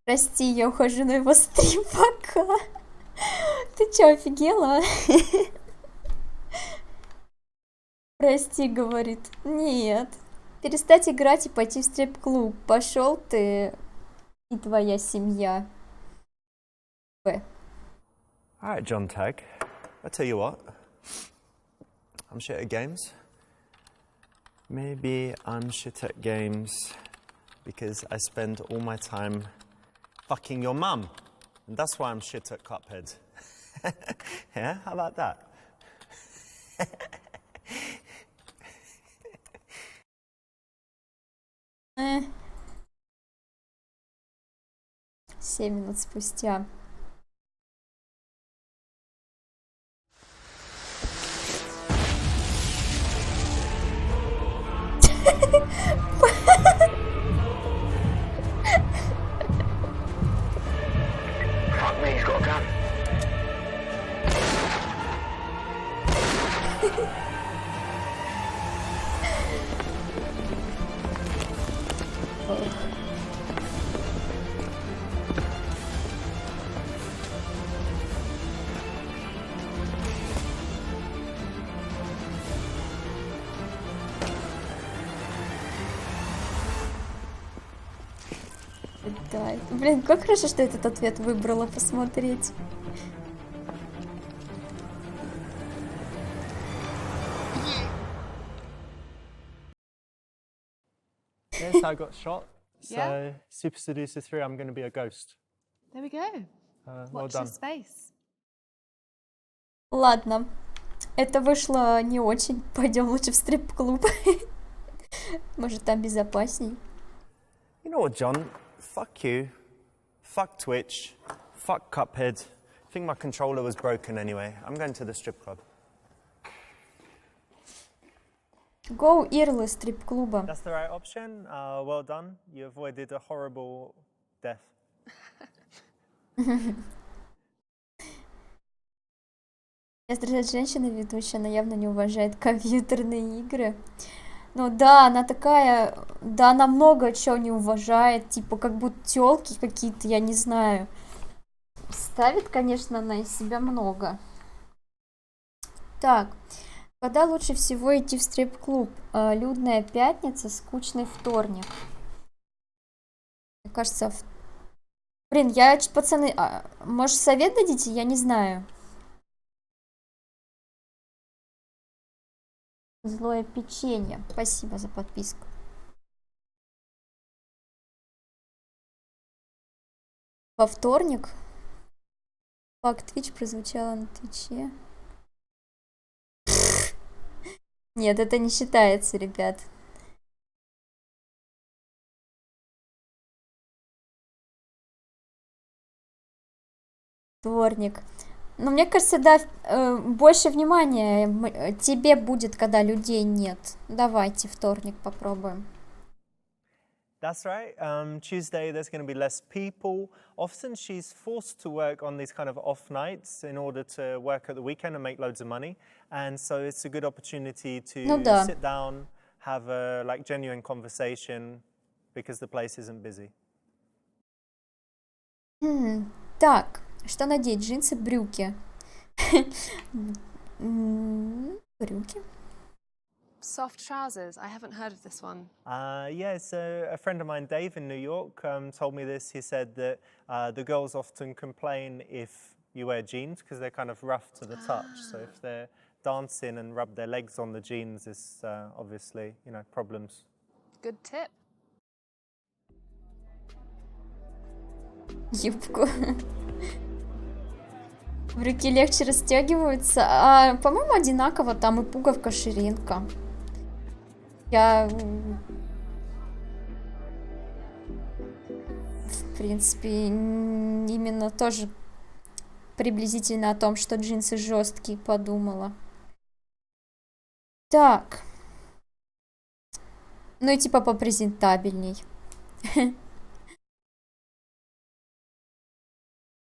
Speaker 1: Прости, я ухожу на его стрим пока. Ты чё, офигела? Прости, говорит. Нет. Перестать играть и пойти в стрип-клуб. Пошел ты и твоя семья.
Speaker 3: Alright, John Tag. I tell you what. I'm shit at games. Maybe I'm shit at games because I spend all my time fucking your mum. And that's why I'm shit at Cuphead. Yeah, how about that?
Speaker 1: 7 минут спустя.
Speaker 14: Fuck me, he's got a gun.
Speaker 1: Да, блин, как хорошо, что этот ответ выбрала посмотреть.
Speaker 3: that I got shot. So,
Speaker 8: Yeah.
Speaker 3: Super Seducer 3, I'm going to be a ghost.
Speaker 8: There we go.
Speaker 3: Well
Speaker 8: Watch
Speaker 3: done.
Speaker 8: this space.
Speaker 1: Ладно, это вышло не очень. Пойдем лучше в стрип-клуб. Может, там безопасней.
Speaker 3: You know what, John? Fuck you. Fuck Twitch. Fuck Cuphead. I think my controller was broken anyway. I'm going to the strip club.
Speaker 1: Go Ирлы стрип-клуба.
Speaker 3: That's the right option. Well done. You avoided a horrible death.
Speaker 1: Раздражает женщина ведущая, она явно не уважает компьютерные игры. Ну да, она такая, да, она много чего не уважает, типа как будто тёлки какие-то, я не знаю. Ставит, конечно, она из себя много. Так, когда лучше всего идти в стрип-клуб? Людная пятница, скучный вторник. Мне кажется, блин, пацаны, может, совет дадите? Я не знаю. Злое печенье. Спасибо за подписку. Во вторник факт Twitch прозвучало на Твиче. Нет, это не считается, ребят. Вторник. Но мне кажется, да, больше внимания тебе будет, когда людей нет. Давайте вторник попробуем.
Speaker 3: That's right. Tuesday, there's going to be less people. Often she's forced to work on these kind of off nights in order to work at the weekend and make loads of money. And so it's a good opportunity to sit down, have a like genuine conversation because the place isn't busy.
Speaker 1: Так, что надеть? Джинсы, брюки. Брюки.
Speaker 5: Soft trousers. I haven't heard of this one.
Speaker 3: Yeah, so a friend of mine, Dave, in New York, told me this. He said that the girls often complain if you wear jeans because they're kind of rough to the touch. So if they're dancing and rub their legs on the jeans, it's obviously, you know, problems.
Speaker 5: Good tip.
Speaker 1: Юбку. Брюки легче расстегиваются. По-моему, одинаково там и пуговка, ширинка. Я, в принципе, именно тоже приблизительно о том, что джинсы жесткие, подумала. Так. Ну и типа попрезентабельней.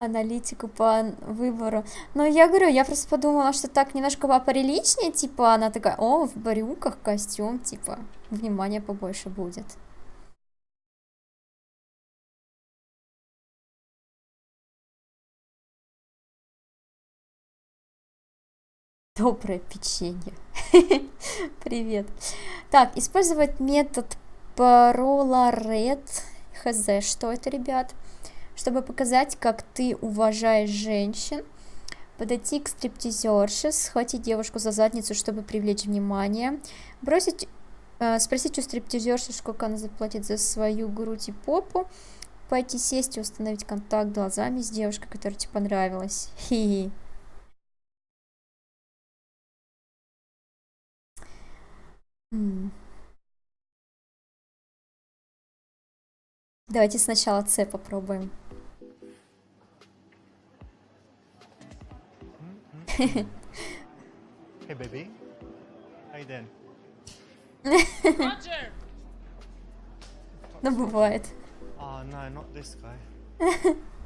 Speaker 1: Аналитику по выбору. Но я говорю, я просто подумала, что так немножко поприличнее, типа, она такая, о, в брюках, костюм, типа, внимания побольше будет. Доброе печенье. Привет. Так, использовать метод Parollarед. Хз, что это, ребят? Чтобы показать, как ты уважаешь женщин, подойти к стриптизерше, схватить девушку за задницу, чтобы привлечь внимание, спросить у стриптизерши, сколько она заплатит за свою грудь и попу, пойти сесть и установить контакт глазами с девушкой, которая тебе понравилась. Хи-хи. Давайте сначала С попробуем.
Speaker 3: Hey, baby. How you doing?
Speaker 15: Roger!
Speaker 1: Ну, бывает.
Speaker 3: Oh, no, not this guy.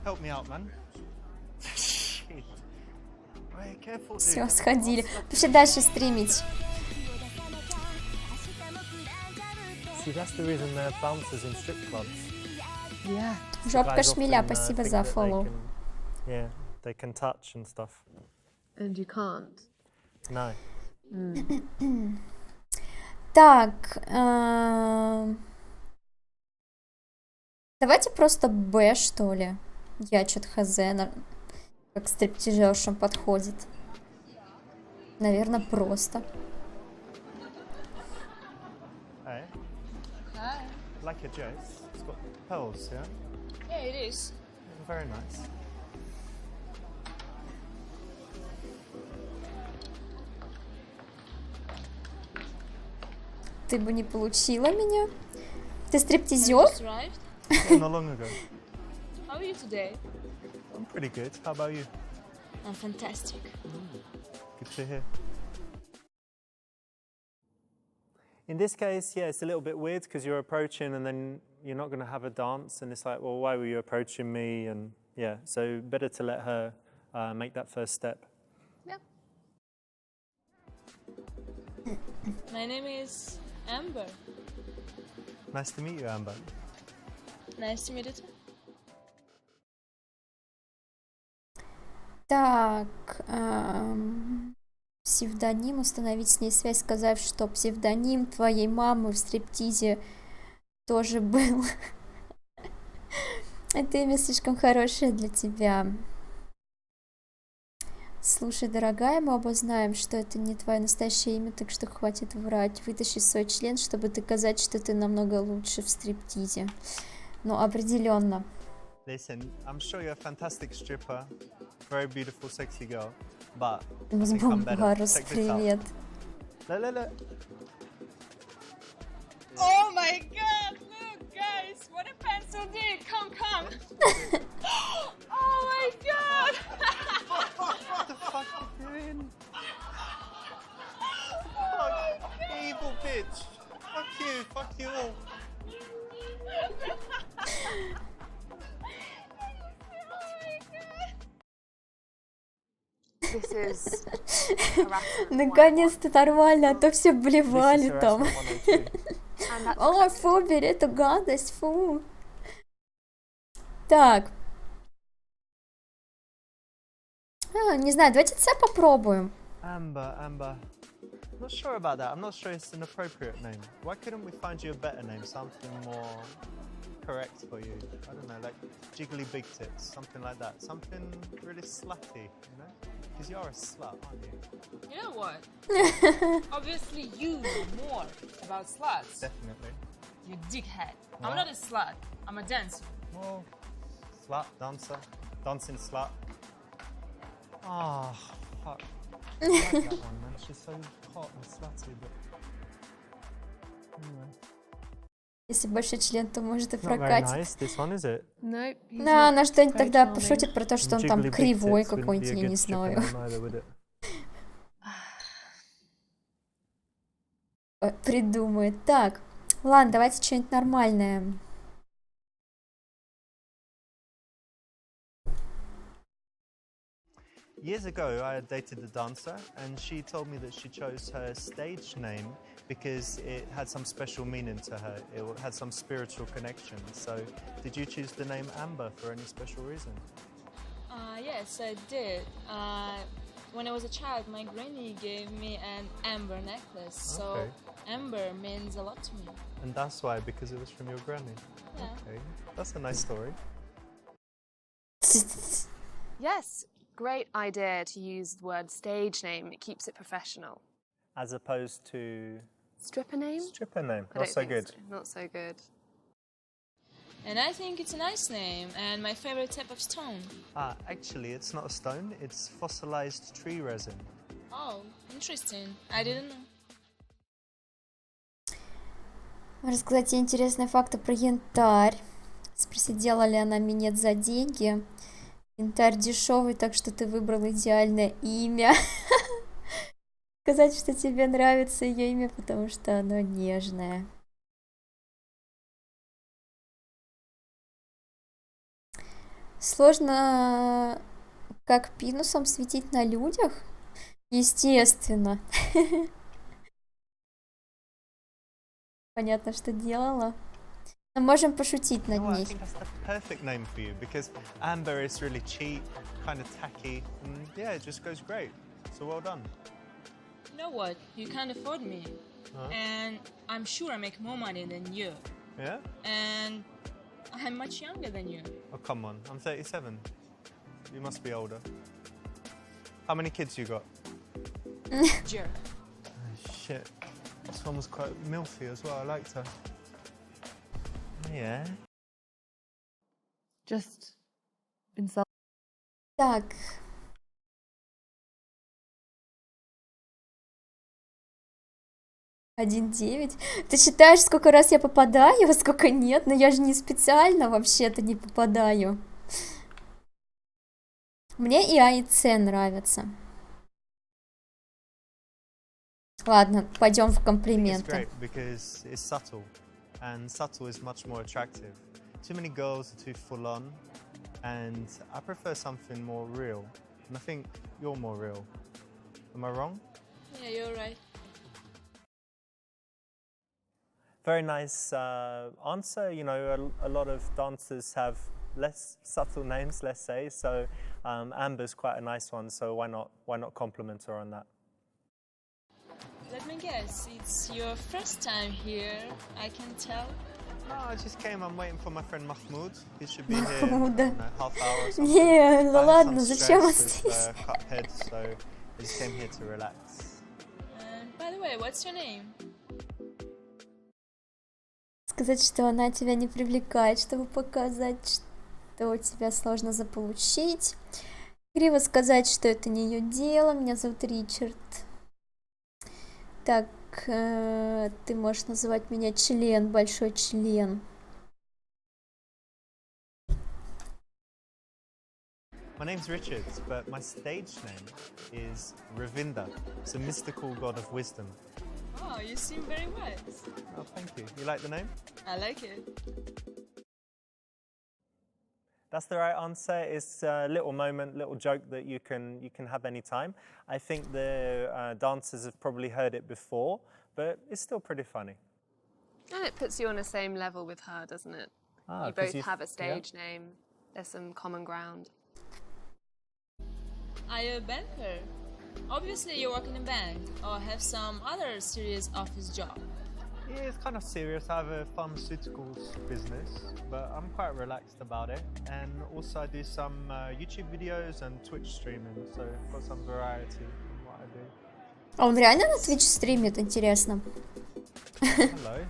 Speaker 3: Help me out, man. Shit. Hey, careful, dude.
Speaker 1: Все, сходили. Пошли дальше стримить.
Speaker 3: See, that's the reason there are bouncers in strip clubs.
Speaker 5: Yeah.
Speaker 1: Жопка шмеля, спасибо за фоллоу.
Speaker 3: Yeah, they can touch and stuff.
Speaker 5: And you can't.
Speaker 3: No.
Speaker 1: Так, давайте просто Б, что ли. Я что-то хз, как стриптизершам подходит. Наверное, просто.
Speaker 3: Hey.
Speaker 15: Hi.
Speaker 3: like a dress. It's got pearls, yeah?
Speaker 15: Yeah, it is.
Speaker 3: Very nice.
Speaker 1: Ты бы не получила меня? Ты
Speaker 15: Have
Speaker 1: стриптизер?
Speaker 15: you just arrived?
Speaker 3: Yeah, not long ago.
Speaker 15: How are you today?
Speaker 3: I'm pretty good. How about you?
Speaker 15: I'm fantastic.
Speaker 3: Good to hear. In this case, yeah, it's a little bit weird because you're approaching and then you're not going to have a dance, and it's like, well, why were you approaching me? And yeah, so better to let her make that first step.
Speaker 15: Yeah. My name is Amber.
Speaker 3: Nice to meet you, Amber.
Speaker 15: Nice to meet you too.
Speaker 1: Так, псевдоним, установить с ней связь, сказав, что псевдоним твоей мамы в стриптизе тоже был. Это имя слишком хорошее для тебя. Слушай, дорогая, мы оба знаем, что это не твое настоящее имя, так что хватит врать. Вытащи свой член, чтобы доказать, что ты намного лучше в стриптизе. Ну, определенно.
Speaker 3: Listen, I'm sure you're a fantastic stripper, very beautiful, sexy girl, but I think I'm better.
Speaker 1: Барус,
Speaker 3: Check this out.
Speaker 1: привет.
Speaker 3: Look.
Speaker 15: Oh my god, look guys, what a pencil did, come. Oh my god.
Speaker 3: What the fuck are you doing? Evil bitch. Fuck you all.
Speaker 5: This is harassment.
Speaker 1: Наконец-то нормально, а то все блевали там.
Speaker 5: And that's
Speaker 1: О, фу, бери эту гадость, фу. Так. Не знаю, давайте С попробуем.
Speaker 3: Amber. Not sure about that. I'm not sure it's an appropriate name. Why couldn't we find you a better name? Something more correct for you. I don't know, like jiggly big tits, something like that. Something really slutty, you know? Because you're a slut, aren't you?
Speaker 15: You know what? Obviously you know more about sluts.
Speaker 3: Definitely.
Speaker 15: You dickhead.
Speaker 3: What?
Speaker 15: I'm not a slut, I'm a dancer.
Speaker 3: Well, slut, dancer, dancing slut. Oh, fuck. I like that one, man. She's so hot and slutty, but... Anyway.
Speaker 1: Если большой член, то может и
Speaker 3: Not very
Speaker 1: прокатит.
Speaker 3: nice, this one, is it?
Speaker 5: Nope.
Speaker 1: Да, она что-нибудь тогда пошутит про то, что он там кривой какой-нибудь, я не знаю. Придумает. Так, ладно, давайте что-нибудь нормальное.
Speaker 3: Years ago, I had dated a dancer, and she told me that she chose her stage name because it had some special meaning to her. It had some spiritual connection. So, did you choose the name Amber for any special reason?
Speaker 15: Yes, I did. When I was a child, my granny gave me an amber necklace, so amber means a lot to me.
Speaker 3: And that's why, because it was from your granny?
Speaker 15: Yeah.
Speaker 3: Okay, that's a nice story.
Speaker 5: Yes, great idea to use the word stage name. It keeps it professional.
Speaker 3: As opposed to...
Speaker 5: Stripper name?
Speaker 3: Stripper name,
Speaker 5: I
Speaker 3: not
Speaker 5: don't
Speaker 3: so
Speaker 5: think
Speaker 3: good.
Speaker 5: so. Not so good.
Speaker 15: And I think it's a nice name and my favorite type of stone.
Speaker 3: Actually, it's not a stone, it's fossilized tree resin.
Speaker 15: Oh, interesting. I didn't know.
Speaker 1: Рассказать тебе интересные факты про янтарь. Спросить, делала ли она минет за деньги. Янтарь дешевый, так что ты выбрал идеальное имя. Сказать, что тебе нравится ее имя, потому что оно нежное. Сложно как пинусом светить на людях? Естественно. Понятно, что делала. Но можем пошутить над
Speaker 3: I
Speaker 1: ней.
Speaker 3: think that's the perfect name for you because amber is really cheap, kind of tacky, and yeah, it just goes great. So well done.
Speaker 15: You know what? You can't afford me. And I'm sure I make more money than you.
Speaker 3: Yeah?
Speaker 15: And I'm much younger than you.
Speaker 3: Oh, come on. I'm 37. You must be older. How many kids you got?
Speaker 15: Jerk.
Speaker 3: Oh, shit. This one was quite milfy as well. I liked her. Yeah.
Speaker 5: Just insult.
Speaker 1: Так. Один девять. Ты считаешь, сколько раз я попадаю, а сколько нет? Но я же не специально вообще-то не попадаю. Мне и А, и С нравятся. Ладно, пойдем в
Speaker 3: It's
Speaker 1: комплименты.
Speaker 3: great because it's subtle, and subtle is much more attractive. Too many girls are too full on, and I prefer something more real. And I think you're more real. Am I wrong?
Speaker 15: Yeah, you're right.
Speaker 3: Very nice answer. You know, a lot of dancers have less subtle names, let's say. So Amber's quite a nice one. So why not compliment her on that?
Speaker 15: Let me guess, it's your first time here, I can tell.
Speaker 3: No, I just came. I'm waiting for my friend Mahmoud. He should be here
Speaker 1: Mahmouda.
Speaker 3: in a half hour or something.
Speaker 1: Не, ну
Speaker 3: I had
Speaker 1: ладно,
Speaker 3: some
Speaker 1: зачем он
Speaker 3: stress
Speaker 1: здесь?
Speaker 3: with Cuphead, so I just came here to relax.
Speaker 15: By the way, what's your name?
Speaker 1: Сказать, что она тебя не привлекает, чтобы показать, что у тебя сложно заполучить. Криво сказать, что это не ее дело. Меня зовут Ричард. Так, ты можешь называть меня член, большой член.
Speaker 3: My name's Richard, but my stage name is Ravinda. It's a mystical god of wisdom.
Speaker 15: Oh, you seem very wise.
Speaker 3: Oh, thank you. You like the name?
Speaker 15: I like it.
Speaker 3: That's the right answer. It's a little moment, little joke that you can have any time. I think the dancers have probably heard it before, but it's still pretty funny.
Speaker 5: And it puts you on the same level with her, doesn't it?
Speaker 3: Ah,
Speaker 5: You
Speaker 3: 'cause
Speaker 5: both have a stage name. There's some common ground.
Speaker 15: Are you a banker? Obviously you work in a bank or have some other serious office job.
Speaker 3: Yeah, it's kind of serious. I have a pharmaceuticals business, but I'm quite relaxed about it. And also I do some YouTube videos and Twitch streaming, so I've got some variety in what I do.
Speaker 1: А он реально на Twitch стримит, интересно?
Speaker 3: Hello.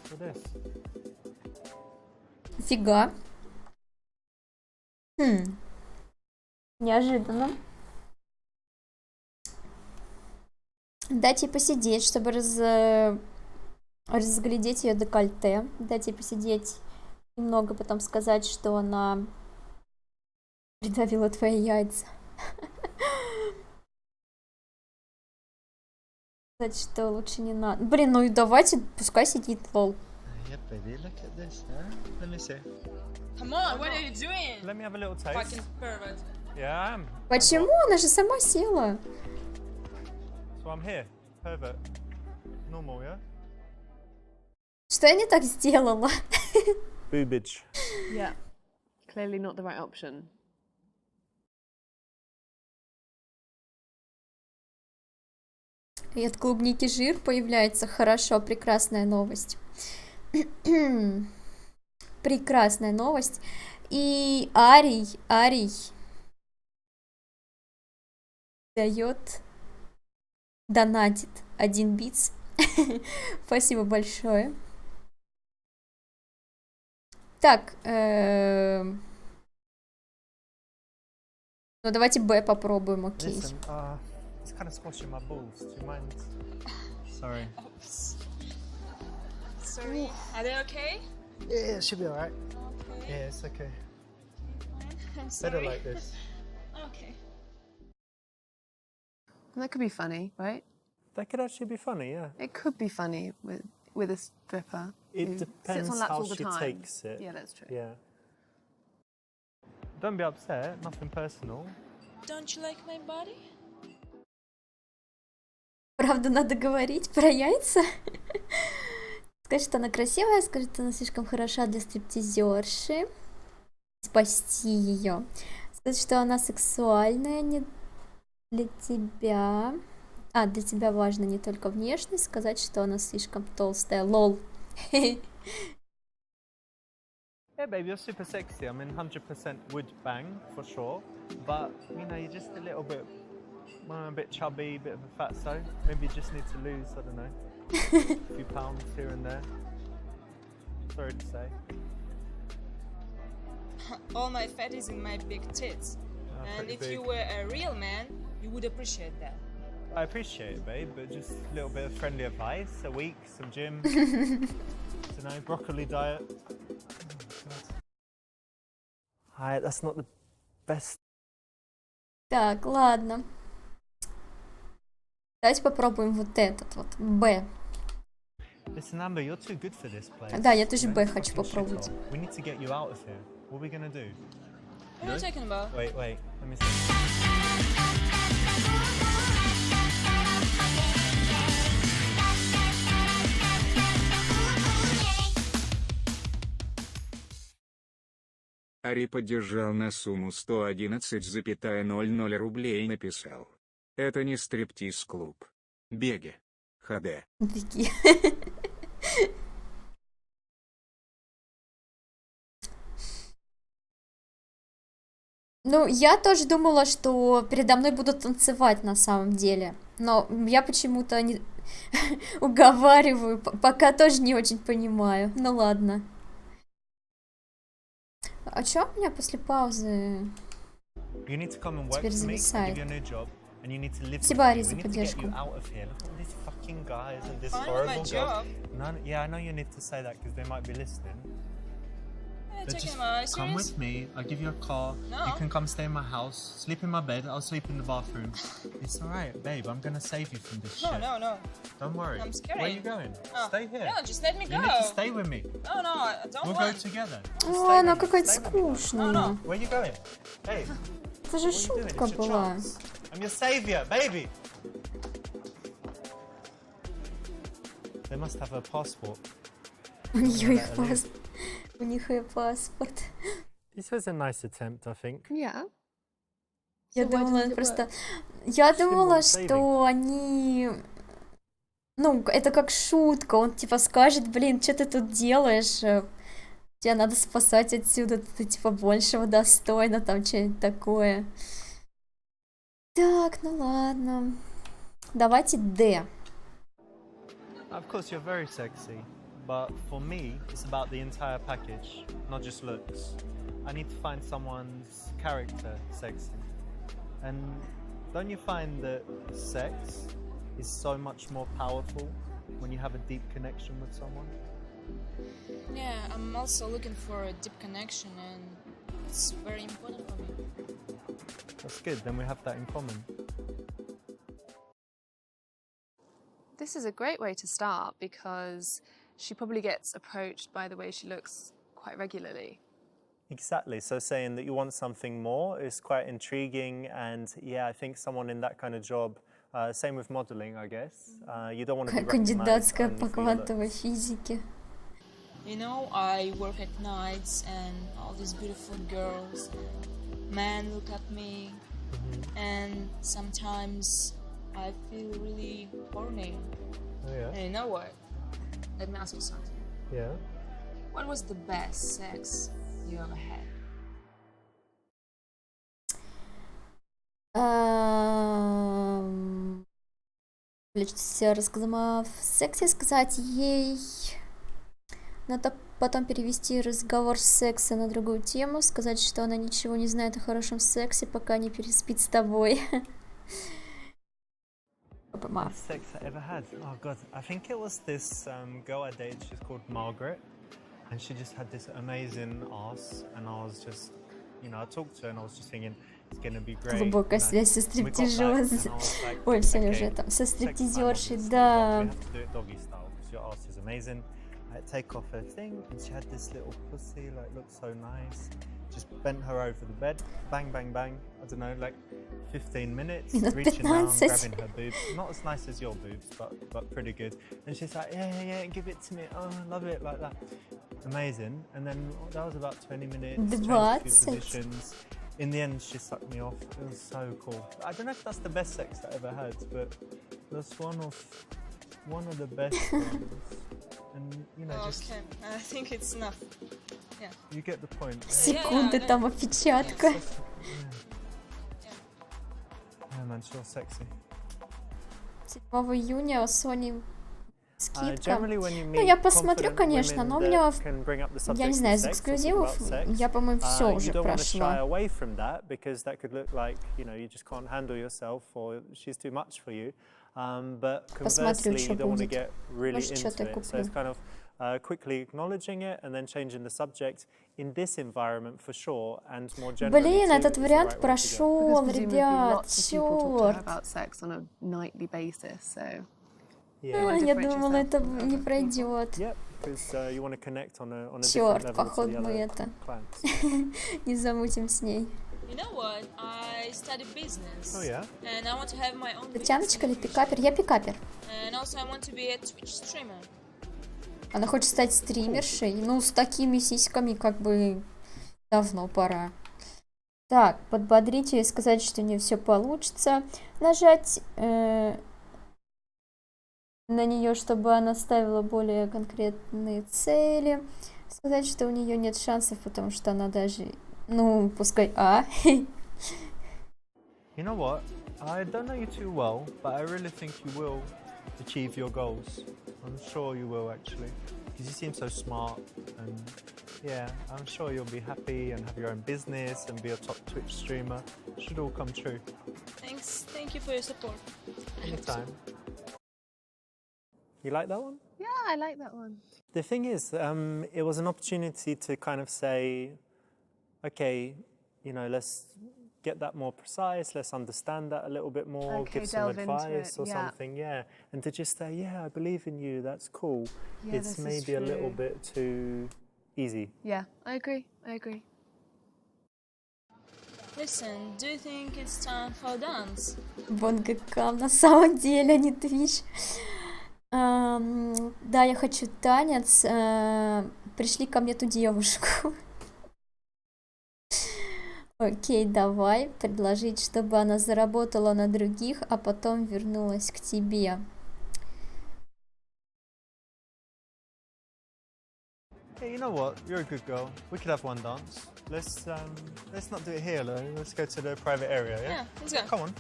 Speaker 3: For this.
Speaker 1: Фига. Неожиданно. Дать ей посидеть, чтобы разглядеть ее декольте. Дать ей посидеть немного, потом сказать, что она придавила твои яйца. Сказать, что лучше не надо. Блин, ну и давайте, пускай сидит, лол.
Speaker 3: Yeah, baby, look at this, huh? Let me see.
Speaker 15: Come on, what are you doing?
Speaker 3: Let me have a little taste.
Speaker 15: Fucking pervert.
Speaker 3: Yeah, I am.
Speaker 1: Почему? Она же сама села.
Speaker 3: So I'm here. Pervert. Normal, yeah?
Speaker 1: Что я не так сделала?
Speaker 3: Boobage.
Speaker 5: Yeah. Clearly not the right option.
Speaker 1: И от клубники жир появляется. Хорошо, прекрасная новость. Прекрасная новость. И Арий донатит 1 битс. Спасибо большое. Так, ну давайте Б попробуем, окей.
Speaker 3: Listen, it's kind of squashing my balls. Do you mind? Sorry.
Speaker 15: Sorry. Are they okay?
Speaker 3: Yeah, it should be alright.
Speaker 15: Okay.
Speaker 3: Yeah, it's okay.
Speaker 15: I'm sorry.
Speaker 3: Better like this.
Speaker 15: Okay.
Speaker 5: That could be funny, right?
Speaker 3: That could actually be funny, yeah.
Speaker 5: It could be funny with a stripper.
Speaker 3: It
Speaker 5: who
Speaker 3: depends
Speaker 5: sits on laps
Speaker 3: how
Speaker 5: all the
Speaker 3: she
Speaker 5: time.
Speaker 3: takes it.
Speaker 5: Yeah, that's true.
Speaker 3: Yeah. Don't be upset, nothing personal.
Speaker 15: Don't you like my body?
Speaker 1: Правда, надо говорить про яйца? Сказать, что она красивая, сказать, что она слишком хороша для стриптизерши. Спасти ее. Сказать, что она сексуальная, не для тебя. А, для тебя важно не только внешность. Сказать, что она слишком толстая. Лол.
Speaker 3: Yeah, baby, you're super sexy. I mean, 100% would bang, for sure. But, you know, you're just a little bit, a bit chubby, a bit of a fatso. Maybe you just need to lose, I don't know, a few pounds here and there. Sorry to say.
Speaker 15: All my fat is in my big tits. And if you were a real man, you would appreciate that.
Speaker 3: I appreciate it, babe, but just a little bit of friendly advice, a week, some gym, broccoli diet. Alright, that's not the best.
Speaker 1: Так, ладно. Давайте попробуем вот этот вот, Б.
Speaker 3: Listen, Amber, you're too good for this place.
Speaker 1: Да, я тоже Б хочу попробовать.
Speaker 3: We need to get you out of here. What are we gonna do?
Speaker 15: What are you talking about?
Speaker 3: Wait, let me see.
Speaker 2: Ари поддержал на сумму 111,00 рублей и написал: это не стриптиз-клуб. Беги. ХД.
Speaker 1: Беги. Ну, я тоже думала, что передо мной будут танцевать на самом деле. Но я почему-то не уговариваю, пока тоже не очень понимаю. Ну ладно. А чё у меня после паузы теперь зависает? Спасибо, Ари, за поддержку.
Speaker 3: Come with me, I'll give you a car, you can come stay in my house, sleep in my bed, I'll sleep in the bathroom. It's alright, babe, I'm gonna save you from this shit.
Speaker 15: No.
Speaker 3: Don't worry.
Speaker 15: I'm scared.
Speaker 3: Where are you going? Stay here.
Speaker 15: No, just let me go.
Speaker 3: You need to stay with me.
Speaker 15: No, I don't
Speaker 3: We'll
Speaker 15: want.
Speaker 3: go together.
Speaker 1: Ой, она какая-то скучная.
Speaker 3: Where are you going? Hey,
Speaker 1: Это же шутка была.
Speaker 3: I'm your savior, baby. They must have a passport.
Speaker 1: У нее их паспорт. У них и паспорт.
Speaker 3: This was a nice attempt, I think.
Speaker 5: Yeah.
Speaker 1: Я думала просто... Я думала, что они... Ну, это как шутка. Он типа скажет: блин, что ты тут делаешь? Тебе надо спасать отсюда. Ты типа большего достойна, там что-нибудь такое. Так, ну ладно. Давайте Д.
Speaker 3: Of course, you're very sexy. But for me, it's about the entire package, not just looks. I need to find someone's character sexy. And don't you find that sex is so much more powerful when you have a deep connection with someone?
Speaker 15: Yeah, I'm also looking for a deep connection, and it's very important for me.
Speaker 3: That's good, then we have that in common.
Speaker 5: This is a great way to start because she probably gets approached by the way she looks quite regularly.
Speaker 3: Exactly, so saying that you want something more is quite intriguing, and yeah, I think someone in that kind of job, same with modeling, I guess, you don't want to be
Speaker 1: Кандидатская по квантовой физике.
Speaker 15: You know, I work at nights and all these beautiful girls, men look at me, and sometimes I feel really horny.
Speaker 3: Oh, yeah?
Speaker 15: And you know what? Let me ask you something.
Speaker 3: Yeah?
Speaker 15: What was the best sex you ever had?
Speaker 1: Рассказала в сексе, сказать ей. Надо потом перевести разговор с секса на другую тему, сказать, что она ничего не знает о хорошем сексе, пока не переспит с тобой.
Speaker 3: Best sex I ever had? Oh god, I think it was this girl I dated, she's called Margaret, and she just had this amazing ass, and I was just, you know, I talked to her and I was just thinking, it's gonna be great.
Speaker 1: Глубокая связь со стриптизершей. Ой, все уже там, со стриптизершей, да.
Speaker 3: Your ass is amazing. I take off her thing, and she had this little pussy, like, looked so nice. Just bent her over the bed, bang, bang, bang. I don't know, like 15 minutes, reaching down, grabbing her boobs. Not as nice as your boobs, but pretty good. And she's like, yeah, give it to me. Oh, I love it, like that. Amazing. And then that was about 20 minutes, 22 positions. In the end, she sucked me off. It was so cool. I don't know if that's the best sex I ever had, but it was one of the best ones. And, you know, just...
Speaker 15: Okay, I think it's enough. Yeah.
Speaker 3: You get the point.
Speaker 1: Секунды там опечатка.
Speaker 3: Yeah, man, she's sexy.
Speaker 1: 7 июня Sony Скидка.
Speaker 3: Generally, when you
Speaker 1: Ну,
Speaker 3: meet
Speaker 1: я посмотрю,
Speaker 3: confident
Speaker 1: конечно,
Speaker 3: women
Speaker 1: но у меня,
Speaker 3: that can bring up the
Speaker 1: я не
Speaker 3: subject
Speaker 1: знаю,
Speaker 3: of
Speaker 1: из
Speaker 3: sex or talk
Speaker 1: эксклюзивов
Speaker 3: about sex,
Speaker 1: я, по-моему, все
Speaker 3: you
Speaker 1: уже
Speaker 3: don't want to shy
Speaker 1: прошла.
Speaker 3: away from that because that could look like, you just can't handle yourself or she's too much for you. But
Speaker 1: Посмотрю,
Speaker 3: conversely,
Speaker 1: что
Speaker 3: you don't want to
Speaker 1: будет.
Speaker 3: get really
Speaker 1: Может, что-то
Speaker 3: into
Speaker 1: я
Speaker 3: it. So it's
Speaker 1: куплю.
Speaker 3: kind of quickly acknowledging it and then changing the subject in this environment for sure, and more generally
Speaker 1: Блин,
Speaker 3: too,
Speaker 1: этот
Speaker 3: is the
Speaker 1: вариант
Speaker 3: right way to go.
Speaker 1: прошел,
Speaker 5: Presumably
Speaker 1: ребят,
Speaker 5: lots of people talk to her
Speaker 1: черт.
Speaker 5: about sex on a nightly basis, so
Speaker 3: Yeah.
Speaker 1: Я думала, это не пройдет.
Speaker 3: Yep, because you want to connect on a different
Speaker 1: Черт,
Speaker 3: level to
Speaker 1: походу
Speaker 3: the
Speaker 1: мы
Speaker 3: other
Speaker 1: это
Speaker 3: clients.
Speaker 1: не замутим с ней.
Speaker 15: You know what? I study business.
Speaker 3: Oh yeah?
Speaker 15: And I want to have my own
Speaker 1: Татьяночка или пикапер? Я пикапер.
Speaker 15: And also I want to be a Twitch streamer.
Speaker 1: Она хочет стать стримершей. Ну, с такими сиськами как бы давно пора. Так, подбодрить ее и сказать, что у нее все получится. Нажать на нее, чтобы она ставила более конкретные цели. Сказать, что у нее нет шансов, потому что она даже... Ну, пускай
Speaker 3: You know what? I don't know you too well, but I really think you will achieve your goals. I'm sure you will, actually. Because you seem so smart, and yeah, I'm sure you'll be happy and have your own business and be a top Twitch streamer. It should all come true.
Speaker 15: Thanks. Thank you for your support.
Speaker 3: Anytime. You like that one?
Speaker 5: yeah, I like that one.
Speaker 3: The thing is, it was an opportunity to kind of say, okay, let's get that more precise, let's understand that a little bit more,
Speaker 5: Okay,
Speaker 3: give some
Speaker 5: delve into
Speaker 3: advice
Speaker 5: it,
Speaker 3: or
Speaker 5: yeah.
Speaker 3: something, yeah. And to just say, yeah, I believe in you, that's cool.
Speaker 5: Yeah,
Speaker 3: It's
Speaker 5: this is
Speaker 3: maybe a little
Speaker 5: true.
Speaker 3: bit too easy.
Speaker 5: Yeah, I agree.
Speaker 15: Listen, do you think it's time for dance?
Speaker 1: Бонгакам на самом деле, а не Twitch. Да, я хочу танец. Пришли ко мне ту девушку. Окей, давай предложить, чтобы она заработала на других, а потом вернулась к тебе.
Speaker 3: Hey, you know what? You're a good girl. We could have one dance. Let's not do it here, though. Let's go to the private area, yeah?
Speaker 15: Yeah, let's go.
Speaker 3: Come on.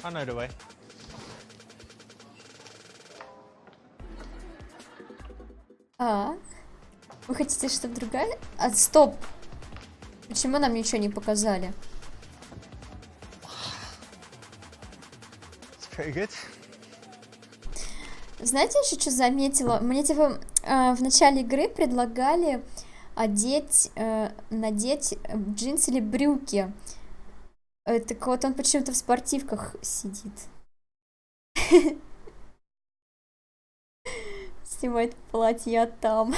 Speaker 3: I know the way.
Speaker 1: Вы хотите, чтобы другая? Стоп! Почему нам ничего не показали?
Speaker 3: It's pretty good.
Speaker 1: Знаете, еще что заметила? Мне типа в начале игры предлагали надеть джинсы или брюки. Так вот он почему-то в спортивках сидит. Снимает платье, а там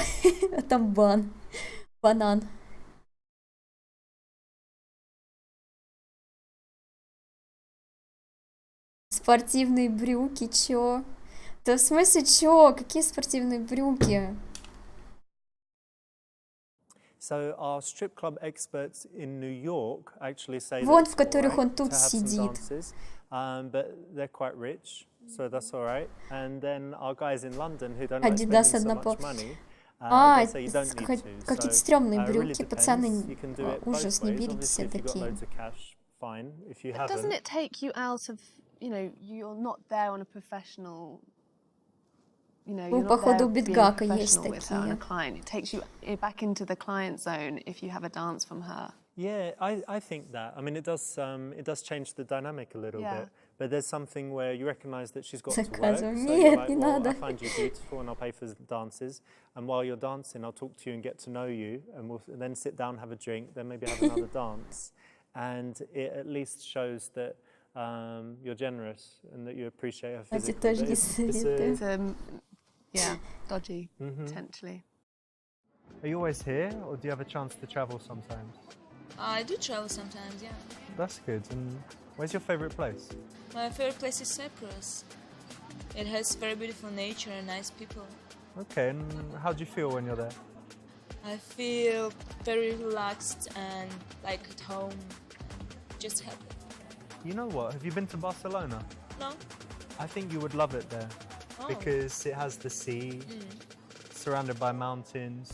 Speaker 1: банан. Спортивные брюки, чё? Да в смысле, чё? Какие спортивные брюки?
Speaker 3: So our strip club experts in New York actually say
Speaker 1: Вон,
Speaker 3: that
Speaker 1: в
Speaker 3: it's
Speaker 1: которых
Speaker 3: all
Speaker 1: он
Speaker 3: right
Speaker 1: тут
Speaker 3: to have some
Speaker 1: сидит.
Speaker 3: dances, but they're quite rich, so that's all right. And then our guys in London who don't like
Speaker 1: Adidas
Speaker 3: spending so
Speaker 1: однопол...
Speaker 3: much money, they say you don't need to.
Speaker 1: Какие-то
Speaker 3: So
Speaker 1: стрёмные
Speaker 3: it really
Speaker 1: брюки,
Speaker 3: depends.
Speaker 1: пацаны,
Speaker 3: You can do it
Speaker 1: ужас,
Speaker 3: both
Speaker 1: не
Speaker 3: ways.
Speaker 1: берите
Speaker 3: Obviously,
Speaker 1: себе
Speaker 3: if you've got
Speaker 1: такие.
Speaker 3: loads of cash, fine. If you
Speaker 5: But doesn't
Speaker 3: haven't,
Speaker 5: it take you out of, you're not there on a professional,
Speaker 1: Ну,
Speaker 5: you're not
Speaker 1: походу,
Speaker 5: there
Speaker 1: у
Speaker 5: being
Speaker 1: Битгака есть
Speaker 5: professional with her and a
Speaker 1: такие.
Speaker 5: client. It takes you back into the client zone if you have a dance from her.
Speaker 3: yeah, I think that. I mean, it does change the dynamic a little
Speaker 5: Yeah.
Speaker 3: bit. But there's something where you recognise that she's got to work.
Speaker 1: Заказываю.
Speaker 3: So
Speaker 1: Нет,
Speaker 3: you're like,
Speaker 1: не
Speaker 3: well,
Speaker 1: надо.
Speaker 3: I find you beautiful and I'll pay for dances. And while you're dancing, I'll talk to you and get to know you. And we'll then sit down, have a drink, then maybe have another dance. And it at least shows that you're generous and that you appreciate her
Speaker 1: Кстати,
Speaker 3: physically.
Speaker 1: тоже
Speaker 3: But
Speaker 1: не советую.
Speaker 5: It's, yeah, dodgy, potentially.
Speaker 3: Are you always here or do you have a chance to travel sometimes?
Speaker 15: I do travel sometimes, yeah.
Speaker 3: That's good. And where's your favourite place?
Speaker 15: My favorite place is Cyprus. It has very beautiful nature and nice people.
Speaker 3: Okay, and how do you feel when you're there?
Speaker 15: I feel very relaxed and like at home. Just happy.
Speaker 3: You know what? Have you been to Barcelona?
Speaker 15: No?
Speaker 3: I think you would love it there
Speaker 15: Oh.
Speaker 3: because it has the sea, surrounded by mountains,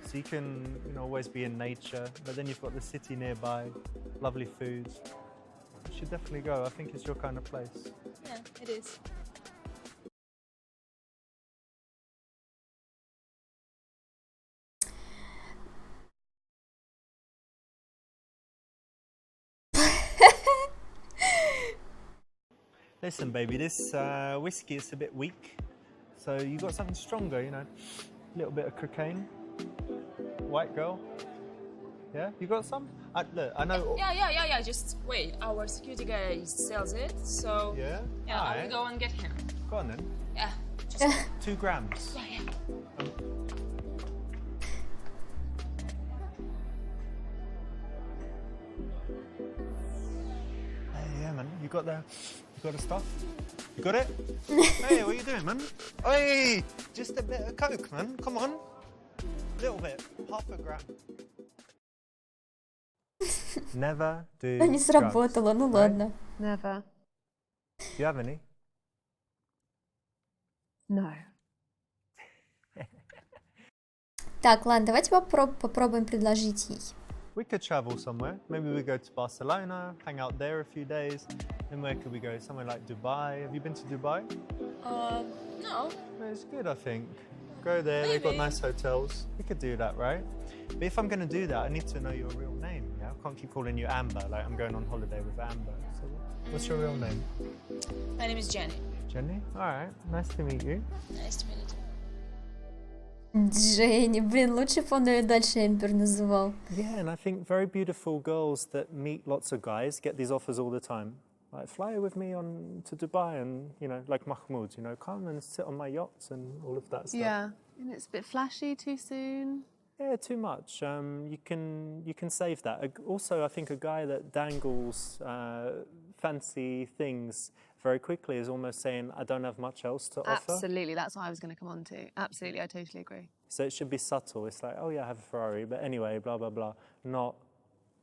Speaker 3: so you can always be in nature. But then you've got the city nearby, lovely food. You should definitely go. I think it's your kind of place.
Speaker 15: Yeah, it is.
Speaker 3: Listen, baby, this whiskey is a bit weak. So you got something stronger, you know. A little bit of cocaine. White girl. Yeah, you got some? Look, I know.
Speaker 15: Yeah. Just wait. Our security guy sells it, so
Speaker 3: Yeah?
Speaker 15: I
Speaker 3: Alright.
Speaker 15: will go and get him.
Speaker 3: Go on then.
Speaker 15: Yeah.
Speaker 3: 2 grams.
Speaker 15: Yeah.
Speaker 3: Hey, yeah, man. You got the stuff? You got it? Hey, what are you doing, man? Hey, just a bit of coke, man. Come on. A little bit. Half a gram. Never do
Speaker 1: Да не сработало, ну ладно.
Speaker 5: Never.
Speaker 3: Do you have any?
Speaker 5: No.
Speaker 1: Так, ладно, давайте попробуем предложить ей.
Speaker 3: We could travel somewhere. Maybe we go to Barcelona, hang out there a few days. Then where could we go? Somewhere like Dubai. Have you been to Dubai?
Speaker 15: No.
Speaker 3: It's good, I think. Go there, they've got nice hotels. We could do that, right? But if I'm going to do that, I need to know your real name, yeah? I can't keep calling you Amber, like I'm going on holiday with Amber. So what's your real name?
Speaker 15: My name is Jenny.
Speaker 3: Jenny? Alright, nice to meet you.
Speaker 15: Nice to meet you too.
Speaker 1: Дженни, блин, лучше бы он ее дальше Эмбер называл.
Speaker 3: Yeah, and I think very beautiful girls that meet lots of guys get these offers all the time. Like, fly with me on to Dubai and, you know, like Mahmoud, you know, come and sit on my yachts and all of that stuff.
Speaker 5: Yeah, and it's a bit flashy too soon.
Speaker 3: Yeah, too much. You can save that. Also, I think a guy that dangles fancy things very quickly is almost saying, I don't have much else to offer.
Speaker 5: Absolutely, that's what I was going to come on to. Absolutely, I totally agree.
Speaker 3: So it should be subtle. It's like, oh yeah, I have a Ferrari, but anyway, blah, blah, blah. Not,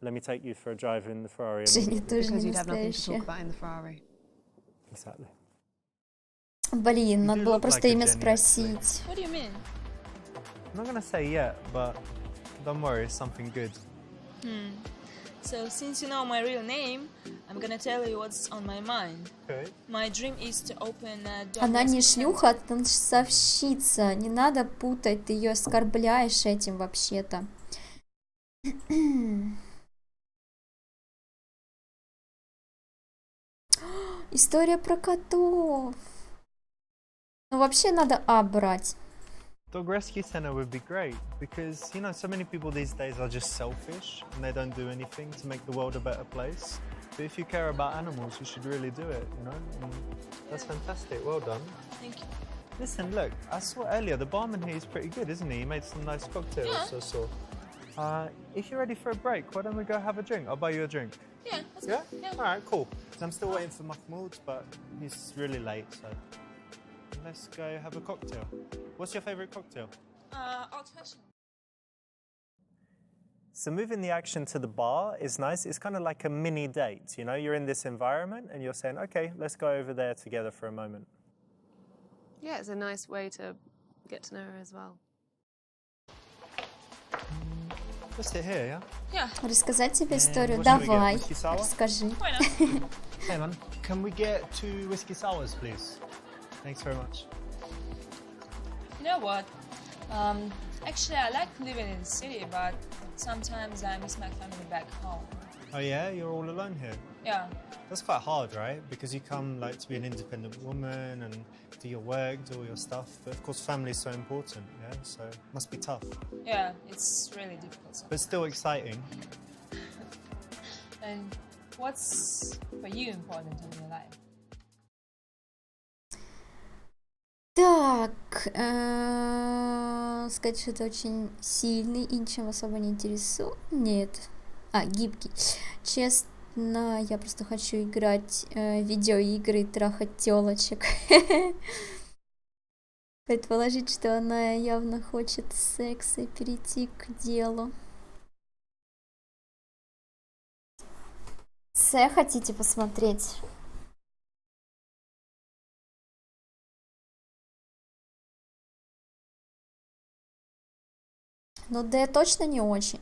Speaker 3: let me take you for a drive in the Ferrari.
Speaker 5: Because you'd have nothing to talk about in the Ferrari.
Speaker 3: Exactly.
Speaker 1: Блин, надо было просто
Speaker 3: like a
Speaker 1: имя
Speaker 3: Jenny,
Speaker 1: спросить.
Speaker 15: What do you mean?
Speaker 3: I'm not going to say yet, but don't worry, it's something good.
Speaker 15: So since you know my real name, I'm gonna tell you what's on my mind.
Speaker 3: Okay.
Speaker 15: My dream is to open a dog
Speaker 1: Она не
Speaker 15: restaurant.
Speaker 1: шлюха, а танцовщица. Не надо путать, ты ее оскорбляешь этим вообще-то. История про котов. Ну, вообще надо А брать.
Speaker 3: Dog rescue center would be great because, you know, so many people these days are just selfish and they don't do anything to make the world a better place. But if you care about animals, you should really do it, you know? And that's fantastic. Well done.
Speaker 15: Thank you.
Speaker 3: Listen, look, I saw earlier, the barman here is pretty good, isn't he? He made some nice cocktails,
Speaker 15: Yeah.
Speaker 3: I saw. If you're ready for a break, why don't we go have a drink? I'll buy you a drink.
Speaker 15: Yeah, that's
Speaker 3: Yeah?
Speaker 15: good. Yeah.
Speaker 3: All right, cool. 'Cause I'm still waiting for Mahmoud, but he's really late, so let's go have a cocktail. What's your favorite cocktail?
Speaker 15: Old-fashioned.
Speaker 3: So moving the action to the bar is nice. It's kind of like a mini date, you know? You're in this environment and you're saying, okay, let's go over there together for a moment.
Speaker 5: Yeah, it's a nice way to get to know her as well.
Speaker 3: Let's sit here, yeah?
Speaker 15: Yeah.
Speaker 1: Рассказать тебе историю?
Speaker 3: what should we get?
Speaker 1: Давай,
Speaker 3: Whiskey sour?
Speaker 1: расскажи.
Speaker 15: Why not?
Speaker 3: Hey man, can we get 2 whiskey sours, please? Thanks very much.
Speaker 15: You know what? Actually, I like living in the city, but sometimes I miss my family back home.
Speaker 3: Oh yeah, you're all alone here?
Speaker 15: Yeah.
Speaker 3: That's quite hard, right? Because you come like to be an independent woman and do your work, do all your stuff. But of course, family is so important, yeah? So it must be tough.
Speaker 15: Yeah, it's really difficult.
Speaker 3: But still exciting.
Speaker 15: And what's for you important in your life?
Speaker 1: Так, сказать, что это очень сильный и ничем особо не интересует. Нет. Гибкий. Честно, я просто хочу играть в видеоигры и трахать телочек. Предположить, что она явно хочет секса и перейти к делу. С хотите посмотреть? Но Д точно не очень.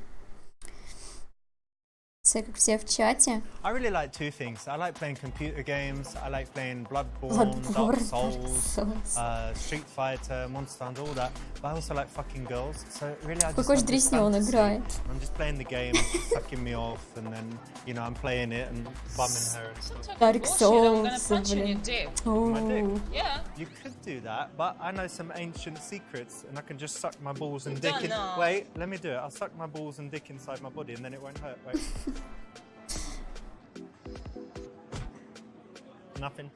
Speaker 1: Все как все в чате.
Speaker 3: I really like two things. I like playing computer games. I like playing Bloodborne, Dark Souls, Street Fighter, Monster Hunter, all that. But I also like fucking girls. So really, I just
Speaker 1: Какой же
Speaker 3: have this
Speaker 1: дресня он
Speaker 3: fantasy.
Speaker 1: играет.
Speaker 3: I'm just playing the game, it's sucking me off, and then I'm playing it and bumming her and stuff.
Speaker 1: Dark Souls, блин.
Speaker 3: My dick.
Speaker 15: Yeah.
Speaker 3: You could do that, but I know some ancient secrets, and I can just suck my balls and dick
Speaker 15: Don't
Speaker 3: in.
Speaker 15: know.
Speaker 3: Wait, let me do it. I'll suck my balls and dick inside my body, and then it won't hurt. Wait. Nothing.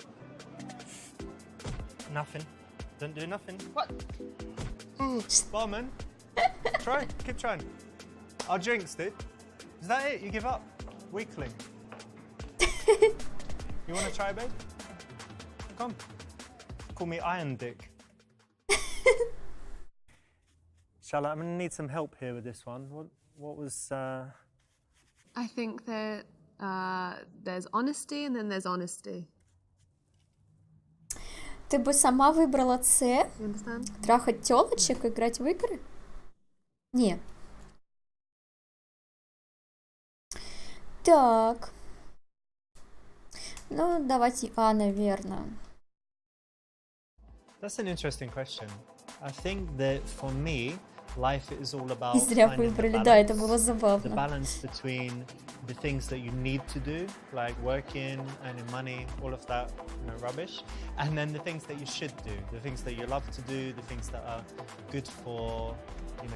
Speaker 3: Nothing. Don't do nothing.
Speaker 15: What?
Speaker 3: Barman, try. Keep trying. I'll jinx it. Is that it? You give up? Weakling. You want to try, babe? Come. Call me Iron Dick. Charlotte, I'm going to need some help here with this one. What was...
Speaker 5: I think that there's honesty and then there's honesty.
Speaker 1: Ты бы сама выбрала С?
Speaker 5: You understand?
Speaker 1: Трахать тёлочек, играть в игры? Не. Так. Ну, давайте А, наверное.
Speaker 3: That's an interesting question. I think that for me, life is all about
Speaker 1: И зря
Speaker 3: finding the
Speaker 1: выбрали, да, это
Speaker 3: balance.
Speaker 1: было
Speaker 3: The
Speaker 1: забавно.
Speaker 3: balance between the things that you need to do, like working, earning money, all of that, rubbish, and then the things that you should do, the things that you love to do, the things that are good for,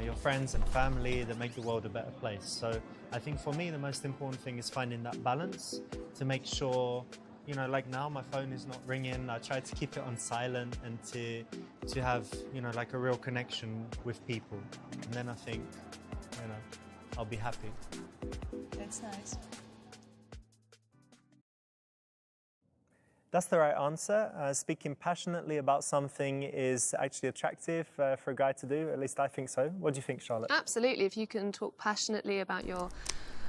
Speaker 3: your friends and family, that make the world a better place. So I think for me, the most important thing is finding that balance to make sure, like now my phone is not ringing. I try to keep it on silent and to have, like a real connection with people. And then I think, I'll be happy.
Speaker 15: That's nice.
Speaker 3: That's the right answer. Speaking passionately about something is actually attractive for a guy to do. At least I think so. What do you think, Charlotte?
Speaker 5: Absolutely. If you can talk passionately about your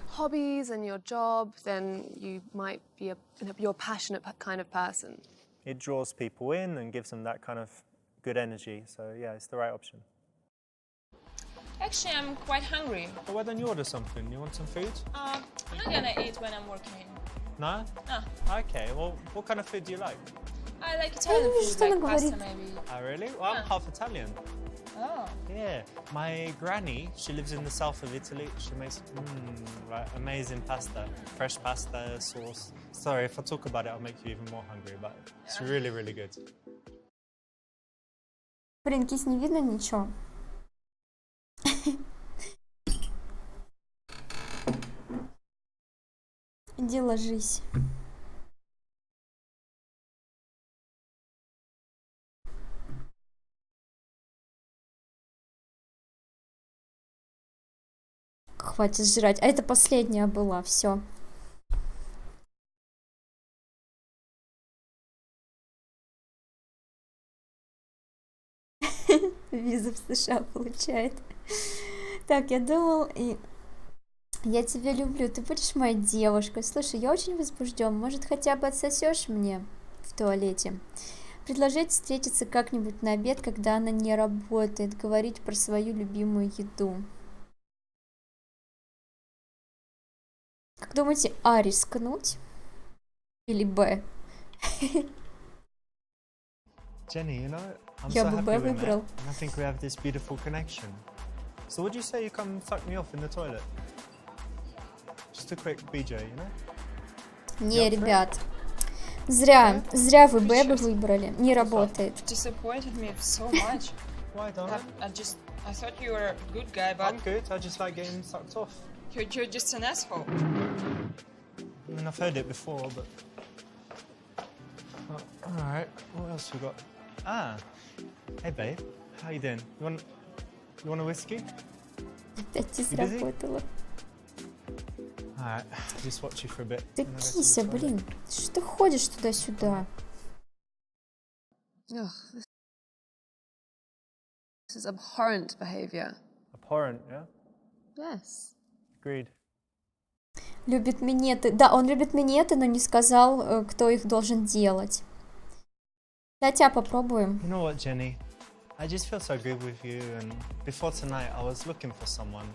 Speaker 5: hobbies and your job, then you might be you're a passionate kind of person.
Speaker 3: It draws people in and gives them that kind of good energy. So yeah, it's the right option.
Speaker 15: Actually, I'm quite hungry.
Speaker 3: Well, why don't you order something? You want some food?
Speaker 15: I'm not gonna eat when I'm working.
Speaker 3: No?
Speaker 15: No.
Speaker 3: Okay, well, what kind of food do you like?
Speaker 15: I like Italian food, like pasta maybe.
Speaker 3: Oh, really? Well, I'm half Italian.
Speaker 15: Oh.
Speaker 3: Yeah, my granny, she lives in the south of Italy. She makes amazing pasta, fresh pasta, sauce. Sorry, if I talk about it, I'll make you even more hungry, but it's really, really good.
Speaker 1: Блин, кись, не видно ничего. Иди ложись. Хватит жрать. А это последняя была, все. Визу в США получает. Так, я думал, я тебя люблю, ты будешь моей девушкой. Слушай, я очень возбужден. Может, хотя бы отсосешь мне в туалете? Предложить встретиться как-нибудь на обед, когда она не работает, говорить про свою любимую еду. Как думаете, А рискнуть? Или Б?
Speaker 3: Jenny, I'm
Speaker 1: Я
Speaker 3: so
Speaker 1: бы
Speaker 3: happy
Speaker 1: Б
Speaker 3: we met,
Speaker 1: выбрал.
Speaker 3: and I think we have this beautiful connection. So would you say you come suck me off in the toilet? Just a quick BJ,
Speaker 1: Не, ребят. Зря вы Б бы выбрали. Не работает.
Speaker 15: Disappointed me so much.
Speaker 3: Why, darling?
Speaker 15: I thought you were a good guy, but
Speaker 3: I'm good. I just like getting sucked off.
Speaker 15: you're just an asshole.
Speaker 3: I mean, I've heard it before, but... all right, what else we got? Hey babe, how you doing? You want a whiskey?
Speaker 1: Опять не сработало.
Speaker 3: Alright, I'll just watch you for a bit.
Speaker 1: Ты кися, блин. Что ты ходишь туда-сюда?
Speaker 5: This is abhorrent behavior.
Speaker 3: Abhorrent, yeah?
Speaker 5: Yes.
Speaker 3: Agreed.
Speaker 1: Любит минеты. Да, он любит минеты, но не сказал, кто их должен делать. Давайте попробуем.
Speaker 3: You know what, Jenny? I just feel so good with you, and before tonight I was looking for someone.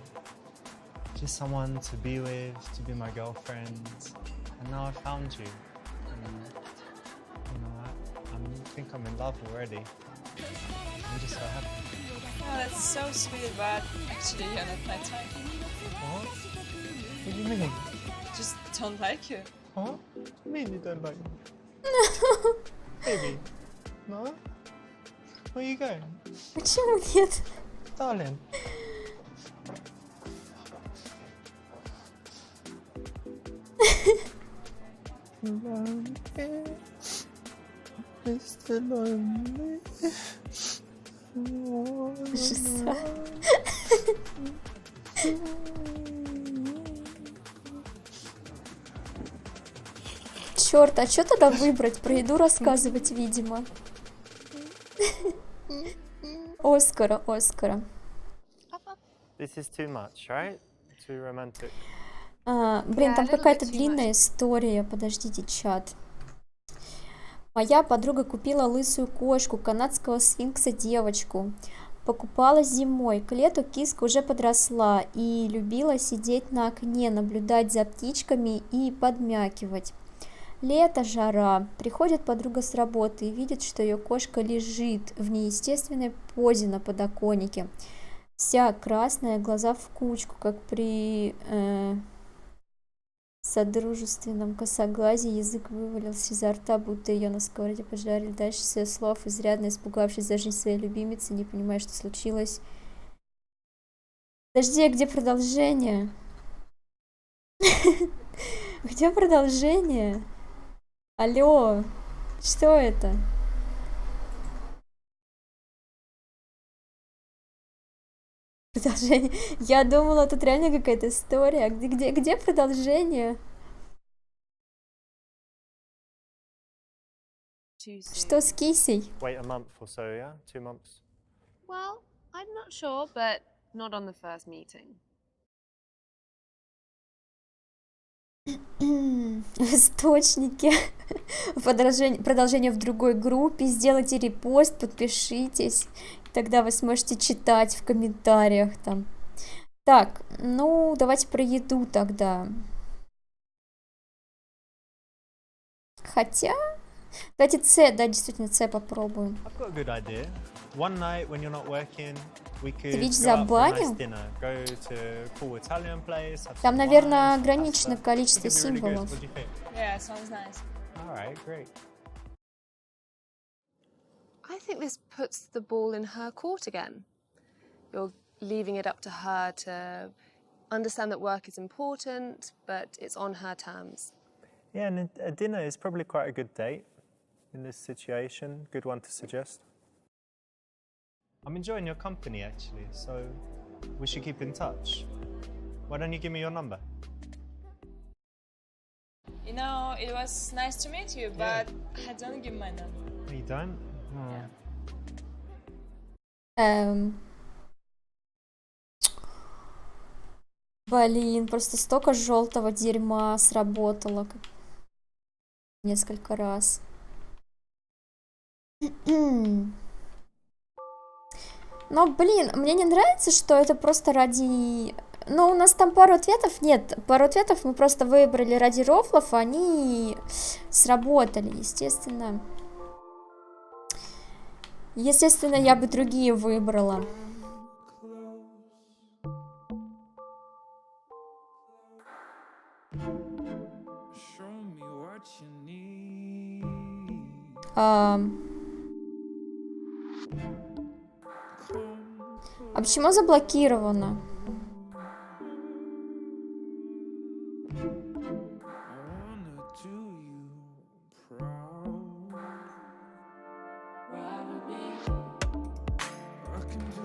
Speaker 3: just someone to be with, to be my girlfriend. And now I found you. And, you know, I think I'm in love already. I'm just so happy.
Speaker 15: Oh, that's so sweet, but actually you're not my type.
Speaker 3: What? What do you mean?
Speaker 15: Just don't like you.
Speaker 3: Huh? What do you mean you don't like me? Baby, no? Where are you going?
Speaker 1: Почему нет?
Speaker 3: Darling.
Speaker 9: Mr. Lonely.
Speaker 1: Черт, а что тогда выбрать? Про еду рассказывать, видимо. Оскара.
Speaker 3: This is too much, right? Too romantic.
Speaker 1: Блин, там какая-то длинная история. Подождите, чат. Моя подруга купила лысую кошку, канадского сфинкса девочку. Покупала зимой. К лету киска уже подросла и любила сидеть на окне, наблюдать за птичками и подмякивать. Лето, жара. Приходит подруга с работы и видит, что ее кошка лежит в неестественной позе на подоконнике. Вся красная, глаза в кучку, как при содружественном косоглазии, язык вывалился изо рта, будто ее на сковороде поджарили. Дальше с ее слов, изрядно испугавшись за жизнь своей любимицы, не понимая, что случилось. Подожди, а где продолжение? Где продолжение? Алло, что это? Продолжение. Я думала, тут реально какая-то история. Где продолжение? Что с кисей?
Speaker 3: Wait a month or so, yeah? 2 months.
Speaker 5: Well, I'm not sure, but not on the first meeting.
Speaker 1: В источнике. Продолжение в другой группе. Сделайте репост, подпишитесь. Тогда вы сможете читать в комментариях там. Так, ну, давайте про еду тогда. Хотя... Давайте С, да, действительно, С попробуем.
Speaker 3: I've got a good idea. One night when you're not working, we could
Speaker 1: Ты ведь
Speaker 3: go out for a nice
Speaker 1: забанил?
Speaker 3: dinner. Go to a cool Italian place. Have
Speaker 1: Там,
Speaker 3: some
Speaker 1: наверное,
Speaker 3: wine, some
Speaker 1: ограниченное
Speaker 3: pasta.
Speaker 1: количество
Speaker 3: I think it'd be really good.
Speaker 1: символов.
Speaker 3: What do you think?
Speaker 15: Yeah, sounds nice.
Speaker 3: All right, great.
Speaker 5: I think this puts the ball in her court again. You're leaving it up to her to understand that work is important, but it's on her terms.
Speaker 3: Yeah, and a dinner is probably quite a good date in this situation. Good one to suggest. I'm enjoying your company, actually, so we should keep in touch. Why don't you give me your number?
Speaker 15: You know, it was nice to meet you, but I don't give my number.
Speaker 3: Oh, you don't? Oh.
Speaker 1: Блин, просто столько желтого дерьма сработало несколько раз. Но, блин, мне не нравится, что это просто ради... Ну, у нас там пару ответов нет. Пару ответов мы просто выбрали ради рофлов, они сработали, естественно. Естественно, я бы другие выбрала. А почему заблокировано?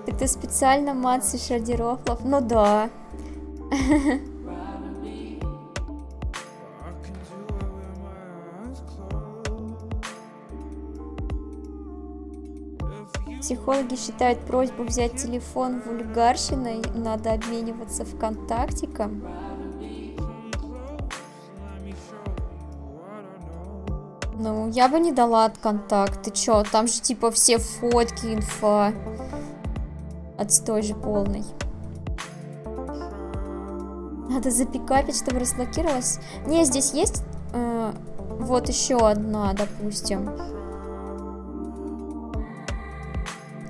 Speaker 1: Так ты специально мацаешь ради рофлов? Ну да. Психологи считают просьбу взять телефон вульгарщиной, надо обмениваться ВКонтактиком. Ну, я бы не дала от контакт. Ты чё, там же типа все фотки, инфа. Отстой же полный. Надо запикапить, чтобы разблокировалась. Не, здесь есть вот еще одна, допустим.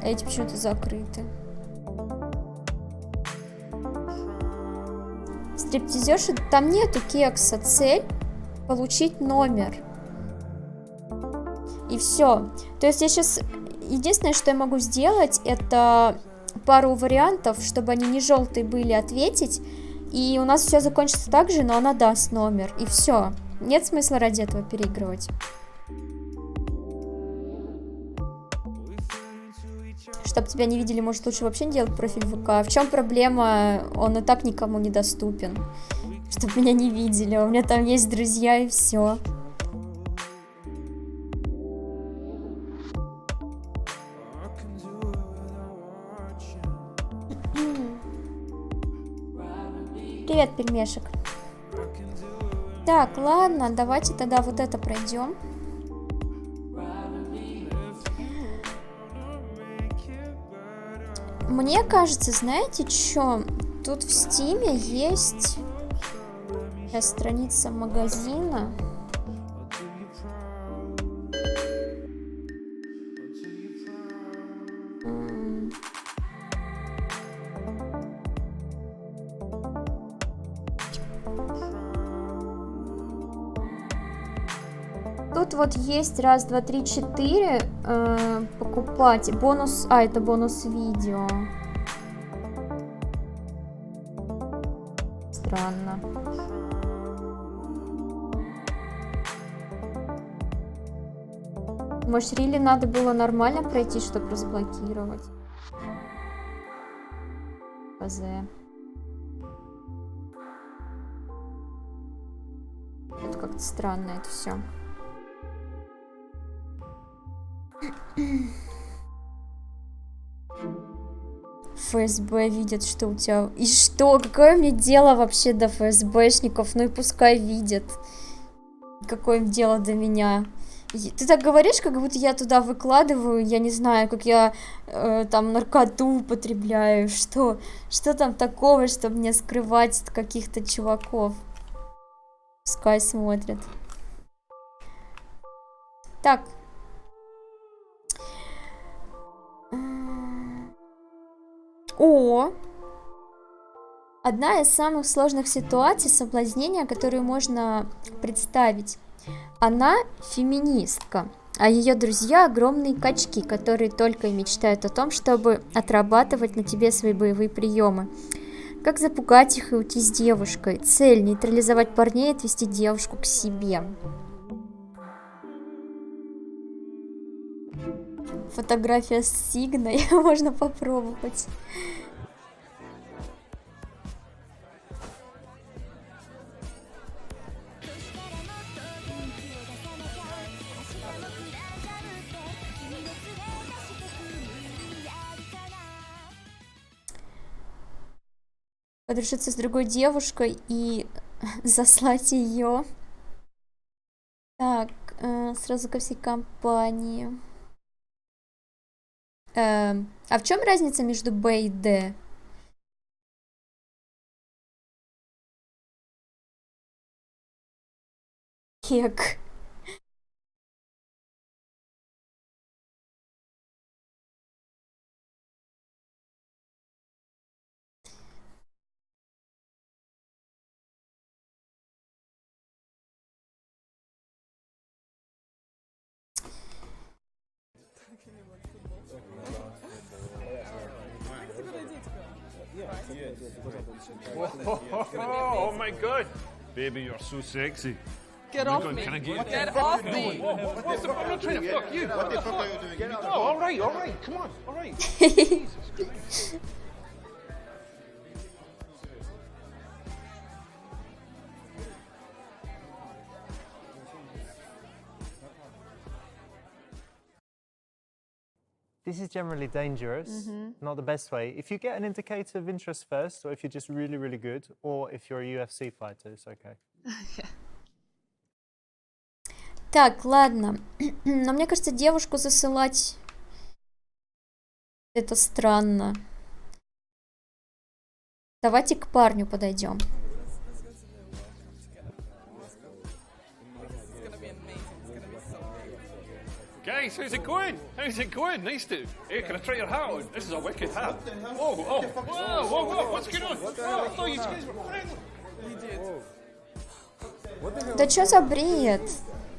Speaker 1: А эти почему-то закрыты. Стриптизерши, там нету кекса. Цель — получить номер. И все. То есть я сейчас... Единственное, что я могу сделать, это пару вариантов, чтобы они не желтые были, ответить. И у нас все закончится так же, но она даст номер. И все. Нет смысла ради этого переигрывать. Чтобы тебя не видели, может, лучше вообще не делать профиль ВК. В чем проблема? Он и так никому не доступен. Чтобы меня не видели. У меня там есть друзья и все. Привет, пельмешек. Так, ладно, давайте тогда вот это пройдем. Мне кажется, знаете что? Тут в Стиме есть сейчас страница магазина. Тут вот есть раз, два, три, четыре покупать. Бонус, это бонус видео. Странно. Может, Рили надо было нормально пройти, чтобы разблокировать? ПЗ. Это как-то странно это все. ФСБ видят, что у тебя... И что? Какое мне дело вообще до ФСБшников? Ну и пускай видят. Какое им дело до меня? Ты так говоришь, как будто я туда выкладываю, я не знаю, как я там наркоту употребляю. Что там такого, чтобы мне скрывать от каких-то чуваков? Пускай смотрят. Так. О! Одна из самых сложных ситуаций соблазнения, которую можно представить. Она феминистка, а ее друзья огромные качки, которые только и мечтают о том, чтобы отрабатывать на тебе свои боевые приемы. Как запугать их и уйти с девушкой? Цель — нейтрализовать парней и отвести девушку к себе. Фотография с Сигной, можно попробовать. Подружиться с другой девушкой и заслать ее. Так, сразу ко всей компании. А в чем разница между Б и Д? Кек.
Speaker 6: Oh my god! Baby, you're so sexy.
Speaker 16: Get
Speaker 6: Oh my
Speaker 16: off
Speaker 6: God,
Speaker 16: me.
Speaker 6: can I get
Speaker 16: Get off me.
Speaker 6: What's the, I'm not trying to fuck you. What the fuck are you doing? Oh, all right, come on, all right.
Speaker 3: This is generally dangerous, not the best way. If you get an indicator of interest first, or if you're just really, really good, or if you're a UFC fighter, it's okay.
Speaker 1: Так, ладно. Но мне кажется, девушку засылать это странно. Давайте к парню подойдем.
Speaker 16: Guys, how's it going? How's it going? Nice to. Hey, can I try your hat on? This is a wicked hat. Whoa, whoa, what's going on? Oh, I thought you guys were friendly.
Speaker 1: Да что за бред?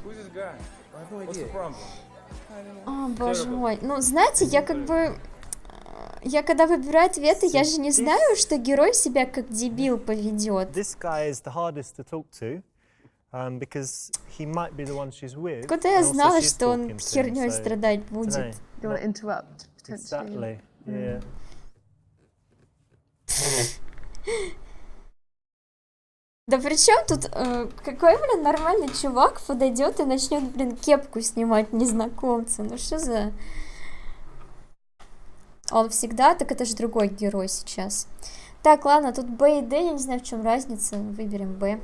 Speaker 16: Who's this guy? What's the problem?
Speaker 1: О, боже мой. Ну, знаете, я как бы... Я когда выбираю ответы, я же не знаю, что герой себя как дебил поведет.
Speaker 3: This guy is the hardest to talk to, because he might be the one she's with.
Speaker 1: Куда я знала, что он херней страдать будет?
Speaker 5: You want to interrupt, potentially.
Speaker 3: Exactly, yeah.
Speaker 1: Да при чем тут, какой, блин, нормальный чувак подойдет и начнет, блин, кепку снимать незнакомцу? Ну что за... Он всегда, так это же другой герой сейчас. Так, ладно, тут Б и Д, я не знаю, в чем разница, выберем Б.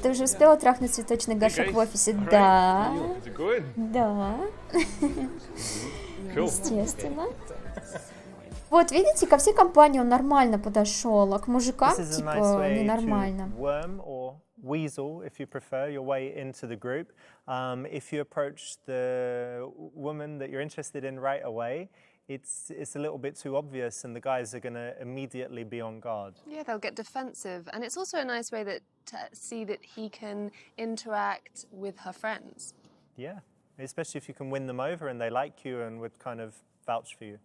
Speaker 1: Ты уже успела трахнуть цветочный горшок в офисе? Да. Да. Естественно. Вот, видите, ко всей компании он нормально подошел, а к мужикам, типа, ненормально.
Speaker 3: Weasel, if you prefer, your way into the group. If you approach the woman that you're interested in right away, it's a little bit too obvious and the guys are going to immediately be on guard.
Speaker 5: Yeah, they'll get defensive. And it's also a nice way to see that he can interact with her friends.
Speaker 3: Yeah, especially if you can win them over and they like you and would kind of vouch for you.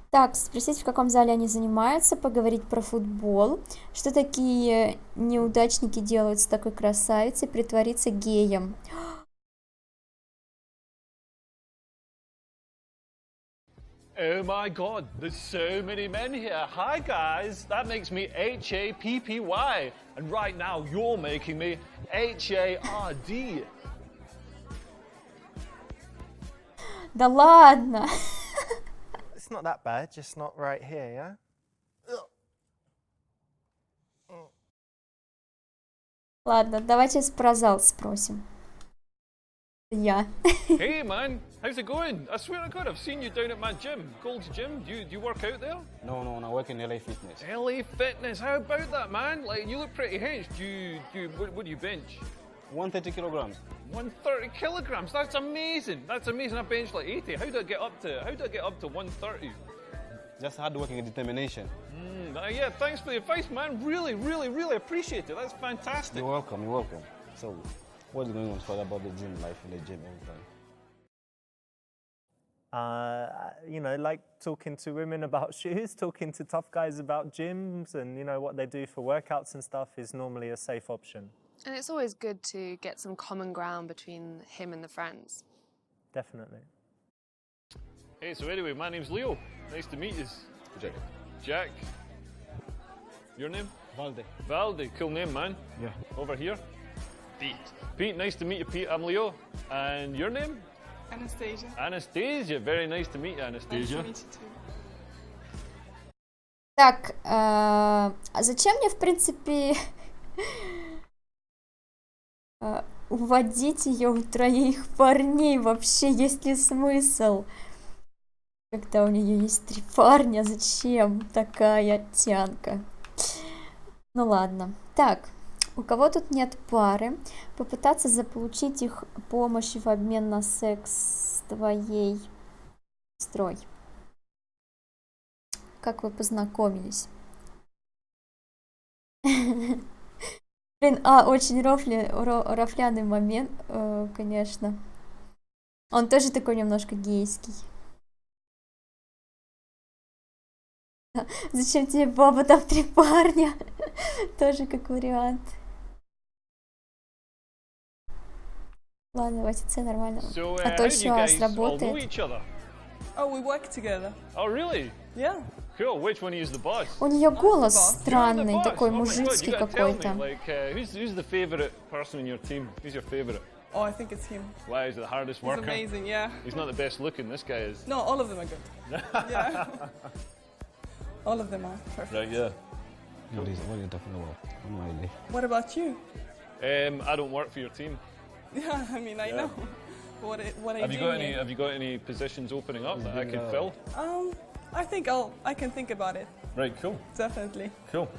Speaker 1: Так, спросить, в каком зале они занимаются, поговорить про футбол, что такие неудачники делают с такой красавицей, притвориться геем.
Speaker 16: Oh my god, there's so many men here. Hi guys, that makes me H-A-P-P-Y. And right now you're making me H-A-R-D.
Speaker 1: Да ладно.
Speaker 12: It's not that bad, just not right here, yeah?
Speaker 1: Ладно, давайте про зал спросим. Я.
Speaker 16: Hey man, how's it going? I swear to God, I've seen you down at my gym, Gold's Gym. Do you work out there?
Speaker 17: No, I work in LA Fitness.
Speaker 16: LA Fitness, how about that, man? Like, you look pretty hench. What do you bench?
Speaker 17: 130 kilograms.
Speaker 16: 130 kilograms. That's amazing. That's amazing. I bench like 80. How do I get up to 130?
Speaker 17: Just hard work and determination.
Speaker 16: Yeah, thanks for the advice, man. Really, really, really appreciate it. That's fantastic.
Speaker 17: You're welcome. So, what's going on further about the gym life in the gym every time?
Speaker 3: You know, like talking to women about shoes, talking to tough guys about gyms and, you know, what they do for workouts and stuff is normally a safe option.
Speaker 5: And it's always good to get some common ground between him and the friends.
Speaker 3: Definitely.
Speaker 16: Hey, so anyway, my name's Leo. Nice to meet you. Jack. Your name?
Speaker 17: Valde.
Speaker 16: Valde, cool name, man.
Speaker 17: Yeah.
Speaker 16: Over here? Pete, nice to meet you, Pete. I'm Leo. And your name?
Speaker 18: Anastasia.
Speaker 16: Anastasia, very nice to meet you, Anastasia.
Speaker 18: Nice to meet you too.
Speaker 1: Так, а зачем мне, в принципе, уводить ее у троих парней? Вообще, есть ли смысл? Когда у нее есть 3 парня, зачем такая тянка? Ну ладно. Так, у кого тут нет пары? Попытаться заполучить их помощь в обмен на секс с твоей сестрой. Как вы познакомились? Блин, очень рофляный момент, конечно. Он тоже такой немножко гейский. Зачем тебе баба, там 3 парня? Тоже как вариант. Ладно, давайте С нормально. А то еще сработает.
Speaker 18: Oh, we work together.
Speaker 16: Oh, really?
Speaker 18: Yeah.
Speaker 16: Cool. Which one is the boss?
Speaker 1: У нее голос странный, такой мужицкий какой-то.
Speaker 16: Like, who's the favorite person in your team? Who's your favorite?
Speaker 18: Oh, I think it's him.
Speaker 16: Why is he the hardest worker?
Speaker 18: He's amazing, yeah.
Speaker 16: He's not the best looking. This guy is.
Speaker 18: No, all of them are good. Yeah. All of them are perfect.
Speaker 16: Right, yeah.
Speaker 17: What are you talking about?
Speaker 18: What about you?
Speaker 16: I don't work for your team.
Speaker 18: Yeah, I mean, I know. What are
Speaker 16: have
Speaker 18: you
Speaker 16: you got
Speaker 18: doing
Speaker 16: any? Have you got any positions opening up that I could fill?
Speaker 18: I can think about it.
Speaker 16: Right, cool.
Speaker 18: Definitely.
Speaker 16: Cool.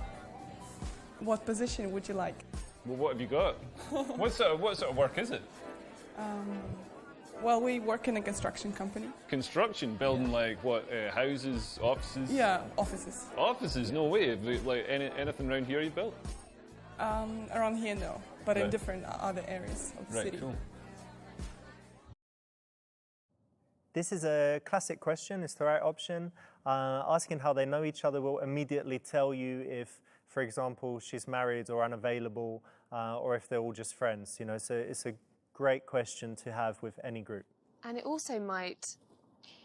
Speaker 18: What position would you like?
Speaker 16: Well, what have you got? What sort of work is it?
Speaker 18: Well, we work in a construction company.
Speaker 16: Construction, building like what? Houses, offices?
Speaker 18: Yeah, offices.
Speaker 16: Offices? No way. Have you, like anything around here you built?
Speaker 18: Around here, no, but in
Speaker 16: Right.
Speaker 18: different other areas of the
Speaker 16: Right,
Speaker 18: city.
Speaker 16: cool.
Speaker 3: This is a classic question. It's the right option. Asking how they know each other will immediately tell you if, for example, she's married or unavailable, or if they're all just friends. You know, so it's a great question to have with any group.
Speaker 5: And it also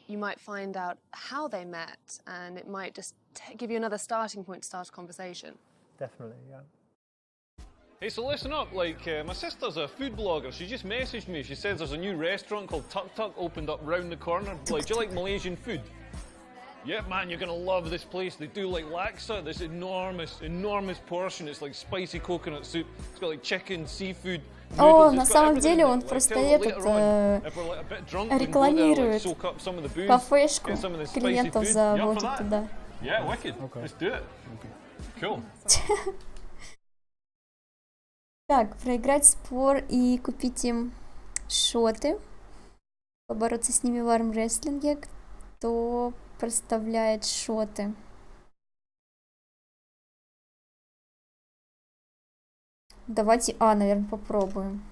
Speaker 5: you might find out how they met, and it might just give you another starting point to start a conversation.
Speaker 3: Definitely, yeah.
Speaker 16: Hey, so listen up, like, my sister's a food blogger. She just messaged me. She says there's a new restaurant called Tuk Tuk opened up round the corner. Like, do you like Malaysian food? Yeah, man, you're gonna love this place. They do like laksa, this enormous portion. It's like spicy coconut soup. It's got like chicken, seafood.
Speaker 1: О, на самом деле он просто рекламирует кафешку, клиентов заводит туда.
Speaker 16: Yeah, wicked. Let's do it. Cool.
Speaker 1: Так, проиграть спор и купить им шоты, побороться с ними в армрестлинге. Кто проставляет шоты? Давайте наверное, попробуем.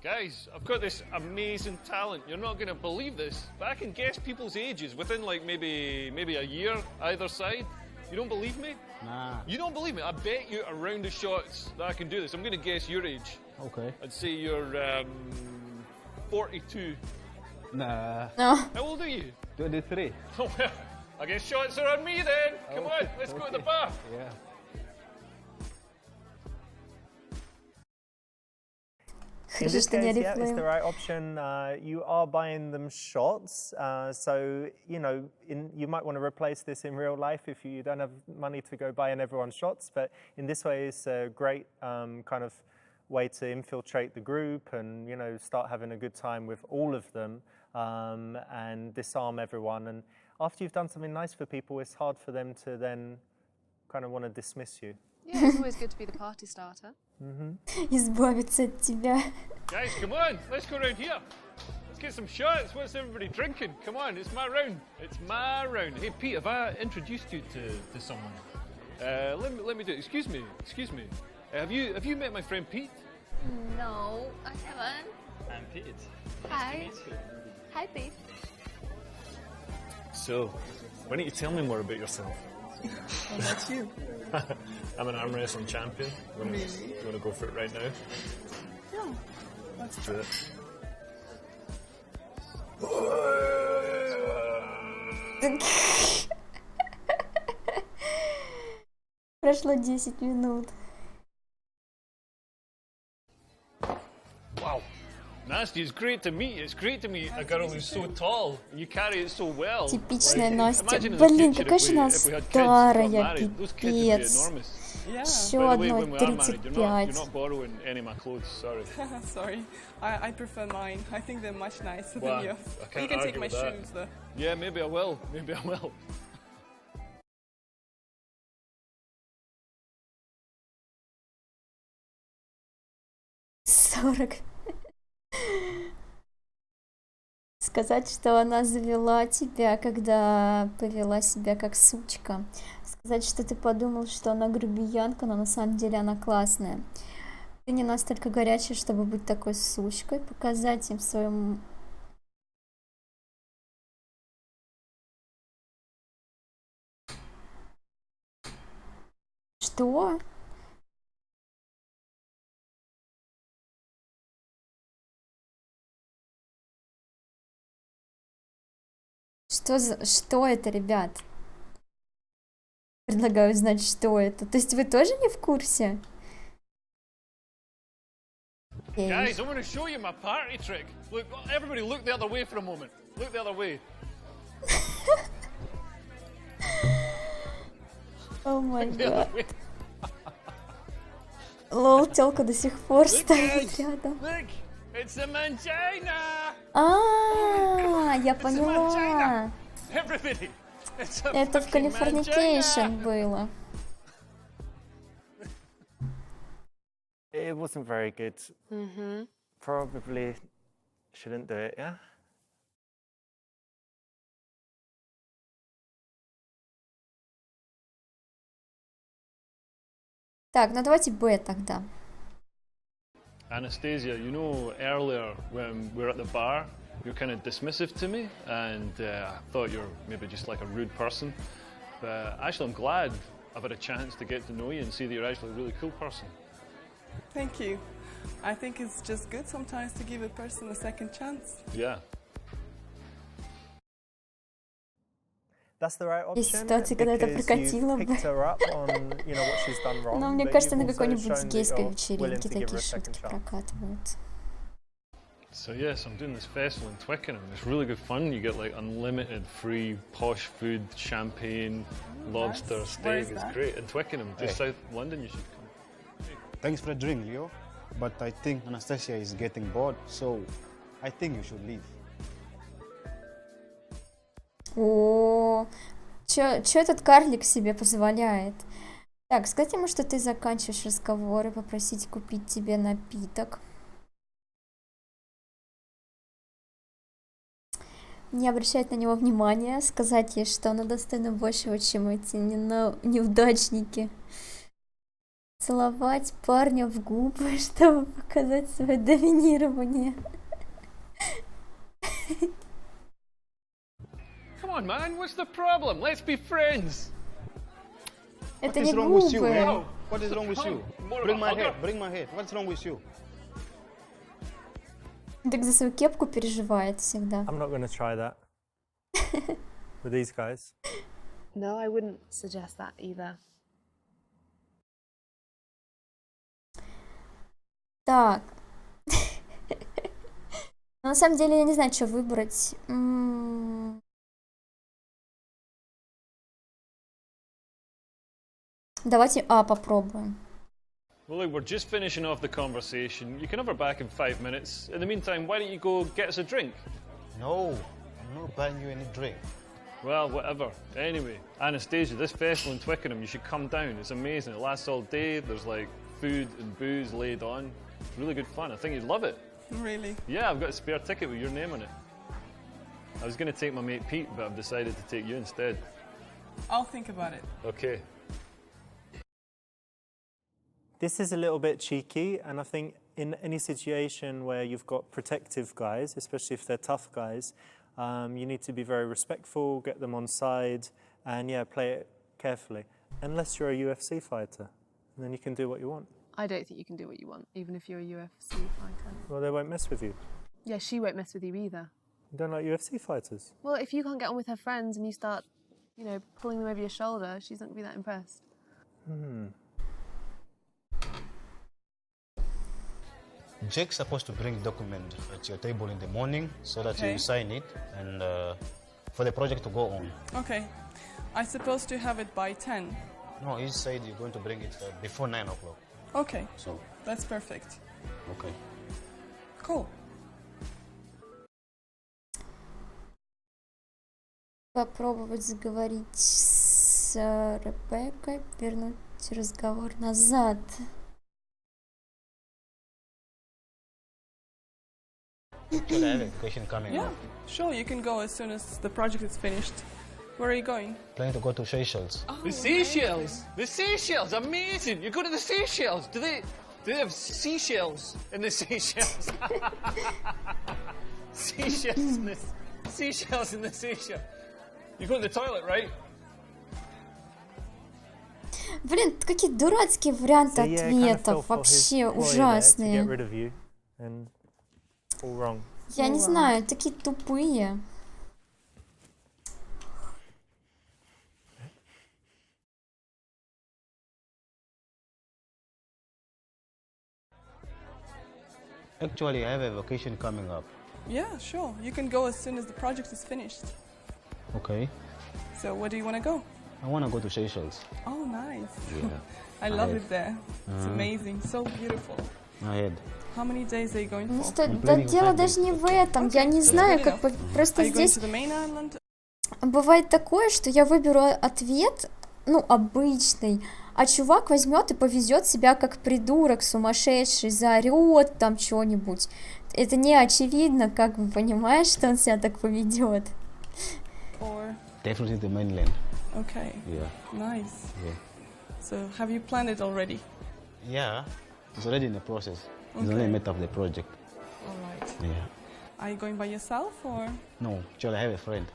Speaker 16: Guys, I've got this amazing talent. You're not going to believe this, but I can guess people's ages within like maybe a year either side. You don't believe me?
Speaker 17: Nah.
Speaker 16: You don't believe me? I bet you a round of shots that I can do this. I'm going to guess your age.
Speaker 17: Okay.
Speaker 16: I'd say you're 42.
Speaker 17: Nah.
Speaker 1: No.
Speaker 16: How old are you?
Speaker 17: 23.
Speaker 16: Oh, well, I guess shots are on me then. Come on, let's go to the bar.
Speaker 17: Yeah.
Speaker 3: In this case, yeah, it's the right option. You are buying them shots, so you know you might want to replace this in real life if you don't have money to go buying everyone shots. But in this way, it's a great kind of way to infiltrate the group and start having a good time with all of them and disarm everyone. And after you've done something nice for people, it's hard for them to then kind of want to dismiss you.
Speaker 5: Yeah, it's always good to be the party starter.
Speaker 1: Избавиться от тебя.
Speaker 16: Guys, come on, let's go around here. Let's get some shots. What's everybody drinking? Come on, it's my round. It's my round. Hey, Pete, have I introduced you to someone? Let me do it. Excuse me. Have you met my friend Pete?
Speaker 19: No, I haven't.
Speaker 16: I'm Pete.
Speaker 19: Hi. Hi, Pete.
Speaker 16: So, why don't you tell me more about yourself?
Speaker 18: How about you?
Speaker 16: I'm an arm wrestling champion. You want to go for it right now?
Speaker 18: Yeah, let's
Speaker 16: do it.
Speaker 1: Прошло 10 минут.
Speaker 16: Wow. Nasty, it's great to meet you. It's great to meet a girl who's so tall and you carry it so well.
Speaker 1: Типичная Настя. Блин, какая же она старая, пипец. Еще одно 35.
Speaker 16: You're not borrowing any of my clothes, sorry.
Speaker 18: Sorry, I prefer mine. I think they're much nicer
Speaker 16: Well,
Speaker 18: than yours.
Speaker 16: I can't
Speaker 18: You can take
Speaker 16: argue
Speaker 18: my
Speaker 16: with that.
Speaker 18: shoes though.
Speaker 16: Yeah, maybe I will.
Speaker 1: 40. Сказать, что она завела тебя, когда повела себя как сучка. Сказать, что ты подумал, что она грубиянка, но на самом деле она классная. Ты не настолько горячая, чтобы быть такой сучкой. Показать им своему... Что? Что это, ребят? Предлагаю узнать, что это. То есть вы тоже не в курсе?
Speaker 16: Guys, I want to show you my party trick. Look, everybody look the other way for a moment. Look the other way.
Speaker 1: О май гад. Лол, тёлка до сих пор стоит рядом.
Speaker 16: Look, it's a mangina.
Speaker 1: Я поняла.
Speaker 16: Everybody,
Speaker 1: Это в Californication было.
Speaker 3: It wasn't very good. Probably shouldn't do it, yeah?
Speaker 1: Так, ну давайте Б тогда.
Speaker 16: Anastasia, you know, earlier when we were at the bar, you were kind of dismissive to me, and I thought you were maybe just like a rude person. But actually, I'm glad I've had a chance to get to know you and see that you're actually a really cool person.
Speaker 18: Thank you. I think it's just good sometimes to give a person a second chance.
Speaker 16: Yeah.
Speaker 3: That's the right
Speaker 1: Есть
Speaker 3: option
Speaker 1: ситуации, когда это
Speaker 3: because
Speaker 1: прокатило
Speaker 3: you've
Speaker 1: бы.
Speaker 3: picked her up on, you know, what she's done wrong.
Speaker 1: Но мне
Speaker 3: but
Speaker 1: кажется,
Speaker 3: you've
Speaker 1: на
Speaker 3: also
Speaker 1: какой-нибудь
Speaker 3: shown that
Speaker 1: гейской
Speaker 3: you're willing
Speaker 1: вечеринке
Speaker 3: to give her
Speaker 1: такие
Speaker 3: a second
Speaker 1: шутки
Speaker 3: chance.
Speaker 1: прокатывают.
Speaker 16: So yes, I'm doing this festival in Twickenham. It's really good fun. You get like unlimited free posh food, champagne, lobster,
Speaker 18: Where
Speaker 16: steak.
Speaker 18: is
Speaker 16: It's
Speaker 18: that?
Speaker 16: great. In Twickenham, just
Speaker 17: Hey.
Speaker 16: south London. You should come.
Speaker 17: Thanks for the drink, Leo. But I think Anastasia is getting bored, so I think you should leave.
Speaker 1: О, чё этот карлик себе позволяет? Так, сказать ему, что ты заканчиваешь разговор и попросить купить тебе напиток. Не обращать на него внимания, сказать ей, что она достойна большего, чем эти неудачники. Целовать парня в губы, чтобы показать свое доминирование.
Speaker 16: Come on, man. What's the problem? Let's be friends.
Speaker 1: Это
Speaker 17: What
Speaker 1: не
Speaker 17: is wrong with you,
Speaker 1: губы.
Speaker 17: man? What is wrong with you?
Speaker 16: More of
Speaker 17: Bring
Speaker 16: a
Speaker 17: my
Speaker 16: hugger.
Speaker 17: head, bring my head. What's wrong with you?
Speaker 1: Так за свою кепку переживает всегда.
Speaker 3: I'm not going to try that with these guys.
Speaker 5: No, I wouldn't suggest that either.
Speaker 1: Так. На самом деле я не знаю, что выбрать. Давайте А попробуем.
Speaker 16: Well, look, we're just finishing off the conversation. You can have her back in 5 minutes. In the meantime, why don't you go get us a drink?
Speaker 17: No, I'm not buying you any drink.
Speaker 16: Well, whatever. Anyway, Anastasia, this festival in Twickenham, you should come down. It's amazing. It lasts all day. There's like food and booze laid on. It's really good fun. I think you'd love it.
Speaker 18: Really?
Speaker 16: Yeah, I've got a spare ticket with your name on it. I was going to take my mate Pete, but I've decided to take you instead.
Speaker 18: I'll think about it.
Speaker 16: Okay.
Speaker 3: This is a little bit cheeky, and I think in any situation where you've got protective guys, especially if they're tough guys, you need to be very respectful, get them on side, and yeah, play it carefully. Unless you're a UFC fighter, and then you can do what you want.
Speaker 5: I don't think you can do what you want, even if you're a UFC fighter.
Speaker 3: Well, they won't mess with you.
Speaker 5: Yeah, she won't mess with you either.
Speaker 3: You don't like UFC fighters?
Speaker 5: Well, if you can't get on with her friends and you start, you know, pulling them over your shoulder, she's not going to be that impressed.
Speaker 17: Jake's supposed to bring document at your table in the morning so that
Speaker 18: Okay.
Speaker 17: you sign it and for the project to go on.
Speaker 18: Okay. I'm supposed to have it by 10.
Speaker 17: No, he said you're going to bring it before 9 o'clock.
Speaker 18: Okay.
Speaker 17: So,
Speaker 18: That's perfect.
Speaker 17: okay.
Speaker 18: Cool.
Speaker 1: Попробовать заговорить с Ребеккой, вернуть разговор назад.
Speaker 17: Actually, I have a question coming
Speaker 18: Yeah,
Speaker 17: up.
Speaker 18: sure, you can go as soon as the project is finished. Where are you going?
Speaker 17: Planning to go to Seychelles.
Speaker 16: The Seychelles! The Seychelles! Amazing! You go to the Seychelles! Do they have seashells in the Seychelles? Seashells in the Seychelles in the Seychelles. You go to the toilet, right?
Speaker 1: Блин, какие дурацкие варианты
Speaker 3: So, yeah, it kind of fell
Speaker 1: ответов,
Speaker 3: for his
Speaker 1: вообще
Speaker 3: ploy there to get
Speaker 1: ужасные.
Speaker 3: rid of you, and all wrong.
Speaker 1: Я не знаю, такие тупые.
Speaker 17: Actually, I have a vacation coming up.
Speaker 18: Yeah, sure. You can go as soon as the project is finished.
Speaker 17: Okay.
Speaker 18: So, where do you want to go?
Speaker 17: I want to go to Seychelles.
Speaker 18: Oh, nice.
Speaker 17: Yeah.
Speaker 18: I love
Speaker 17: I-
Speaker 18: it there. It's amazing. So beautiful.
Speaker 17: Ahead.
Speaker 18: How many days are you going
Speaker 1: Ну,
Speaker 18: for?
Speaker 1: что, да дело даже не в этом. Я не знаю, как бы просто
Speaker 18: Are you going
Speaker 1: здесь
Speaker 18: to the main island?
Speaker 1: Бывает такое, что я выберу ответ, ну, обычный, а чувак возьмет и повезет себя как придурок сумасшедший, заорет там что-нибудь. Это не очевидно, как бы понимаешь, что он себя так поведет.
Speaker 20: Definitely the mainland.
Speaker 18: Okay.
Speaker 20: Yeah.
Speaker 18: Nice.
Speaker 20: Yeah.
Speaker 18: So, have you planned it already?
Speaker 20: Yeah. It's already in the process. It's
Speaker 18: Okay.
Speaker 20: only a matter of the project.
Speaker 18: All right.
Speaker 20: Yeah.
Speaker 18: Are you going by yourself or
Speaker 20: No, actually I have a friend,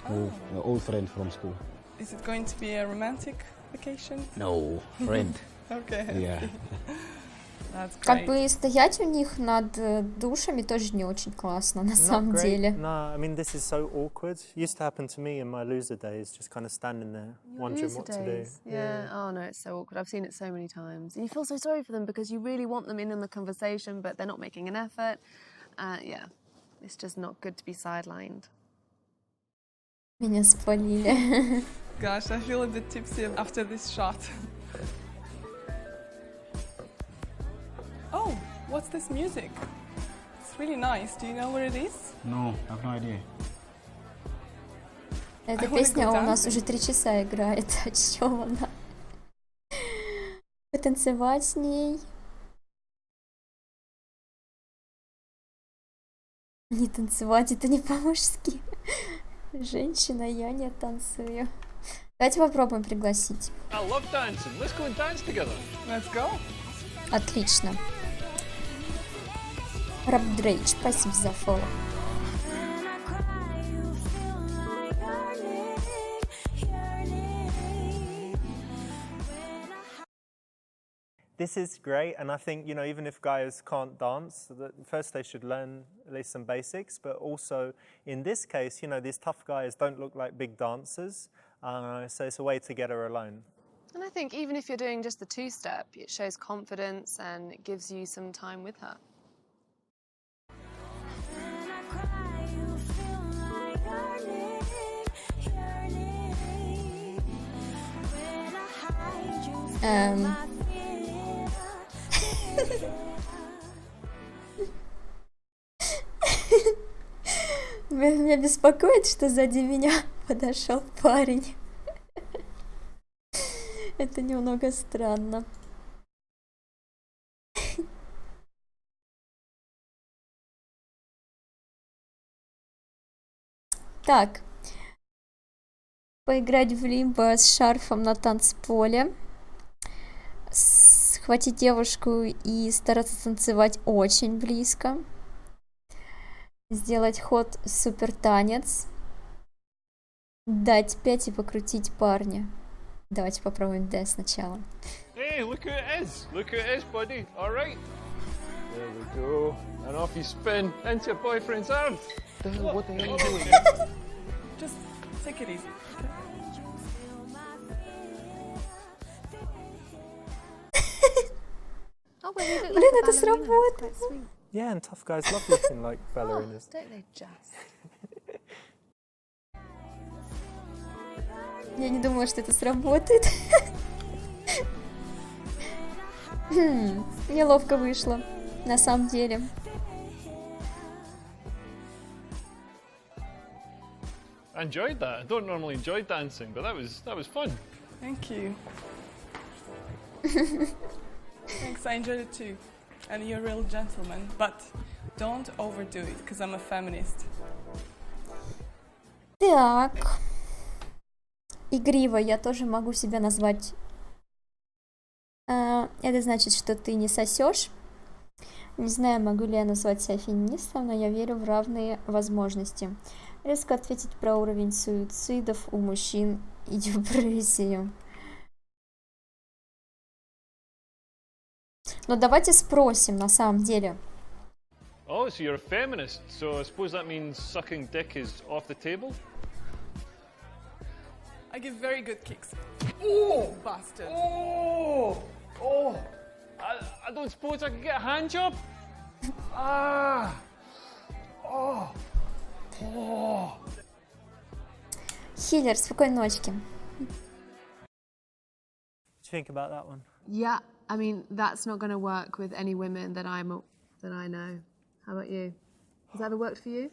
Speaker 20: an old friend from school.
Speaker 18: is it going to be a romantic vacation?
Speaker 20: No, friend.
Speaker 18: Okay. I
Speaker 20: Yeah.
Speaker 18: see. That's
Speaker 1: Как
Speaker 18: great.
Speaker 1: бы стоять у них над душами тоже не очень классно, на самом
Speaker 3: Not great.
Speaker 1: деле.
Speaker 3: No, I mean, this is so awkward. Used to happen to me in my loser days, just kind of standing there, wondering what to do.
Speaker 5: Yeah. Oh no, it's so awkward. I've seen it so many times. And you feel so sorry for them because you really want them in on the conversation, but they're not making an effort. Yeah, it's just not good to be sidelined.
Speaker 1: Меня спалили.
Speaker 18: Gosh, I feel a bit tipsy after this shot. Oh, what's this music? It's really nice. Do you know where it is?
Speaker 20: No, I have no idea.
Speaker 1: Эта
Speaker 18: I wanna
Speaker 1: песня
Speaker 18: go
Speaker 1: у нас
Speaker 18: dancing.
Speaker 1: уже 3 часа играет. О чем она? Потанцевать с ней. Не танцевать, это не по-мужски. Женщина, я не танцую. Давайте попробуем пригласить.
Speaker 16: I love dancing. Let's go and dance together.
Speaker 18: Let's go.
Speaker 1: Отлично. Рабдрейдж, спасибо за фоллоу.
Speaker 3: This is great, and I think, you know, even if guys can't dance, first they should learn at least some basics, but also in this case, you know, these tough guys don't look like big dancers, so it's a way to get her alone.
Speaker 5: And I think even if you're doing just the two-step, it shows confidence and it gives you some time with her.
Speaker 1: Меня беспокоит, что сзади меня подошел парень. Это немного странно. Так. Поиграть в лимбо с шарфом на танцполе. Схватить девушку и стараться танцевать очень близко. Сделать ход супер танец. Дать 5 и покрутить парня. Давайте попробуем D сначала.
Speaker 16: Hey, look who it is. Look who it is, buddy. All right. There we go. And off you spin into your boyfriend's arms.
Speaker 4: What the hell are you doing?
Speaker 18: Just take it easy.
Speaker 5: Oh, well, you look
Speaker 1: Блин,
Speaker 5: like a
Speaker 1: это
Speaker 5: ballerina.
Speaker 1: сработало.
Speaker 5: That's quite sweet.
Speaker 3: Yeah, and tough guys love looking like ballerinas.
Speaker 5: Don't they just?
Speaker 1: Я не думала, что это сработает. Неловко вышло, на самом деле.
Speaker 16: I enjoyed that. I don't normally enjoy dancing, but that was fun.
Speaker 18: Thank you. Thanks, I enjoyed it too. And you're a real gentleman. But don't overdo it, because I'm a feminist.
Speaker 1: Так. Игриво я тоже могу себя назвать. Это значит, что ты не сосешь. Не знаю, могу ли я назвать себя феминистом, но я верю в равные возможности. Резко ответить про уровень суицидов у мужчин и депрессию. Но давайте спросим, на самом деле.
Speaker 16: Oh, so you're a feminist. So I suppose that means sucking dick is off the table?
Speaker 18: I give very good kicks. Oh, bastard.
Speaker 16: Oh! Oh! I don't suppose I could get a hand job? Ah! Oh! Oh!
Speaker 1: Хиллер, спокойной ночки.
Speaker 3: What do you think about that one?
Speaker 5: Yeah, I mean, that's not going to work with any women that I know. How about you? Has that ever worked for you?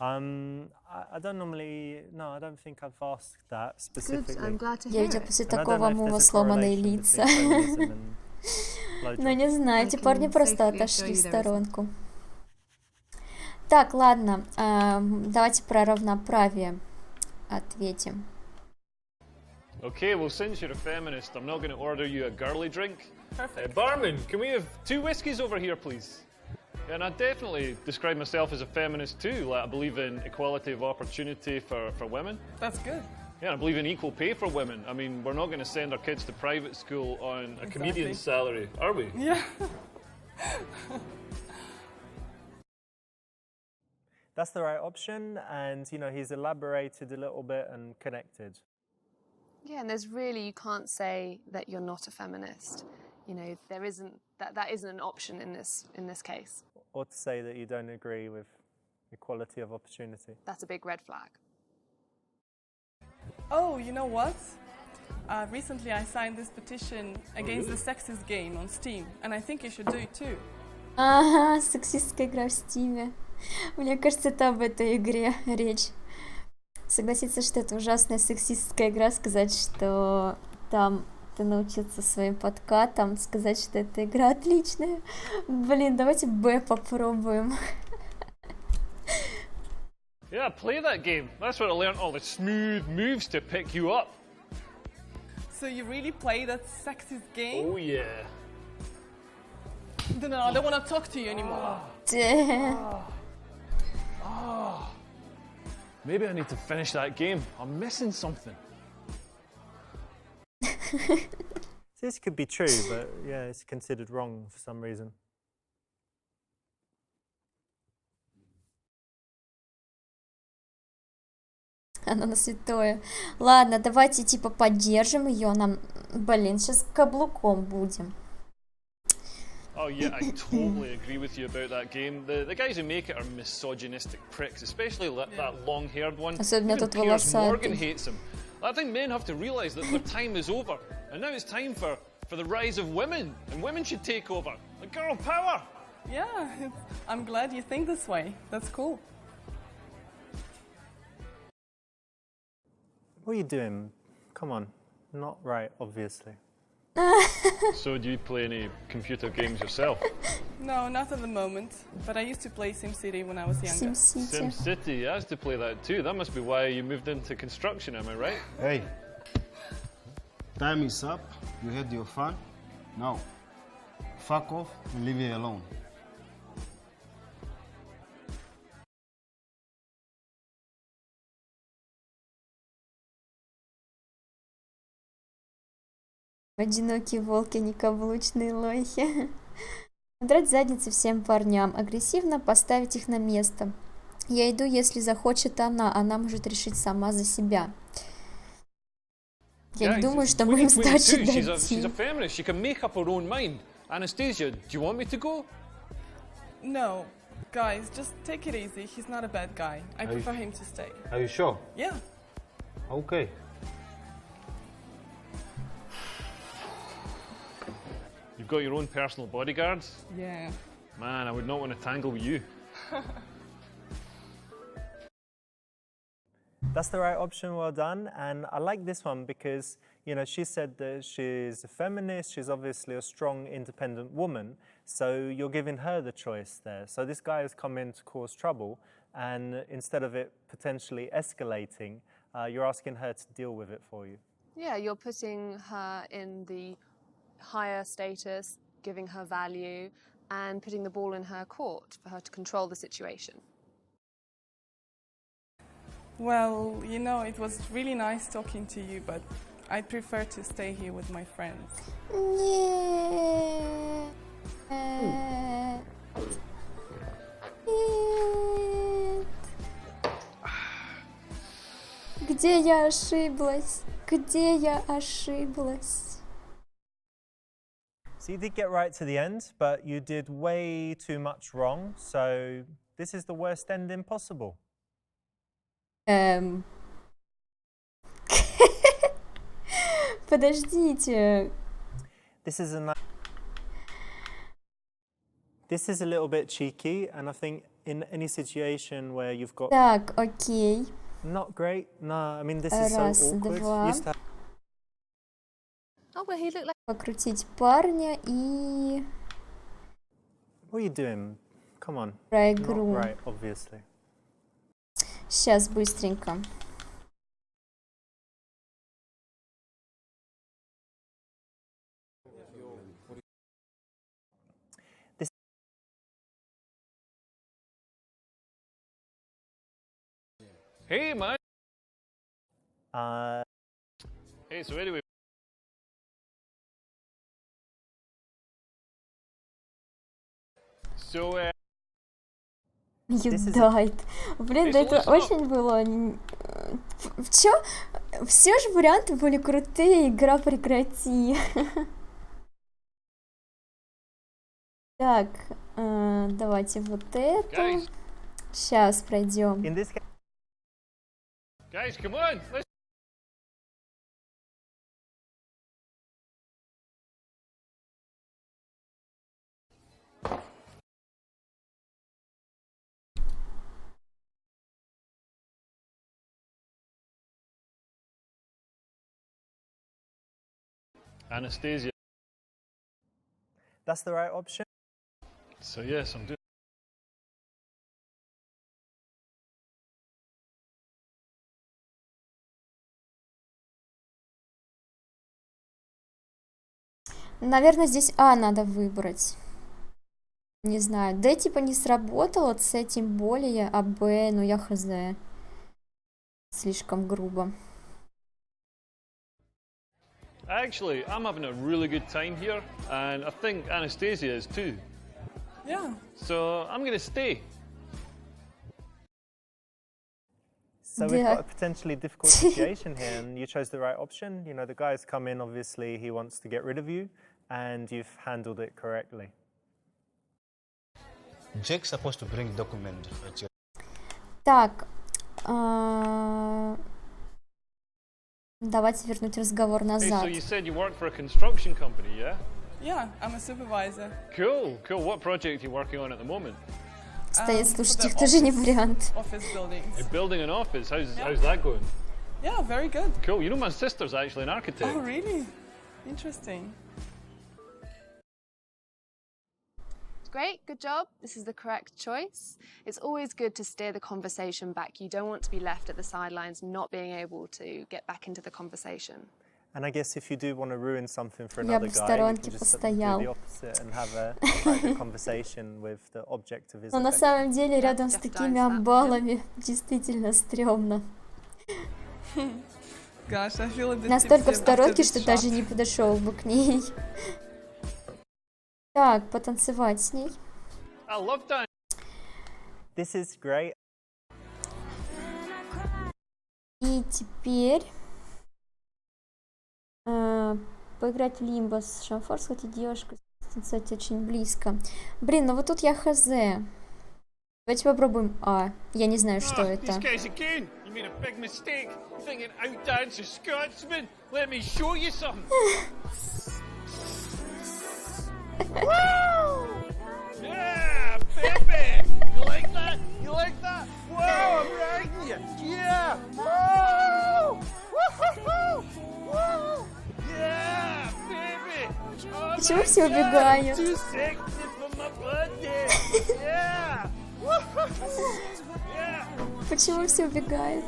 Speaker 3: I don't normally, no, I don't think I've asked that specifically.
Speaker 5: Good, I'm glad to
Speaker 1: Я
Speaker 5: hear
Speaker 1: видела
Speaker 5: it.
Speaker 1: после
Speaker 3: And I don't
Speaker 1: такого
Speaker 3: know if
Speaker 1: мува
Speaker 3: there's a
Speaker 1: сломанные
Speaker 3: correlation
Speaker 1: лица.
Speaker 3: between feminism and
Speaker 1: Ну, не
Speaker 3: blowjobs.
Speaker 1: знаю, эти парни
Speaker 5: can
Speaker 1: просто
Speaker 5: safely
Speaker 1: отошли
Speaker 5: assure
Speaker 1: в
Speaker 5: you there isn't.
Speaker 1: сторонку. Так, ладно, давайте про равноправие ответим.
Speaker 16: Okay, well, since you're a feminist, I'm not going to order you a girly drink.
Speaker 18: Perfect.
Speaker 16: Barman, can we have 2 whiskies over here, please? And I definitely describe myself as a feminist too. Like, I believe in equality of opportunity for women.
Speaker 18: That's good.
Speaker 16: Yeah, I believe in equal pay for women. I mean, we're not going to send our kids to private school on a comedian's salary, are we?
Speaker 18: Yeah.
Speaker 3: That's the right option, and you know he's elaborated a little bit and connected.
Speaker 5: Yeah, and there's really, you can't say that you're not a feminist. You know, there isn't, that isn't an option in this case.
Speaker 3: Or to say that you don't agree with equality of opportunity.
Speaker 5: That's a big red flag.
Speaker 18: Oh, you know what? Recently I signed this petition against the sexist game on Steam, and I think you should do it too.
Speaker 1: Ага, сексистская игра в Стиме. Мне кажется, это об этой игре речь. Согласиться, что это ужасная сексистская игра, сказать, что там ты научился своим подкатам, сказать, что эта игра отличная. Блин, давайте Б попробуем.
Speaker 16: Yeah, play that game. That's where I learned all the smooth moves to pick you up.
Speaker 18: So you really play that sexist game?
Speaker 16: Oh, yeah.
Speaker 18: No, I don't want to talk to you anymore.
Speaker 16: Maybe I need to finish that game. I'm missing something.
Speaker 3: This could be true, but yeah, it's considered wrong for some reason.
Speaker 1: Она на святое. Ладно, давайте типа поддержим ее. Нам, блин, сейчас каблуком будем.
Speaker 16: Oh yeah, I totally agree with you about that game. The guys who make it are misogynistic pricks, especially that long-haired one.
Speaker 1: Особенно
Speaker 16: Even
Speaker 1: тот
Speaker 16: Piers Morgan
Speaker 1: волосатый.
Speaker 16: hates him. I think men have to realise that their time is over, and now it's time for the rise of women, and women should take over. Like girl power.
Speaker 18: Yeah, I'm glad you think this way. That's cool.
Speaker 3: What are you doing? Come on. Not right, obviously.
Speaker 16: So do you play any computer games yourself?
Speaker 18: No, not at the moment. But I used to play SimCity when I was younger.
Speaker 16: SimCity, I used to play that too. That must be why you moved into construction, am I right?
Speaker 17: Hey, time is up. You had your fun. Now, fuck off and leave me alone.
Speaker 1: Одинокие волки, некаблучные лохи. Драть задницы всем парням, агрессивно поставить их на место. Я иду, если захочет она может решить сама за себя. Я не думаю, что мы им сдачи
Speaker 16: She's a
Speaker 1: дадим.
Speaker 16: feminist. She can make up her own mind. Anastasia, do you want me to go?
Speaker 18: No. Guys, just take it easy. He's not a bad guy. I
Speaker 12: Are you-
Speaker 18: prefer him to stay.
Speaker 12: Are you sure?
Speaker 18: Yeah.
Speaker 12: Okay.
Speaker 16: You've got your own personal bodyguards?
Speaker 18: Yeah.
Speaker 16: Man, I would not want to tangle with you.
Speaker 3: That's the right option, well done. And I like this one because, you know, she said that she's a feminist, she's obviously a strong, independent woman, so you're giving her the choice there. So this guy has come in to cause trouble, and instead of it potentially escalating, you're asking her to deal with it for you.
Speaker 5: Yeah, you're putting her in the higher status, giving her value, and putting the ball in her court for her to control the situation.
Speaker 18: Well, you know, it was really nice talking to you, but I'd prefer to stay here with my friends.
Speaker 1: Нет. Нет. Где я ошиблась? Где я ошиблась?
Speaker 3: So you did get right to the end, but you did way too much wrong, so this is the worst ending possible.
Speaker 1: Подождите.
Speaker 3: This is a little bit cheeky, and I think in any situation where you've got
Speaker 1: Так, окей.
Speaker 3: not great. No, I mean this is so
Speaker 1: Раз,
Speaker 3: awkward.
Speaker 1: два.
Speaker 3: Used to
Speaker 5: Oh, well, he looked like...
Speaker 1: Покрутить парня и
Speaker 3: What are you doing? Come on.
Speaker 1: про
Speaker 3: Not
Speaker 1: игру.
Speaker 3: right, obviously.
Speaker 1: Сейчас, быстренько.
Speaker 16: Hey, man.
Speaker 3: Uh,
Speaker 16: Hey, so anyway. So,
Speaker 1: You died. Блин, да это очень было... Все же варианты были крутые, игра прекрати. Так, давайте вот это. Сейчас пройдем.
Speaker 16: Guys, come on. Let's... Anastasia.
Speaker 3: That's the right option?
Speaker 16: So yes, I'm doing...
Speaker 1: Наверное, здесь А надо выбрать. Не знаю. Д типа не сработало, С тем более, а Б, ну я хз. Слишком грубо.
Speaker 16: Actually, I'm having a really good time here, and I think Anastasia is too.
Speaker 18: Yeah.
Speaker 16: So I'm going to stay.
Speaker 3: So we've got a potentially difficult situation here, and you chose the right option. You know, the guy's come in, obviously, he wants to get rid of you, and you've handled it correctly.
Speaker 20: Jake's supposed to bring document.
Speaker 1: Так, давайте вернуть разговор
Speaker 16: Hey,
Speaker 1: назад.
Speaker 16: so you said you work for a construction company, yeah?
Speaker 18: Yeah, I'm a supervisor.
Speaker 16: Cool, cool. What project are you working on at the moment?
Speaker 1: Стоит слушать их тоже не вариант.
Speaker 18: Office buildings.
Speaker 16: You're building an office. How's that going?
Speaker 18: Yeah, very good.
Speaker 16: Cool. You know, my sister's actually an architect.
Speaker 18: Oh, really? Interesting.
Speaker 5: Great, good job. This is the correct choice. It's always good to steer the conversation back. You don't want to be left at the sidelines, not being able to get back into the conversation.
Speaker 3: And I guess if you do want to ruin something for
Speaker 1: Я
Speaker 3: another
Speaker 1: бы в
Speaker 3: guy, you
Speaker 1: сторонке
Speaker 3: can just do
Speaker 1: постоял.
Speaker 3: the opposite and have a private conversation with the object of his
Speaker 1: Но на
Speaker 3: affection.
Speaker 1: самом деле рядом с такими амбалами действительно стрёмно.
Speaker 18: Gosh, I feel a bit
Speaker 1: Настолько в
Speaker 18: tipsy after
Speaker 1: сторонке,
Speaker 18: this
Speaker 1: что
Speaker 18: shot.
Speaker 1: даже не подошел бы к ней. Так, потанцевать с ней.
Speaker 16: I love that.
Speaker 3: This is great.
Speaker 1: И теперь поиграть в лимбо с шамфор, схватить девушку, танцевать очень близко. Блин, ну вот тут я хз. Давайте попробуем А. Я не знаю, что это.
Speaker 16: These guys again. You made a big mistake. Thinking outdance a Scotsman. Let me show you something. Woo! Yeah, baby. You like that? You like that? Whoa, I'm riding you. Yeah. Woo! Woo-hoo-hoo! Woo! Yeah, baby. Oh,
Speaker 1: Почему все убегают?
Speaker 16: too sexy for my body. Yeah. Yeah.
Speaker 1: Почему все убегают?